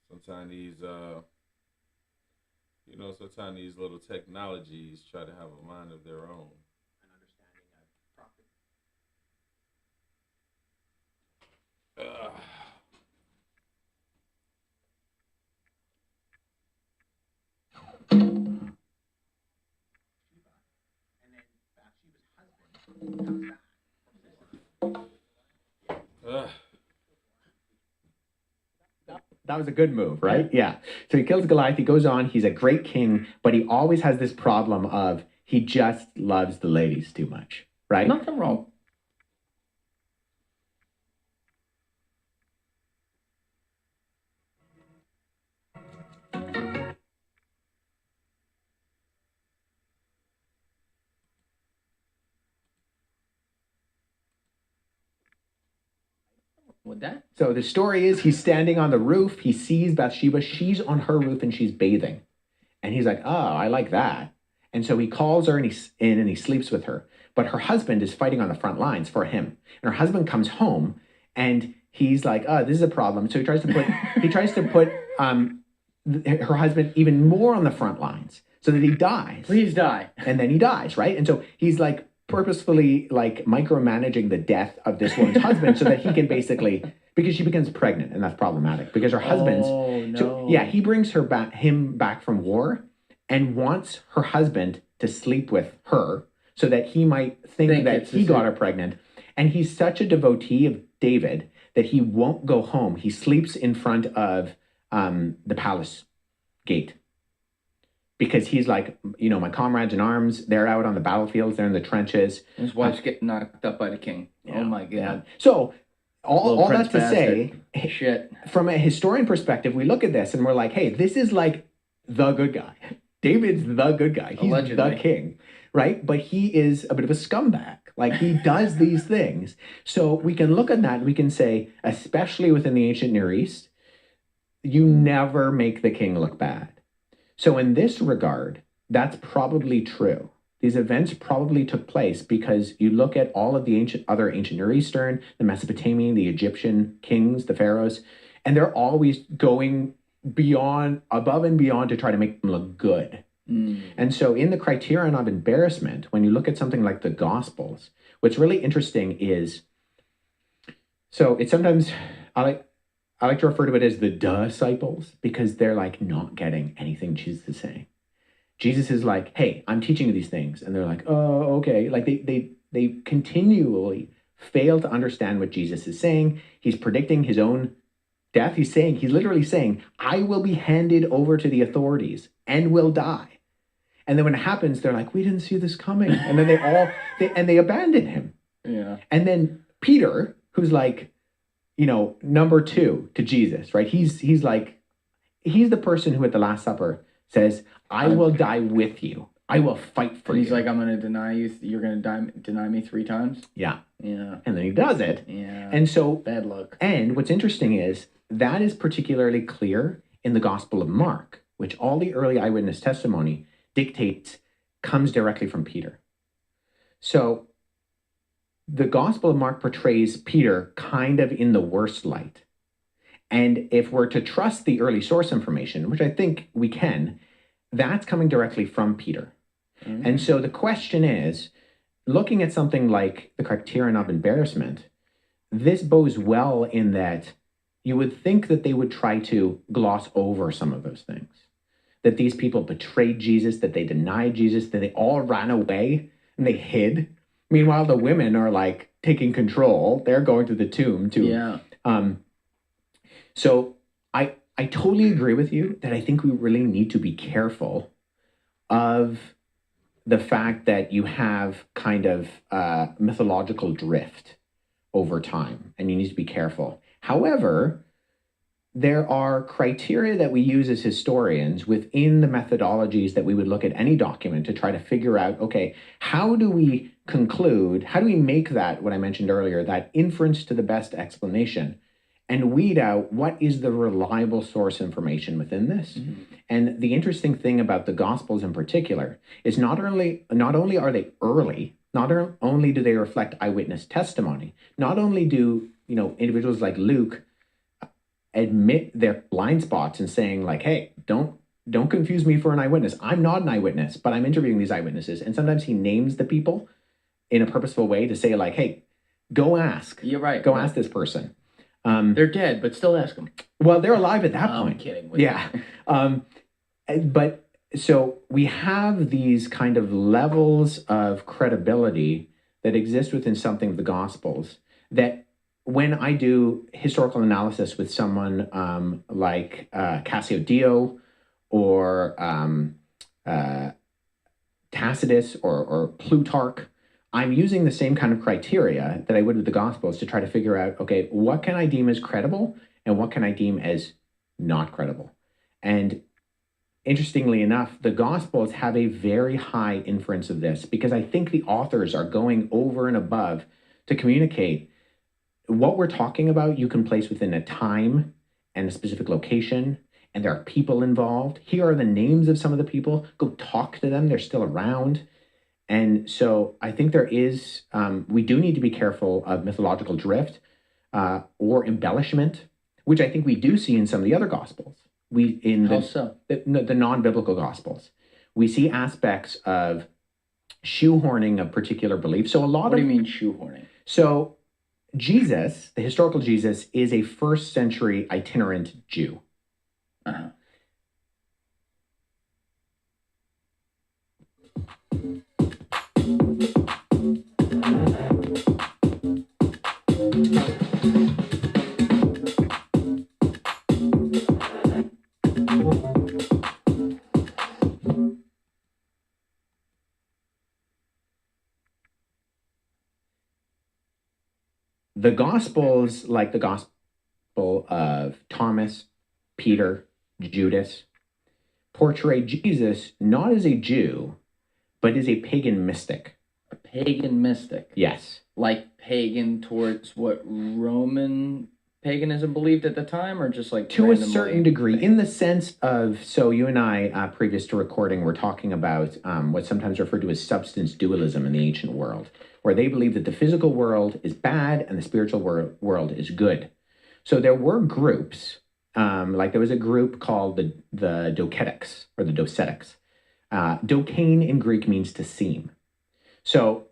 Sometimes these, sometimes these little technologies try to have a mind of their own. That was a good move, right? Yeah. So he kills Goliath. He goes on. He's a great king, but he always has this problem of he just loves the ladies too much, right? Nothing wrong. With that? So the story is he's standing on the roof. He sees Bathsheba. She's on her roof and she's bathing. And he's like, oh, I like that. And so he calls her and he's in and he sleeps with her. But her husband is fighting on the front lines for him. And her husband comes home and he's like, oh, this is a problem. So he tries to put her husband even more on the front lines so that he dies. Please die. And then he dies, right? And so he's like purposefully like micromanaging the death of this woman's husband so that he can basically, because she becomes pregnant and that's problematic because her husband's, so yeah, he brings him back from war and wants her husband to sleep with her so that he might think that he got her pregnant. And he's such a devotee of David that he won't go home. He sleeps in front of the palace gate. Because he's like, my comrades in arms, they're out on the battlefields, they're in the trenches. His wife's getting knocked up by the king. Yeah, oh my God. Yeah. So all that to bastard. say, shit. From a historian perspective, we look at this and we're like, hey, this is like the good guy. David's the good guy. He's Allegedly. the king, right? But he is a bit of a scumbag. Like he does these things. So we can look at that and we can say, especially within the ancient Near East, you never make the king look bad. So in this regard, that's probably true. These events probably took place because you look at all of the other ancient Near Eastern, the Mesopotamian, the Egyptian kings, the pharaohs, and they're always going above and beyond to try to make them look good. And so in the criterion of embarrassment, when you look at something like the Gospels, what's really interesting is, so it's sometimes, I like to refer to it as the disciples because they're like not getting anything Jesus is saying. Jesus is like, hey, I'm teaching you these things. And they're like, oh, okay. Like they continually fail to understand what Jesus is saying. He's predicting his own death. He's literally saying, I will be handed over to the authorities and will die. And then when it happens, they're like, we didn't see this coming. And then they abandon him. Yeah. And then Peter, who's like, number two to Jesus, right? He's the person who at the Last Supper says, I will die with you. I will fight for you. He's like, I'm going to deny you. You're going to deny me 3 times? Yeah. Yeah. And then he does it. Yeah. And so, bad luck. And what's interesting is that is particularly clear in the Gospel of Mark, which all the early eyewitness testimony dictates comes directly from Peter. So the Gospel of Mark portrays Peter kind of in the worst light. And if we're to trust the early source information, which I think we can, that's coming directly from Peter. Mm-hmm. And so the question is, looking at something like the criterion of embarrassment, this bodes well in that you would think that they would try to gloss over some of those things. That these people betrayed Jesus, that they denied Jesus, that they all ran away and they hid. Meanwhile, the women are like taking control. They're going to the tomb too. Yeah. So I totally agree with you that I think we really need to be careful of the fact that you have kind of mythological drift over time, and you need to be careful. However, there are criteria that we use as historians within the methodologies that we would look at any document to try to figure out, okay, how do we conclude, how do we make that, what I mentioned earlier, that inference to the best explanation, and weed out what is the reliable source information within this. Mm-hmm. And the interesting thing about the Gospels in particular is not only are they early, Not only do they reflect eyewitness testimony, not only do individuals like Luke admit their blind spots and saying like, hey, don't confuse me for an eyewitness. I'm not an eyewitness, but I'm interviewing these eyewitnesses. And sometimes he names the people in a purposeful way to say like, hey, go ask. You're right. Go ask this person. They're dead, but still ask them. Well, they're alive at that point. I'm kidding. Yeah. But so we have these kind of levels of credibility that exist within something of the Gospels that when I do historical analysis with someone like Cassio Dio or Tacitus or Plutarch, I'm using the same kind of criteria that I would with the Gospels to try to figure out, okay, what can I deem as credible and what can I deem as not credible? And interestingly enough, the Gospels have a very high inference of this because I think the authors are going over and above to communicate what we're talking about. You can place within a time and a specific location, and there are people involved. Here are the names of some of the people. Go talk to them. They're still around. And so I think there is, we do need to be careful of mythological drift or embellishment, which I think we do see in some of the other Gospels. The non-biblical Gospels. We see aspects of shoehorning of particular beliefs. So what do you mean shoehorning? So Jesus, the historical Jesus, is a first century itinerant Jew. Uh-huh. The Gospels, like the Gospel of Thomas, Peter, Judas, portray Jesus not as a Jew, but as a pagan mystic. A pagan mystic? Yes. Like pagan towards what Roman paganism believed at the time, or just like to a certain degree, in the sense of, so you and I, previous to recording, were talking about what's sometimes referred to as substance dualism in the ancient world, where they believe that the physical world is bad and the spiritual world is good. So there were groups, like there was a group called the Docetics, or the Docetics. Dokein in Greek means to seem. So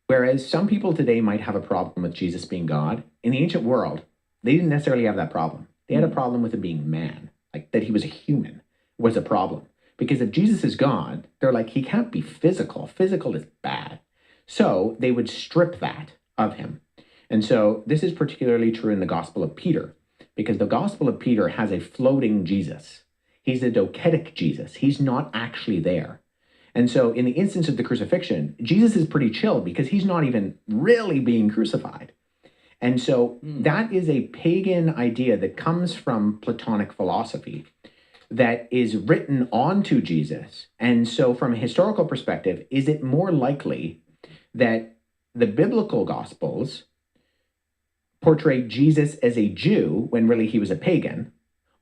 whereas some people today might have a problem with Jesus being God, in the ancient world, they didn't necessarily have that problem. They had a problem with him being man, like that he was a human was a problem. Because if Jesus is God, they're like, he can't be physical. Physical is bad. So they would strip that of him. And so this is particularly true in the Gospel of Peter, because the Gospel of Peter has a floating Jesus. He's a doketic Jesus. He's not actually there. And so in the instance of the crucifixion, Jesus is pretty chill because he's not even really being crucified. And so that is a pagan idea that comes from Platonic philosophy that is written onto Jesus. And so from a historical perspective, is it more likely that the biblical Gospels portray Jesus as a Jew when really he was a pagan?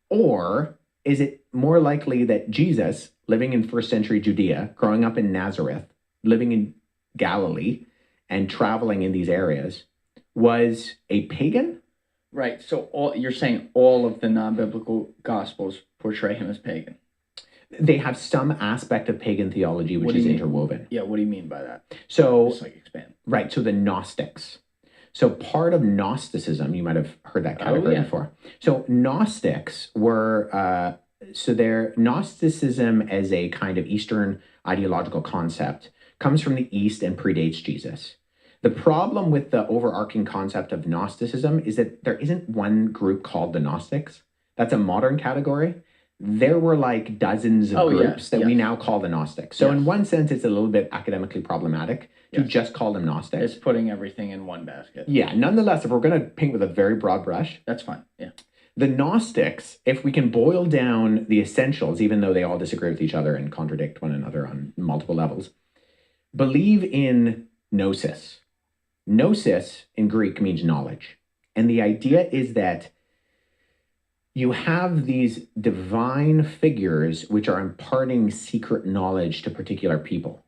Or is it more likely that Jesus, living in first century Judea, growing up in Nazareth, living in Galilee, and traveling in these areas, was a pagan? Right. So you're saying all of the non-biblical Gospels portray him as pagan? They have some aspect of pagan theology which is interwoven. Yeah, what do you mean by that? So, just like expand. Right, so the Gnostics. So part of Gnosticism, you might have heard that category before. So Gnostics were, their Gnosticism as a kind of Eastern ideological concept comes from the East and predates Jesus. The problem with the overarching concept of Gnosticism is that there isn't one group called the Gnostics. That's a modern category. There were like dozens of groups that we now call the Gnostics. So in one sense, it's a little bit academically problematic to just call them Gnostics. It's putting everything in one basket. Yeah, nonetheless, if we're going to paint with a very broad brush, that's fine. Yeah. The Gnostics, if we can boil down the essentials, even though they all disagree with each other and contradict one another on multiple levels, believe in gnosis. Gnosis in Greek means knowledge. And the idea is that you have these divine figures which are imparting secret knowledge to particular people.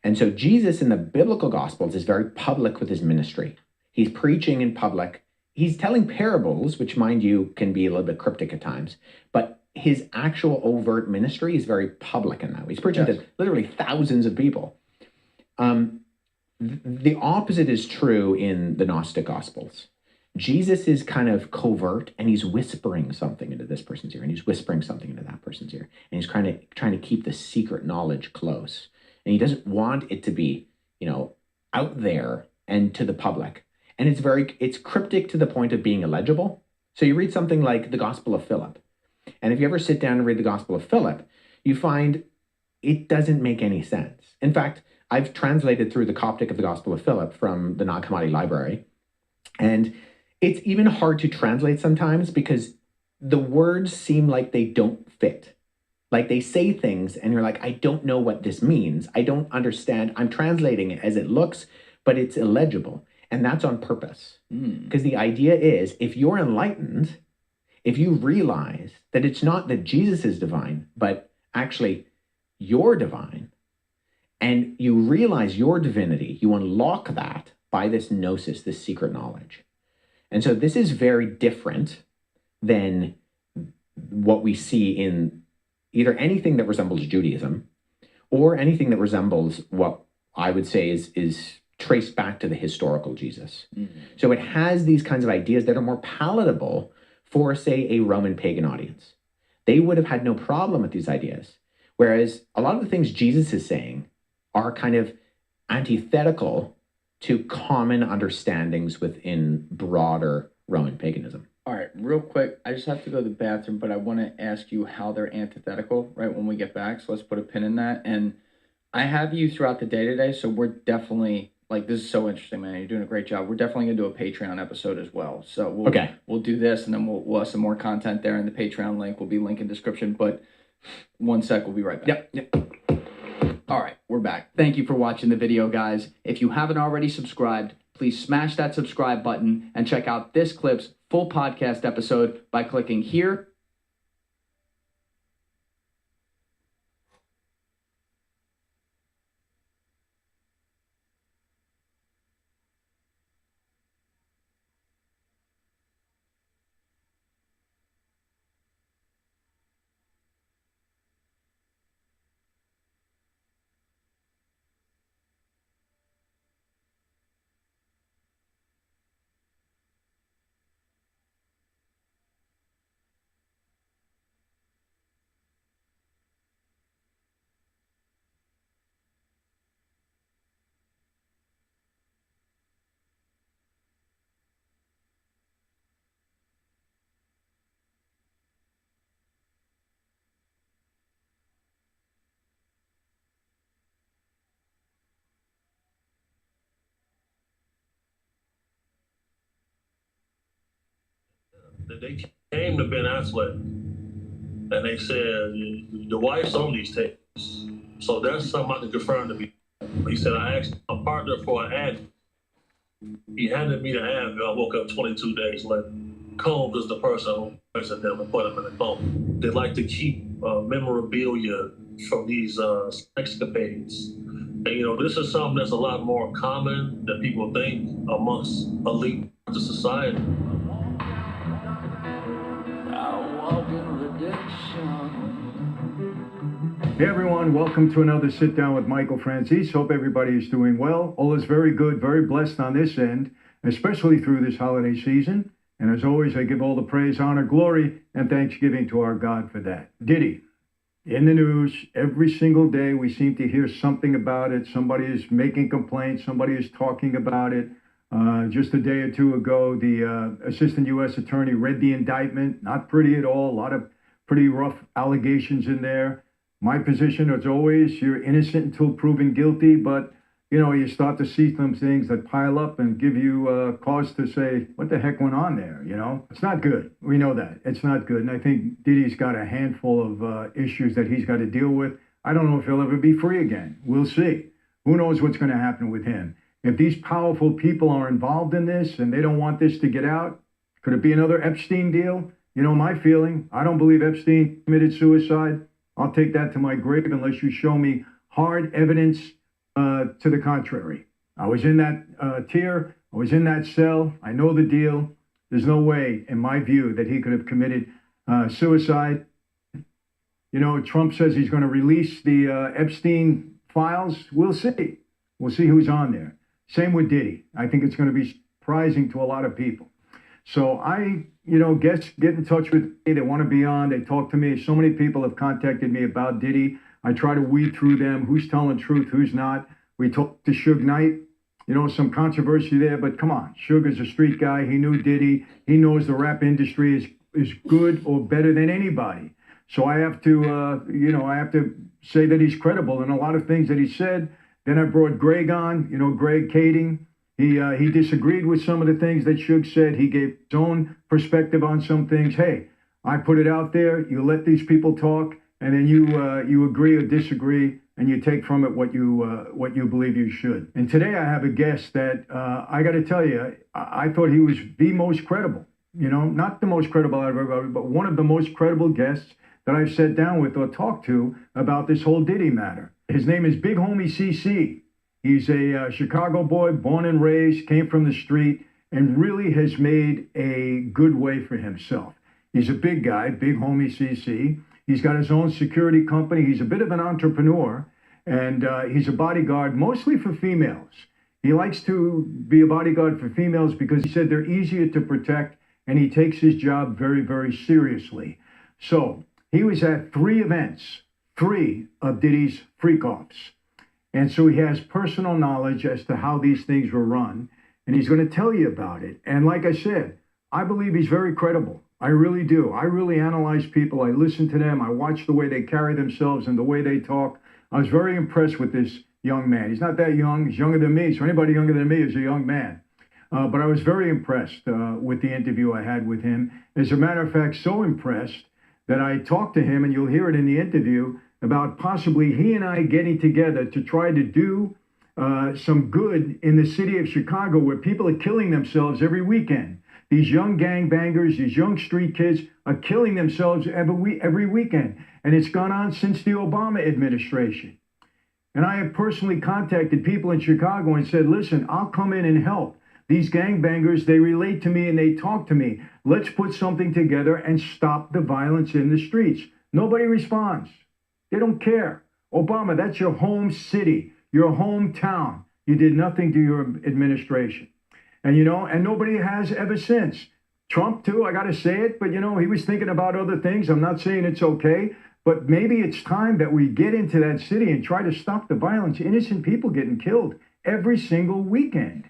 And so Jesus in the biblical Gospels is very public with his ministry. He's preaching in public. He's telling parables, which, mind you, can be a little bit cryptic at times, but his actual overt ministry is very public in that way. He's preaching to literally thousands of people. The opposite is true in the Gnostic Gospels. Jesus is kind of covert, and he's whispering something into this person's ear, and he's whispering something into that person's ear, and he's trying to keep the secret knowledge close. And he doesn't want it to be, out there and to the public. And it's cryptic to the point of being illegible. So you read something like the Gospel of Philip. And if you ever sit down and read the Gospel of Philip, you find it doesn't make any sense. In fact, I've translated through the Coptic of the Gospel of Philip from the Nag Hammadi library. And it's even hard to translate sometimes because the words seem like they don't fit. Like they say things and you're like, I don't know what this means. I don't understand. I'm translating it as it looks, but it's illegible. And that's on purpose. Because the idea is, if you're enlightened, if you realize that it's not that Jesus is divine, but actually you're divine, and you realize your divinity, you unlock that by this gnosis, this secret knowledge. And so this is very different than what we see in either anything that resembles Judaism or anything that resembles what I would say is traced back to the historical Jesus. So it has these kinds of ideas that are more palatable for, say, a Roman pagan audience. They would have had no problem with these ideas. Whereas a lot of the things Jesus is saying are kind of antithetical to common understandings within broader Roman paganism. All right, real quick, I just have to go to the bathroom, but I want to ask you how they're antithetical right when we get back. So let's put a pin in that. And I have you throughout the day today, so we're definitely, this is so interesting, man. You're doing a great job. We're definitely going to do a Patreon episode as well. So we'll do this, and then we'll have some more content there, and the Patreon link will be linked in description. But one sec, we'll be right back. Yep. All right, we're back. Thank you for watching the video, guys. If you haven't already subscribed, please smash that subscribe button and check out this clip's full podcast episode by clicking here. They came to Ben Affleck and they said, your wife's on these tapes. So that's something I can confirm to me. He said, I asked my partner for an ad. He handed me the ad, and I woke up 22 days later. Combs is the person who poisoned them and put them in a coma. They like to keep memorabilia from these escapades. And, this is something that's a lot more common than people think amongst elite parts of society. Hey everyone, welcome to another Sit Down with Michael Franzese. Hope everybody is doing well. All is very good, very blessed on this end, especially through this holiday season. And as always, I give all the praise, honor, glory, and thanksgiving to our God for that. Diddy, in the news, every single day we seem to hear something about it. Somebody is making complaints, somebody is talking about it. Just a day or two ago, the assistant U.S. attorney read the indictment. Not pretty at all, a lot of pretty rough allegations in there. My position, as always, you're innocent until proven guilty, but, you start to see some things that pile up and give you cause to say, what the heck went on there, It's not good. We know that. It's not good. And I think Diddy's got a handful of issues that he's got to deal with. I don't know if he'll ever be free again. We'll see. Who knows what's going to happen with him? If these powerful people are involved in this and they don't want this to get out, could it be another Epstein deal? My feeling, I don't believe Epstein committed suicide. I'll take that to my grave unless you show me hard evidence to the contrary. I was in that tier. I was in that cell. I know the deal. There's no way, in my view, that he could have committed suicide. You know, Trump says he's going to release the Epstein files. We'll see. We'll see who's on there. Same with Diddy. I think it's going to be surprising to a lot of people. So I, get in touch with me. They want to be on. They talk to me. So many people have contacted me about Diddy. I try to weed through them. Who's telling truth? Who's not? We talked to Suge Knight. Some controversy there, but come on. Suge is a street guy. He knew Diddy. He knows the rap industry is good or better than anybody. So I have to, I have to say that he's credible in a lot of things that he said. Then I brought Greg on, Greg Kading. He disagreed with some of the things that Suge said. He gave his own perspective on some things. Hey, I put it out there. You let these people talk, and then you agree or disagree, and you take from it what you believe you should. And today I have a guest that I got to tell you, I thought he was the most credible. Not the most credible out of everybody, but one of the most credible guests that I've sat down with or talked to about this whole Diddy matter. His name is Big Homie CC. He's a Chicago boy, born and raised, came from the street, and really has made a good way for himself. He's a big guy, Big Homie CC. He's got his own security company. He's a bit of an entrepreneur, and he's a bodyguard, mostly for females. He likes to be a bodyguard for females because he said they're easier to protect, and he takes his job very, very seriously. So he was at 3 events, 3 of Diddy's freak-offs. And so he has personal knowledge as to how these things were run, and he's going to tell you about it. And like I said, I believe he's very credible. I really do. I really analyze people. I listen to them. I watch the way they carry themselves and the way they talk. I was very impressed with this young man. He's not that young. He's younger than me. So anybody younger than me is a young man. But I was very impressed with the interview I had with him. As a matter of fact, so impressed that I talked to him, and you'll hear it in the interview, about possibly he and I getting together to try to do some good in the city of Chicago, where people are killing themselves every weekend. These young gangbangers, these young street kids are killing themselves every weekend. And it's gone on since the Obama administration. And I have personally contacted people in Chicago and said, listen, I'll come in and help. These gangbangers, they relate to me and they talk to me. Let's put something together and stop the violence in the streets. Nobody responds. They don't care. Obama, that's your home city, your hometown. You did nothing to your administration. And, and nobody has ever since. Trump, too, I got to say it, but, he was thinking about other things. I'm not saying it's okay, but maybe it's time that we get into that city and try to stop the violence. Innocent people getting killed every single weekend.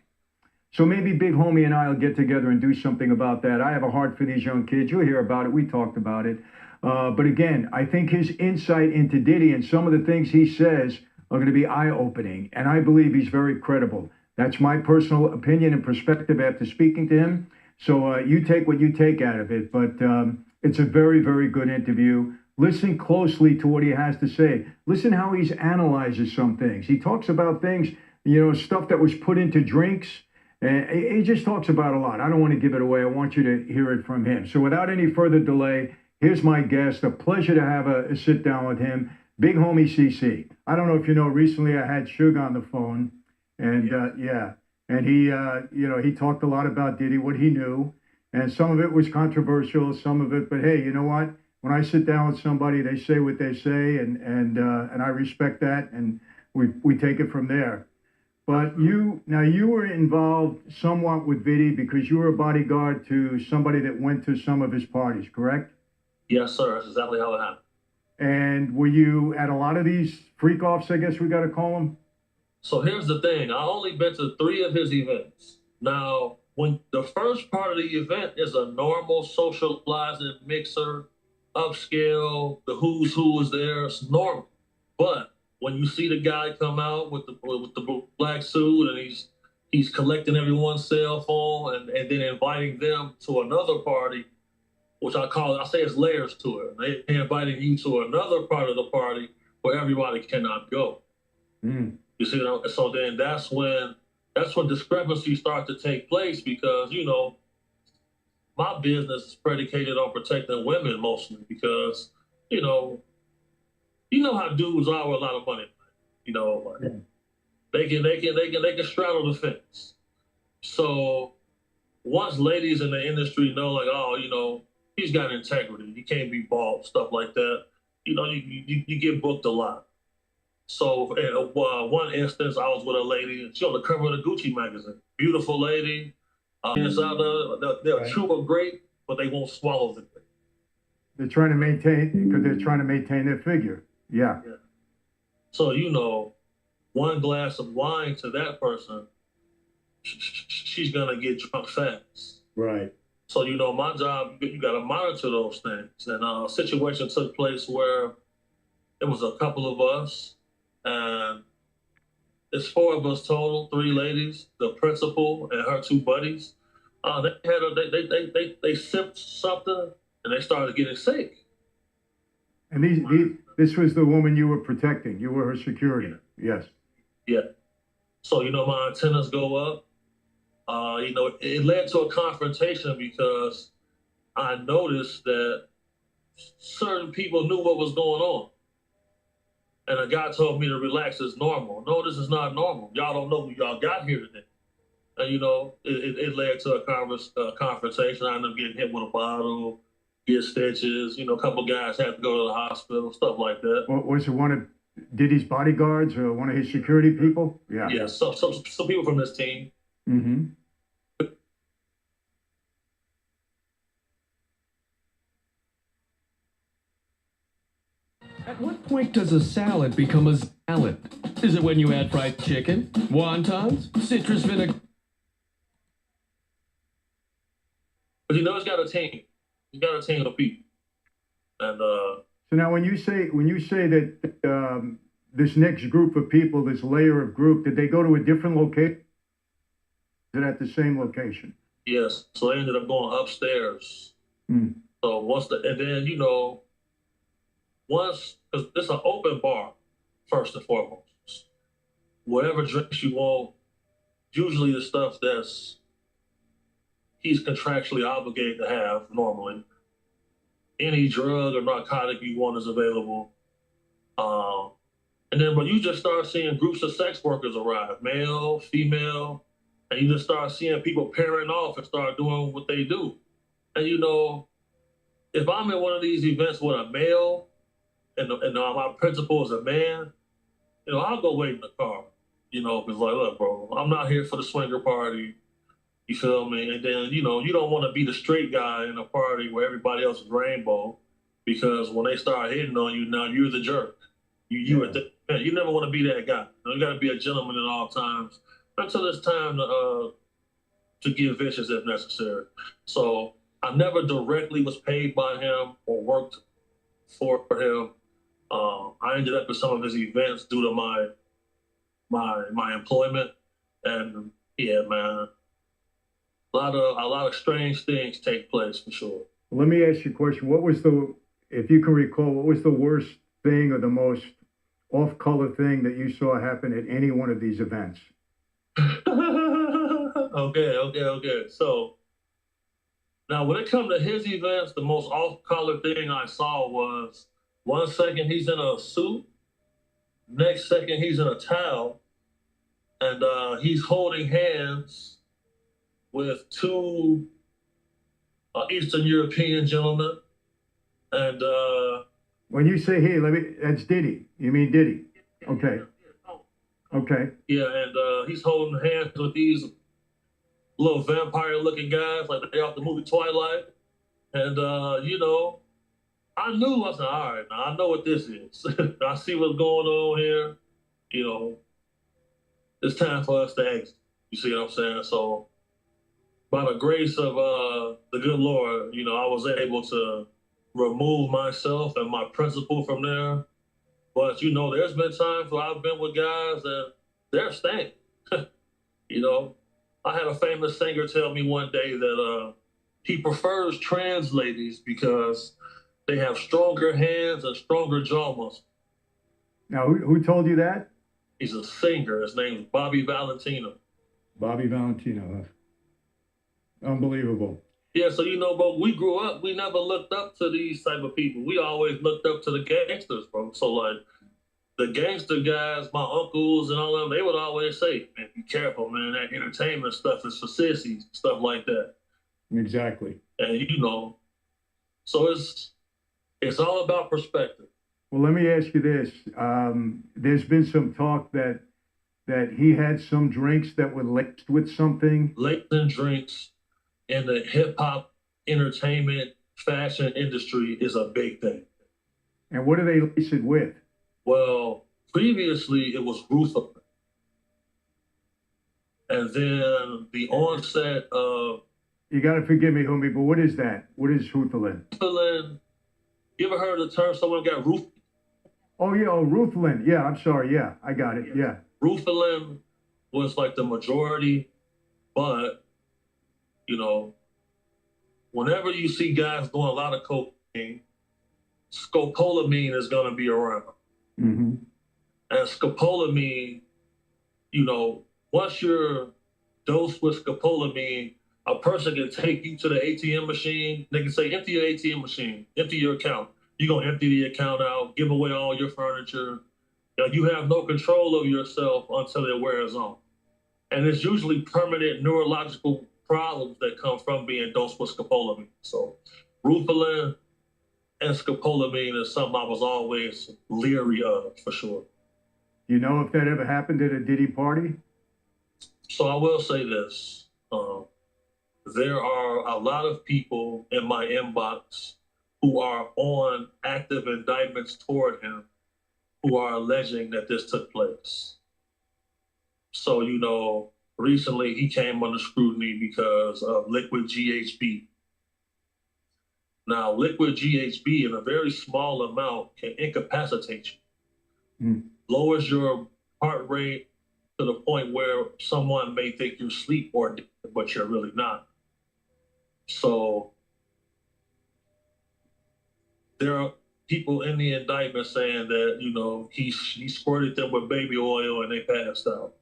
So maybe Big Homie and I will get together and do something about that. I have a heart for these young kids. You'll hear about it. We talked about it. But again, I think his insight into Diddy and some of the things he says are going to be eye-opening. And I believe he's very credible. That's my personal opinion and perspective after speaking to him. So you take what you take out of it. But it's a very, very good interview. Listen closely to what he has to say. Listen how he analyzes some things. He talks about things, stuff that was put into drinks. And he just talks about a lot. I don't want to give it away. I want you to hear it from him. So without any further delay, here's my guest. A pleasure to have a sit down with him, Big Homie CC. I don't know if you know, recently I had Suge on the phone, and and he talked a lot about Diddy, what he knew, and some of it was controversial, some of it. But hey, you know what? When I sit down with somebody, they say what they say, and I respect that, and we take it from there. But you were involved somewhat with Diddy because you were a bodyguard to somebody that went to some of his parties, correct? Yes, sir. That's exactly how it happened. And were you at a lot of these freak-offs, I guess we got to call them? So here's the thing. I only been to 3 of his events. Now, when the first part of the event is a normal socializing mixer, upscale, the who's who is there, it's normal. But when you see the guy come out with the black suit and he's collecting everyone's cell phone and then inviting them to another party, which I say it's layers to it. They're inviting you to another part of the party where everybody cannot go. Mm. You see, so then that's when discrepancies start to take place because, my business is predicated on protecting women mostly because, you know how dudes are with a lot of money. they can straddle the fence. So once ladies in the industry know, like, oh, you know, he's got integrity, he can't be bald, stuff like that, you know, you get booked a lot. So in one instance, I was with a lady, she on the cover of the Gucci magazine, beautiful lady. Inside they'll chew a grape, but they won't swallow the grape. They're trying to maintain, because they're trying to maintain their figure. Yeah. So, you know, one glass of wine to that person, she's gonna get drunk fast. Right. So, you know, my job, you got to monitor those things. And a situation took place where it was a couple of us, and it's 4 of us total, 3 ladies, the principal and her 2 buddies. They sipped something and they started getting sick. And this was the woman you were protecting. You were her security. Yes. Yeah. So, you know, my antennas go up. You know, it led to a confrontation because I noticed that certain people knew what was going on. And a guy told me to relax, it's normal. No, this is not normal. Y'all don't know who y'all got here today. And, you know, it led to a confrontation. I ended up getting hit with a bottle, get stitches. You know, a couple guys had to go to the hospital, stuff like that. Was it one of Diddy's bodyguards or one of his security people? Yeah. Yeah, some people from this team. Mm-hmm. At what point does a salad become a salad? Is it when you add fried chicken, wontons, citrus vinegar? But you know, it's got a team. It's got a team of people. And so now, when you say that this next group of people, this layer of group, did they go to a different location? Is it at the same location? yes, so I ended up going upstairs. Mm. So and then, you know, because it's an open bar, first and foremost. Whatever drinks you want, usually the stuff he's contractually obligated to have normally. Any drug or narcotic you want is available. And then, but you just start seeing groups of sex workers arrive, male, female, and you just start seeing people pairing off and start doing what they do. And, you know, if I'm in one of these events with a male and my principal is a man, you know, I'll go wait in the car, you know, because like, look, bro, I'm not here for the swinger party. You feel me? And then, you know, you don't want to be the straight guy in a party where everybody else is rainbow, because when they start hitting on you, now you're the jerk. You never want to be that guy. You got to be a gentleman at all times until it's time to get vicious if necessary. So I never directly was paid by him or worked for him. I ended up at some of his events due to my employment, and yeah, man, a lot of strange things take place for sure. Let me ask you a question. If you can recall, what was the worst thing or the most off-color thing that you saw happen at any one of these events? Okay. So now when it comes to his events, the most off-color thing I saw was 1 second he's in a suit, next second he's in a towel, and he's holding hands with 2 Eastern European gentlemen. And when you say he, that's Diddy. You mean Diddy? Okay. Okay. Yeah, and he's holding hands with these little vampire-looking guys, like they off the movie Twilight. And you know, I knew, I said, all right, now I know what this is. I see what's going on here. You know, it's time for us to exit. You see what I'm saying? So, by the grace of the good Lord, you know, I was able to remove myself and my principal from there. But, you know, there's been times where I've been with guys and they're staying. You know, I had a famous singer tell me one day that he prefers trans ladies because they have stronger hands and stronger jaw muscles. Now, who told you that? He's a singer. His name's Bobby Valentino. Bobby Valentino. Unbelievable. Yeah, so, you know, bro, we grew up, we never looked up to these type of people. We always looked up to the gangsters, bro. So, like, the gangster guys, my uncles and all of them, they would always say, man, be careful, man. That entertainment stuff is for sissies, stuff like that. Exactly. And you know, so it's all about perspective. Well, let me ask you this. There's been some talk that he had some drinks that were laced with something. Laced in drinks in the hip hop, entertainment, fashion industry is a big thing. And what do they lace it with? Well, previously it was Rutherford. And then the onset of... You got to forgive me, homie, but what is that? What is Rutherford? Rutherford, you ever heard of the term someone got roof? Oh, yeah, Rutherford. Yeah, I'm sorry. Yeah, I got it. Yeah. Rutherford was like the majority, but, you know, whenever you see guys doing a lot of cocaine, scopolamine is going to be around. Mm-hmm. And scopolamine, you know, once you're dosed with scopolamine, a person can take you to the ATM machine. They can say, empty your ATM machine, empty your account. You're going to empty the account out, give away all your furniture. Now, you have no control of yourself until it wears on. And it's usually permanent neurological problems that come from being dosed with scopolamine. So Rutherford and scopolamine is something I was always leery of, for sure. You know if that ever happened at a Diddy party? So I will say this. There are a lot of people in my inbox who are on active indictments toward him who are alleging that this took place. So, you know, recently he came under scrutiny because of liquid GHB. Now, liquid GHB in a very small amount can incapacitate you. Lowers your heart rate to the point where someone may think you're asleep or dead, but you're really not. So there are people in the indictment saying that, you know, he squirted them with baby oil and they passed out.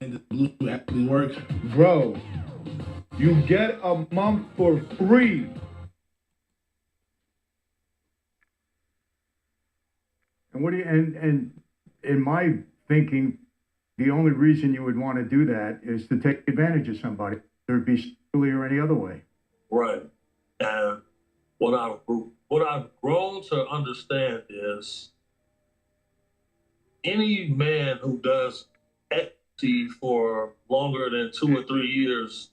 And the blue actually works. Bro, you get a month for free. And what do you, and in my thinking, the only reason you would want to do that is to take advantage of somebody, whether it be sexually or any other way. Right. And what I've grown to understand is any man who does ecstasy for longer than 2 or 3 years,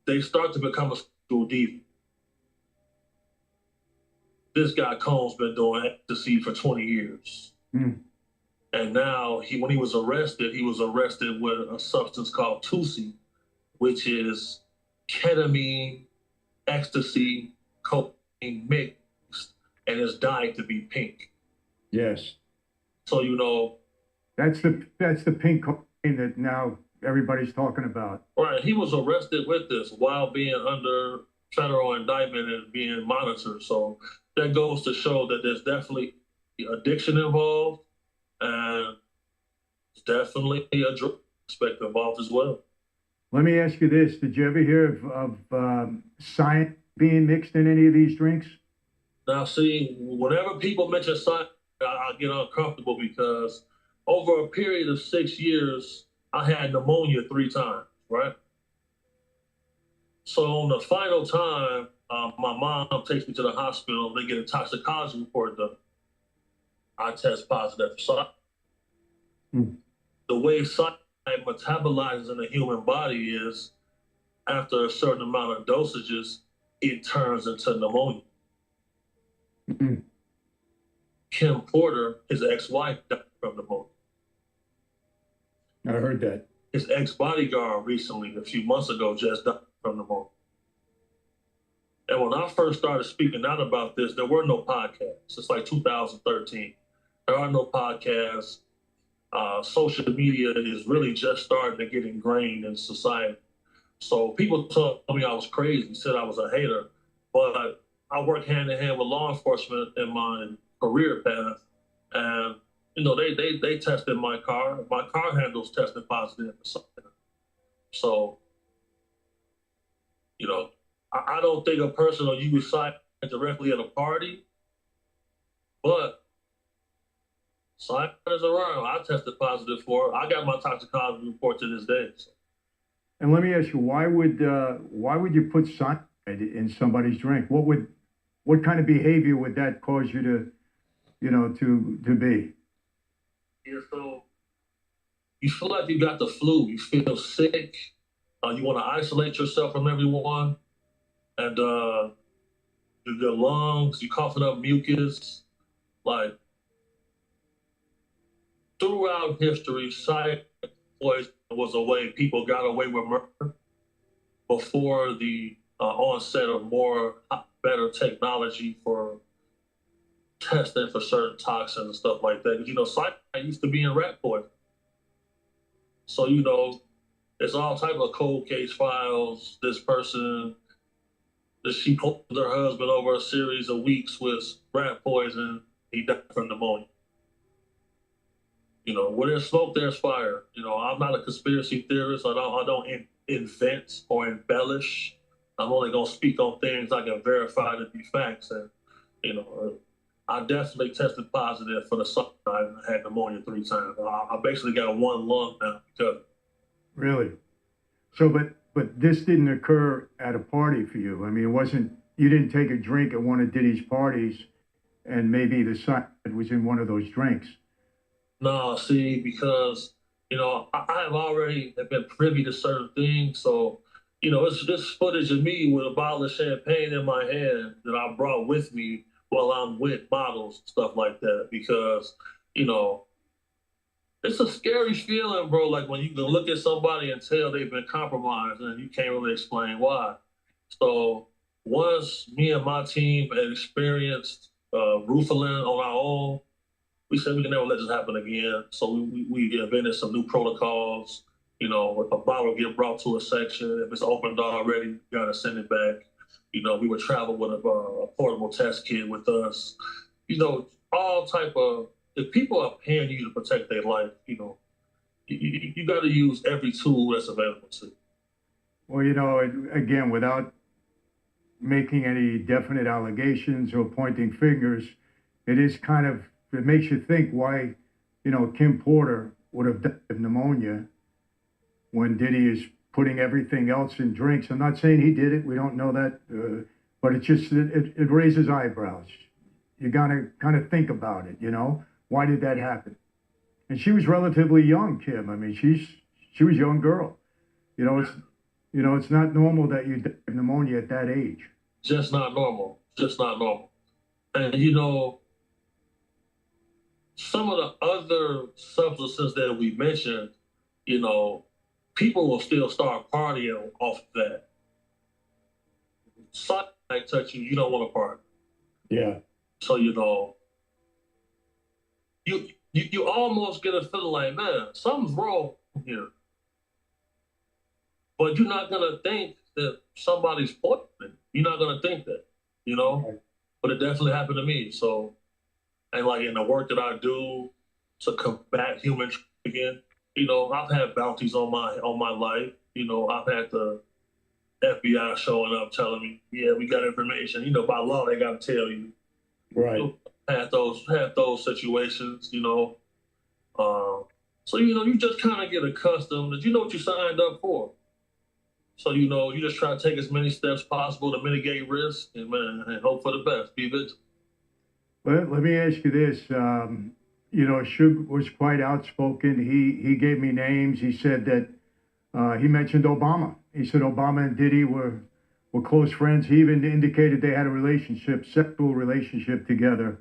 they start to become a sexual diva. This guy Combs been doing ecstasy for 20 years. And now, when he was arrested with a substance called Tusi, which is ketamine, ecstasy, cocaine mixed, and is dyed to be pink. Yes. So, you know, that's the pink cocaine that now everybody's talking about. Right. He was arrested with this while being under federal indictment and being monitored. So that goes to show that there's definitely addiction involved, and definitely a drug aspect involved as well. Let me ask you this. Did you ever hear of science being mixed in any of these drinks? Now, see, whenever people mention science, I get uncomfortable because over a period of 6 years, I had pneumonia 3 times, right? So on the final time, my mom takes me to the hospital. They get a toxicology report done. I test positive for cyanide. The way cyanide metabolizes in the human body is, after a certain amount of dosages, it turns into pneumonia. Kim Porter, his ex-wife, died from pneumonia. I heard that. His ex-bodyguard recently, a few months ago, just died from pneumonia. And when I first started speaking out about this, there were no podcasts. It's like 2013. There are no podcasts. Social media is really just starting to get ingrained in society. So people told me I was crazy, said I was a hater, but I work hand in hand with law enforcement in my career path. And, you know, they tested my car. My car handles tested positive for something. So, you know, I don't think a person will use cyanide directly at a party, but cyanide is around. I tested positive for it. I got my toxicology report to this day. So. And let me ask you, why would you put cyanide in somebody's drink? What kind of behavior would that cause you to be? Yeah, so you feel like you got the flu. You feel sick. You want to isolate yourself from everyone, and your lungs, you coughing up mucus. Like throughout history, cyanide poison was a way people got away with murder before the onset of better technology for testing for certain toxins and stuff like that. Cyanide used to be in rat poison. So, there's all type of cold case files. This person, she poisoned her husband over a series of weeks with rat poison. He died from pneumonia. Where there's smoke, there's fire. I'm not a conspiracy theorist. I don't invent or embellish. I'm only gonna speak on things I can verify to be facts. And I definitely tested positive for the cyanide and I had pneumonia 3 times. I basically got one lung now because. Really? So, but this didn't occur at a party for you. I mean, you didn't take a drink at one of Diddy's parties, and maybe the cyanide was in one of those drinks. No, see, because I have already been privy to certain things, so it's this footage of me with a bottle of champagne in my hand that I brought with me while I'm with models, stuff like that, because it's a scary feeling, bro. Like when you can look at somebody and tell they've been compromised and you can't really explain why. So once me and my team had experienced Rufalin on our own, we said we can never let this happen again. So we invented some new protocols. If a bottle get brought to a section, if it's opened already, you gotta send it back. We would travel with a portable test kit with us. All type of, if people are paying you to protect their life, you got to use every tool that's available to you. Well, again, without making any definite allegations or pointing fingers, it makes you think why, Kim Porter would have died of pneumonia when Diddy is putting everything else in drinks. I'm not saying he did it. We don't know that, but it raises eyebrows. You gotta kind of think about it, Why did that happen? And she was relatively young, Kim. I mean, she was a young girl. It's not normal that you die of pneumonia at that age. Just not normal. Just not normal. And some of the other substances that we mentioned, people will still start partying off of that. Cyanide touch you, you don't want to party. Yeah. So you almost get a feeling like, man, something's wrong here. But you're not gonna think that somebody's poisoning. You're not gonna think that, Right. But it definitely happened to me. So, and like in the work that I do to combat human trafficking, I've had bounties on my life. I've had the FBI showing up telling me, yeah, we got information. By law they gotta tell you. Right. Had those situations, so you just kind of get accustomed that you know what you signed up for. So you just try to take as many steps possible to mitigate risk and hope for the best. Be vigilant. Well, let me ask you this. Suge was quite outspoken. He gave me names. He said that he mentioned Obama. He said Obama and Diddy were close friends. He even indicated they had a sexual relationship together.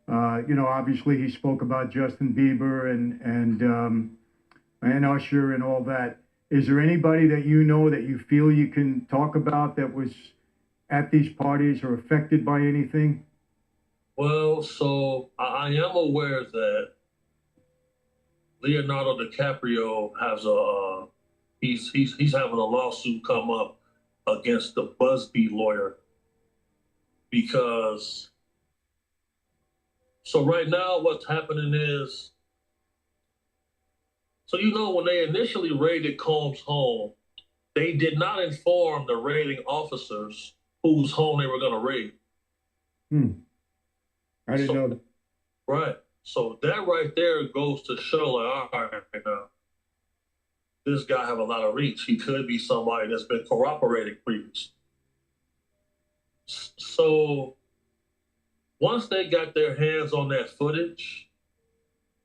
Obviously he spoke about Justin Bieber and Usher and all that. Is there anybody that that you feel you can talk about that was at these parties or affected by anything? Well, so I am aware that Leonardo DiCaprio has he's having a lawsuit come up against the Busby lawyer because so right now what's happening is when they initially raided Combs' home, they did not inform the raiding officers whose home they were going to raid. I didn't know that. Right. So that right there goes to show, like, all right, this guy have a lot of reach. He could be somebody that's been cooperating previously. So once they got their hands on that footage,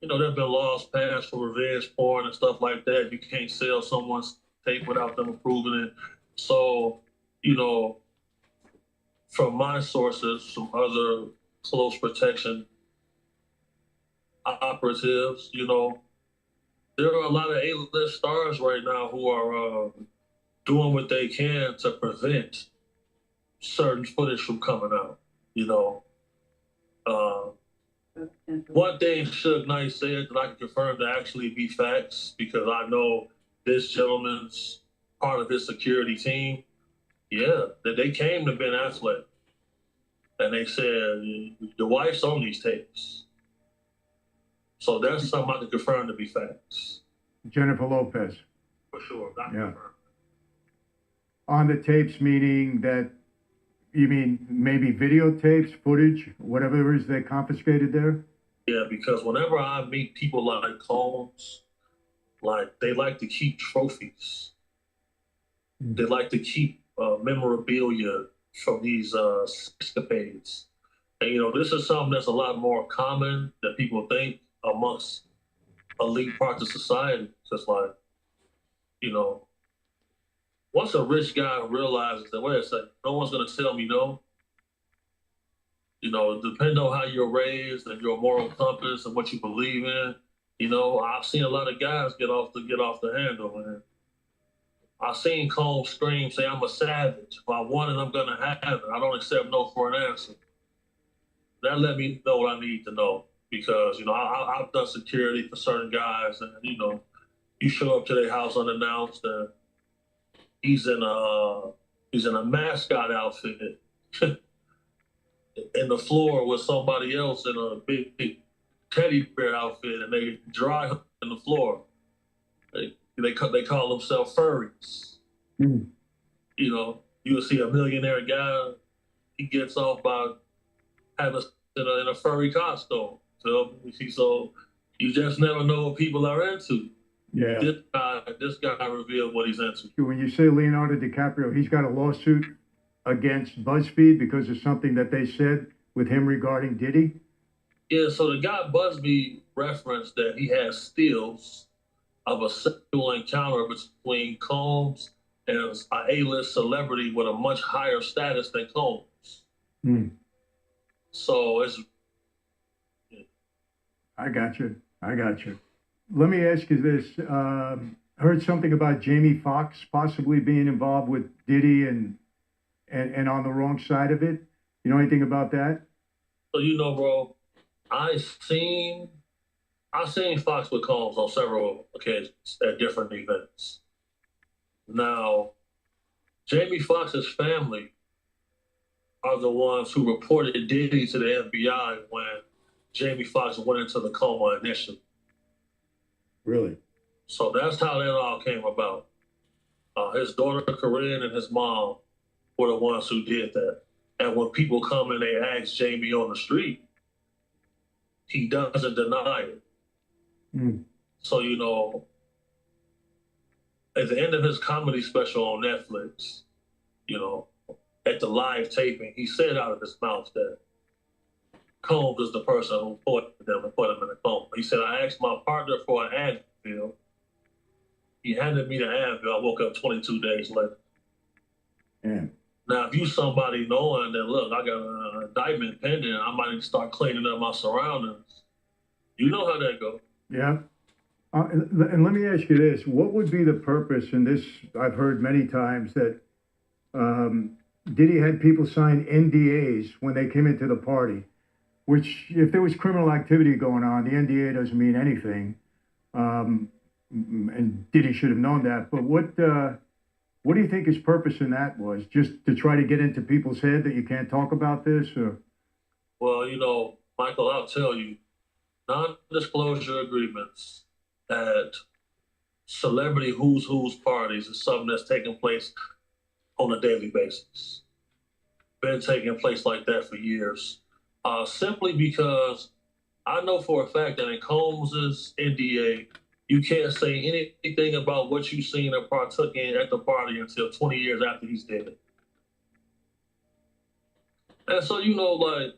you know, there have been laws passed for revenge porn and stuff like that. You can't sell someone's tape without them approving it. So, you know, from my sources, from other close protection operatives, you know, there are a lot of A-list stars right now who are doing what they can to prevent certain footage from coming out, you know. One thing Suge Knight said that I can confirm to actually be facts, because I know this gentleman's part of his security team. Yeah, that they came to Ben Affleck and they said, the wife's on these tapes. So that's something I can confirm to be facts. Jennifer Lopez. For sure. Yeah. On the tapes, meaning that, you mean maybe videotapes, footage, whatever it is they confiscated there? Yeah, because whenever I meet people like Combs, like, they like to keep trophies. They like to keep memorabilia from these escapades. And, you know, this is something that's a lot more common than people think amongst elite parts of society. Just like, you know, once a rich guy realizes that, wait a second, no one's going to tell me no. You know, depending on how you're raised and your moral compass and what you believe in, you know, I've seen a lot of guys get off the handle, man. I've seen Combs scream, say, I'm a savage. If I want it, I'm going to have it. I don't accept no for an answer. That let me know what I need to know, because, you know, I've done security for certain guys, and, you know, you show up to their house unannounced, and he's in a mascot outfit in the floor with somebody else in a big teddy bear outfit, and they dry him in the floor. They call themselves furries. You know, you'll see a millionaire guy, he gets off by having in a furry costume. So you just never know what people are into. Yeah. This guy revealed what he's into. When you say Leonardo DiCaprio, he's got a lawsuit against BuzzFeed because of something that they said with him regarding Diddy? Yeah, so the guy Busby referenced that he has stills of a sexual encounter between Combs and an A-list celebrity with a much higher status than Combs. So it's... I got you. Let me ask you this. Heard something about Jamie Foxx possibly being involved with Diddy and on the wrong side of it. You know anything about that? So, you know, bro, I've seen Fox with Combs on several occasions at different events. Now, Jamie Foxx's family are the ones who reported Diddy to the FBI when Jamie Foxx went into the coma initially. Really? So that's how that all came about. His daughter, Corinne, and his mom were the ones who did that. And when people come and they ask Jamie on the street, he doesn't deny it. So, you know, at the end of his comedy special on Netflix, you know, at the live taping, he said out of his mouth that Combs is the person who put them and put him in a coma. He said, I asked my partner for an Advil. He handed me the Advil. I woke up 22 days later. Yeah. Now, if you somebody knowing that, look, I got an indictment pending, I might need to start cleaning up my surroundings. You know how that goes. Yeah. And let me ask you this. What would be the purpose, and this I've heard many times, that Diddy had people sign NDAs when they came into the party, which if there was criminal activity going on, the NDA doesn't mean anything. And Diddy should have known that. But what do you think his purpose in that was? Just to try to get into people's head that you can't talk about this? Or? Well, you know, Michael, I'll tell you, non-disclosure agreements at celebrity who's parties is something that's taking place on a daily basis. Been taking place like that for years. Simply because I know for a fact that in Combs's NDA, you can't say anything about what you've seen or partook in at the party until 20 years after he's dead. And so, you know, like,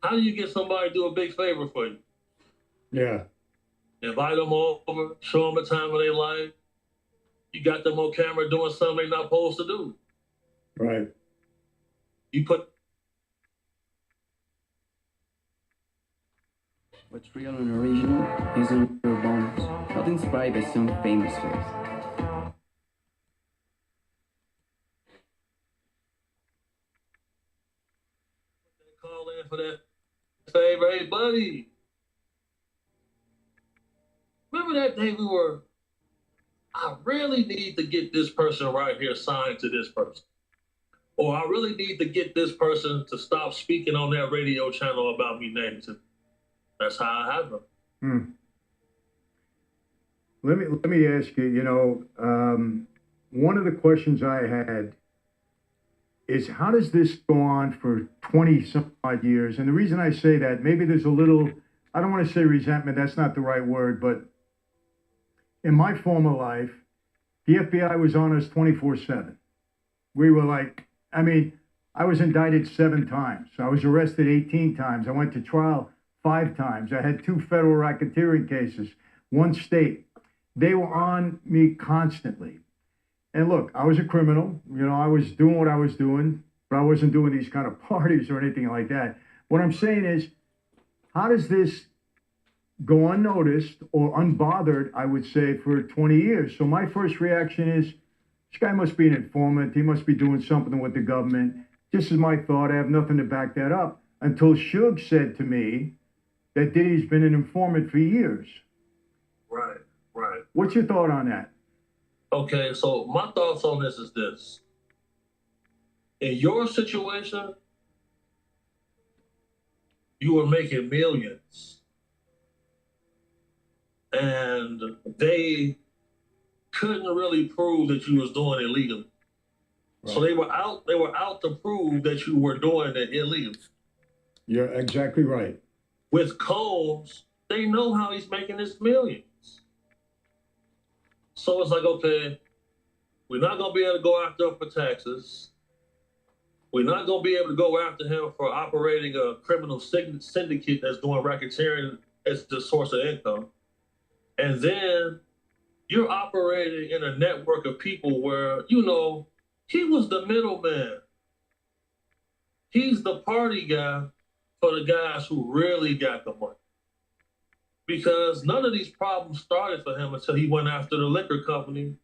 how do you get somebody to do a big favor for you? Yeah. Invite them over, show them the time of their life. You got them on camera doing something they're not supposed to do. Right. You put. What's real and original isn't your bonus, not inspired by some famous face. Call in for that favor. Hey, buddy. Remember that day I really need to get this person right here signed to this person. Or I really need to get this person to stop speaking on that radio channel about me negative. That's how I have them. Let me ask you, you know, one of the questions I had is how does this go on for 20-some odd years? And the reason I say that, maybe there's a little, I don't want to say resentment, that's not the right word, but in my former life, the FBI was on us 24/7. We were like, I mean, I was indicted 7 times. I was arrested 18 times. I went to trial 5 times. I had 2 federal racketeering cases, 1 state. They were on me constantly. And look, I was a criminal. You know, I was doing what I was doing, but I wasn't doing these kind of parties or anything like that. What I'm saying is, how does this go unnoticed or unbothered, I would say, for 20 years? So my first reaction is, this guy must be an informant. He must be doing something with the government. This is my thought. I have nothing to back that up. Until Suge said to me that Diddy's been an informant for years. Right, right. What's your thought on that? Okay, so my thoughts on this is this. In your situation, you were making millions. And they couldn't really prove that you was doing it illegally. Right. So they were out to prove that you were doing it illegally. You're exactly right. With Combs, they know how he's making his millions. So it's like, okay, we're not going to be able to go after him for taxes. We're not going to be able to go after him for operating a criminal syndicate that's doing racketeering as the source of income. And then you're operating in a network of people where, you know, he was the middleman. He's the party guy for the guys who really got the money. Because none of these problems started for him until he went after the liquor company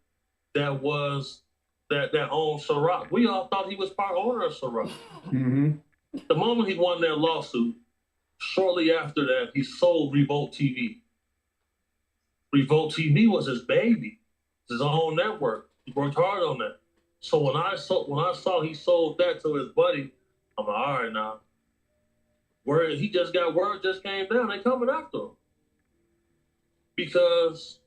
that owned Ciroc. We all thought he was part owner of Ciroc. Mm-hmm. The moment he won that lawsuit, shortly after that, he sold Revolt TV. Revolt TV was his baby, his own network. He worked hard on that. So when I saw he sold that to his buddy, I'm like, all right now. Word just came down. They coming after him. Because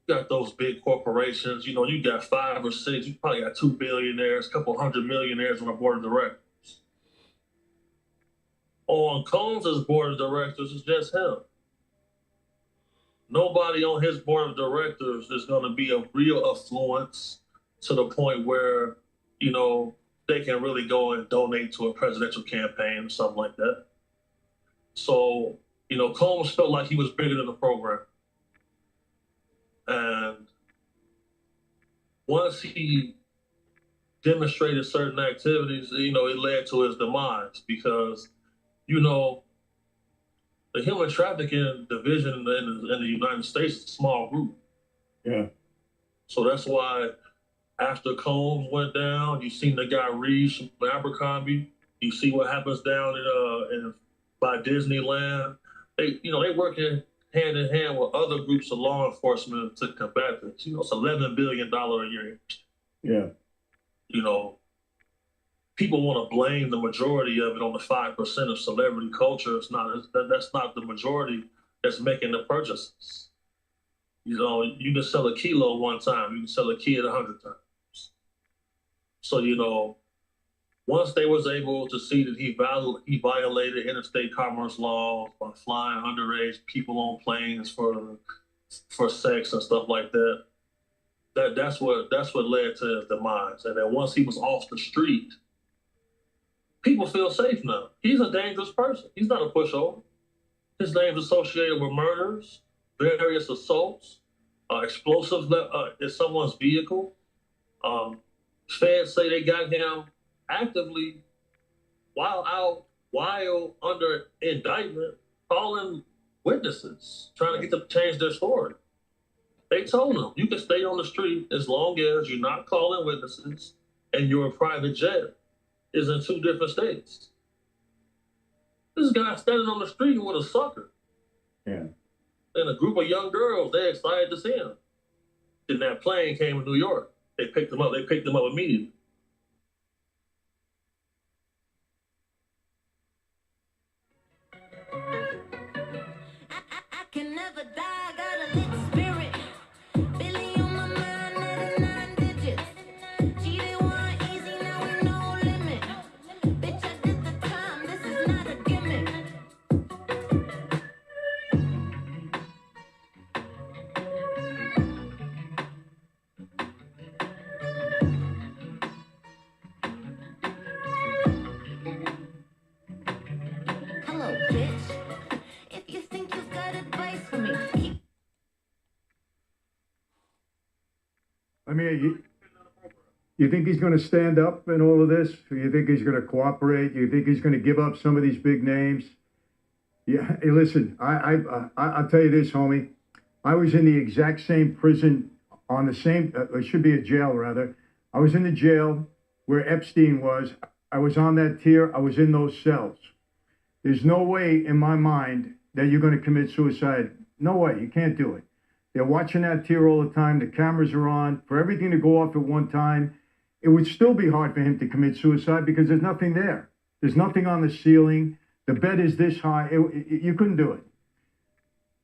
you got those big corporations, you know, you got 5 or 6, you probably got 2 billionaires, a couple hundred millionaires on the board of directors. On Combs' board of directors, it's just him. Nobody on his board of directors is going to be a real affluence to the point where, you know, they can really go and donate to a presidential campaign or something like that. So, you know, Combs felt like he was bigger than the program. And once he demonstrated certain activities, you know, it led to his demise because, you know, the human trafficking division in the United States is a small group. Yeah. So that's why after Combs went down, you seen the guy Reeves from Abercrombie. You see what happens down by Disneyland. They working hand in hand with other groups of law enforcement to combat this. You know, it's $11 billion a year. Yeah. You know, people want to blame the majority of it on the 5% of celebrity culture. It's not. That's not the majority that's making the purchases. You know, you can sell a kilo one time. You can sell a kid 100 times. So, you know, once they was able to see that he violated interstate commerce laws by flying underage people on planes for sex and stuff like that, that's what led to his demise. And then once he was off the street, people feel safe now. He's a dangerous person. He's not a pushover. His name's associated with murders, various assaults, explosives in someone's vehicle. Feds say they got him actively while under indictment, calling witnesses, trying to get them to change their story. They told him, you can stay on the street as long as you're not calling witnesses and your private jet is in 2 different states. This guy standing on the street with a sucker. Yeah. And a group of young girls, they're excited to see him. Then that plane came to New York. They picked him up. They picked him up immediately. I can never die, got a lit spirit. Billy on my mind, 99 digits. Cheated one easy, now we no limit. Bitch, I did the time, this is not a gimmick. Hello, bitch. If you think you've got advice for me, keep. I mean, you think he's going to stand up in all of this? You think he's going to cooperate? You think he's going to give up some of these big names? Yeah. Hey, listen, I'll tell you this, homie. I was in the exact same prison on the same, it should be a jail rather. I was in the jail where Epstein was. I was on that tier. I was in those cells. There's no way in my mind that you're going to commit suicide. No way. You can't do it. They're watching that tier all the time. The cameras are on. For everything to go off at one time, it would still be hard for him to commit suicide because there's nothing there. There's nothing on the ceiling. The bed is this high. You couldn't do it.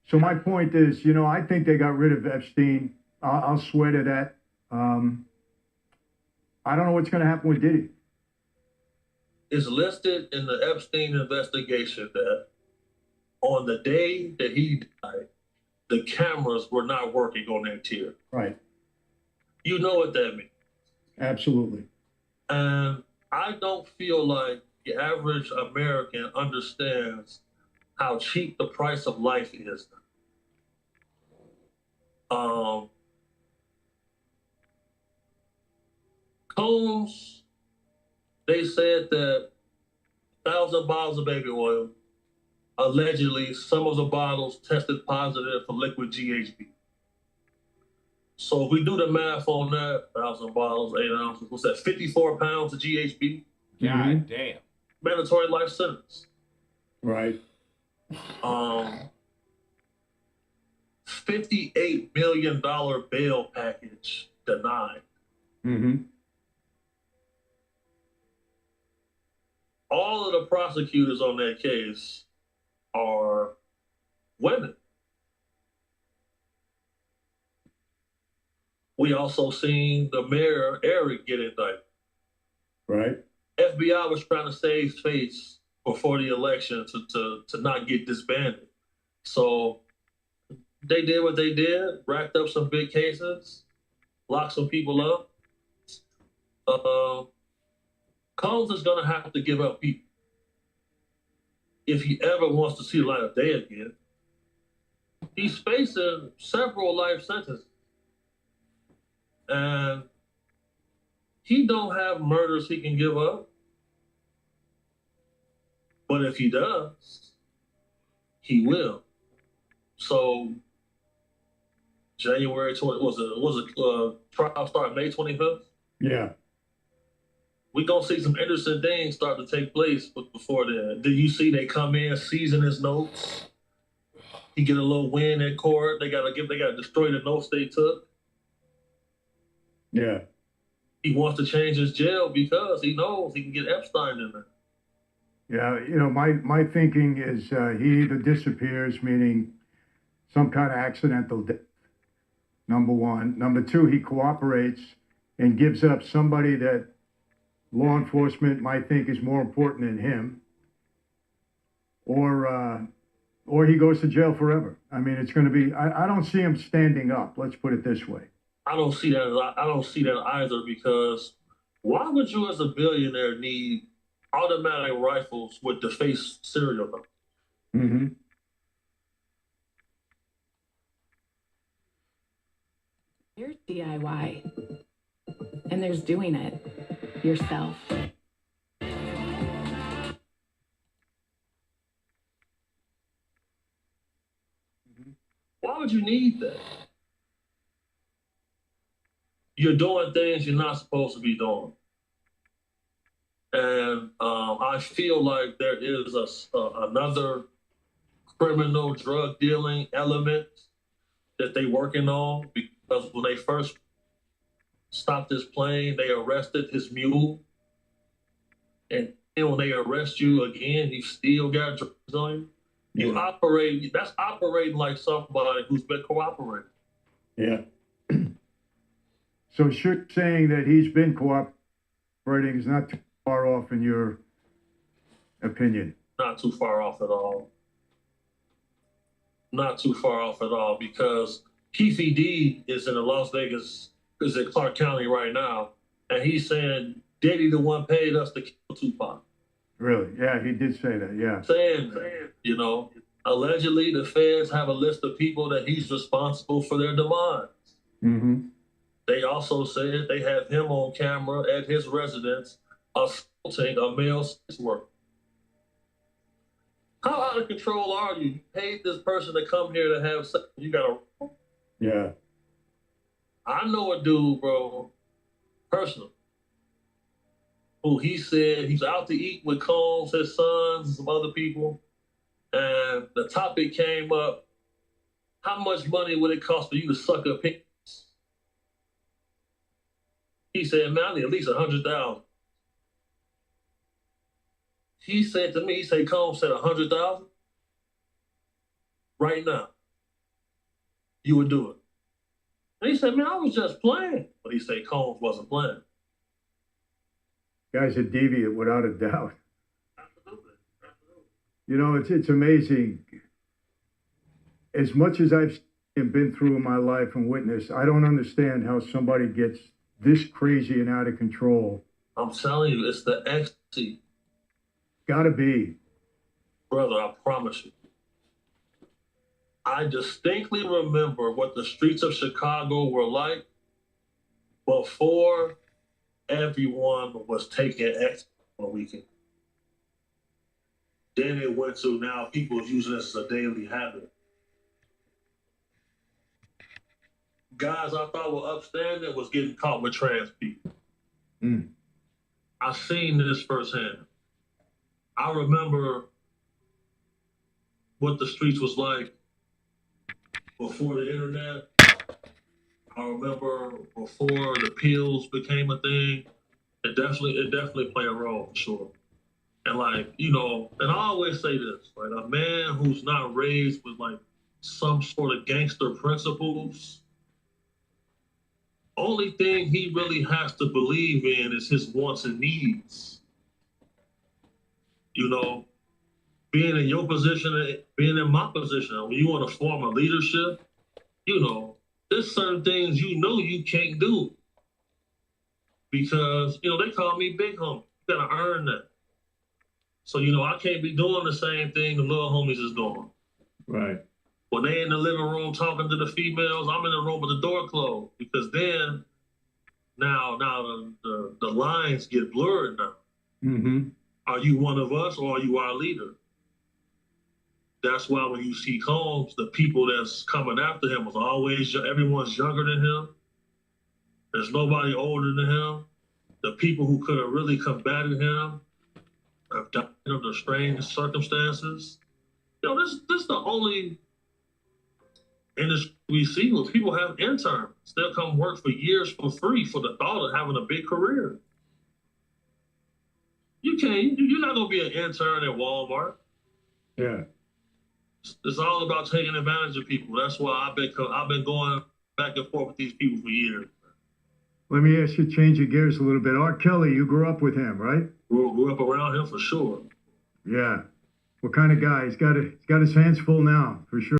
So my point is, you know, I think they got rid of Epstein. I'll swear to that. I don't know what's going to happen with Diddy. It's listed in the Epstein investigation that on the day that he died, the cameras were not working on that tier. Right. You know what that means. Absolutely. And I don't feel like the average American understands how cheap the price of life is. Combs, they said that 1,000 bottles of baby oil, allegedly some of the bottles tested positive for liquid GHB. So if we do the math on that, 1,000 bottles, 8 ounces, what's that, 54 pounds of GHB? God damn. Mandatory life sentence. Right. $58 million bail package denied. Mm-hmm. All of the prosecutors on that case are women. We also seen the mayor, Eric, get indicted. Right. FBI was trying to save face before the election to not get disbanded. So they did what they did, racked up some big cases, locked some people up. Combs is going to have to give up people if he ever wants to see the light of day again. He's facing several life sentences. And he don't have murders he can give up. But if he does, he will. So January 20, trial start May 25th? Yeah. We're going to see some interesting things start to take place before then. Do you see they come in, season his notes? He get a little win in court. They got to destroy the notes they took. Yeah. he wants to change his jail because he knows he can get Epstein in there. Yeah, you know, my thinking is he either disappears, meaning some kind of accidental death, number one. Number two, he cooperates and gives up somebody that law enforcement might think is more important than him. Or he goes to jail forever. I mean, it's going to be, I don't see him standing up. Let's put it this way. I don't see that. I don't see that either, because why would you, as a billionaire, need automatic rifles with defaced serial numbers? Mm-hmm. There's DIY, and there's doing it yourself. Why would you need that? You're doing things you're not supposed to be doing. And I feel like there is another criminal drug dealing element that they're working on, because when they first stopped this plane, they arrested his mule. And then when they arrest you again, you still got drugs on you. You operate, that's operating like somebody who's been cooperating. Yeah. So you're saying that he's been cooperating is not too far off in your opinion? Not too far off at all. Not too far off at all, because Keefe D is in the Las Vegas, is in Clark County right now, and he's saying Diddy the one paid us to kill Tupac. Really? Yeah, he did say that, yeah. Saying, you know, allegedly the feds have a list of people that he's responsible for their demise. Mm-hmm. They also said they have him on camera at his residence assaulting a male sex worker. How out of control are you? You paid this person to come here to have sex. You got to... Yeah. I know a dude, bro, personally, who he said he's out to eat with Combs, his sons, and some other people, and the topic came up, how much money would it cost for you to suck a penis? He said, man, I need at least $100,000. He said to me, he said, Combs said $100,000? Right now, you would do it. And he said, man, I was just playing. But he said Combs wasn't playing. Guy's a deviant without a doubt. You know, it's amazing. As much as I've been through in my life and witnessed, I don't understand how somebody gets this crazy and out of control. I'm telling you, it's the ecstasy. Gotta be. Brother, I promise you. I distinctly remember what the streets of Chicago were like before everyone was taking ecstasy on the weekend. Then it went to now people using this as a daily habit. Guys I thought were upstanding was getting caught with trans people. Mm. I seen this firsthand. I remember what the streets was like before the internet. I remember before the pills became a thing. It definitely played a role, for sure. And like, you know, and I always say this, right? A man who's not raised with like some sort of gangster principles, only thing he really has to believe in is his wants and needs. You know, being in your position, being in my position, when you want to form a leadership, you know, there's certain things you know you can't do. Because, you know, they call me big homie. You gotta earn that. So, you know, I can't be doing the same thing the little homies is doing. Right. When they in the living room talking to the females, I'm in the room with the door closed. Because then, now the lines get blurred now. Mm-hmm. Are you one of us or are you our leader? That's why when you see Combs, the people that's coming after him was always, everyone's younger than him. There's nobody older than him. The people who could have really combated him have died under strange circumstances. You know, this is the only industry we see where people have interns. They'll come work for years for free for the thought of having a big career. You can't. You're not going to be an intern at Walmart. Yeah. It's all about taking advantage of people. That's why I've been going back and forth with these people for years. Let me ask you, change your gears a little bit. R. Kelly, you grew up with him, right? Grew up around him for sure. Yeah. What kind of guy? He's got his hands full now, for sure.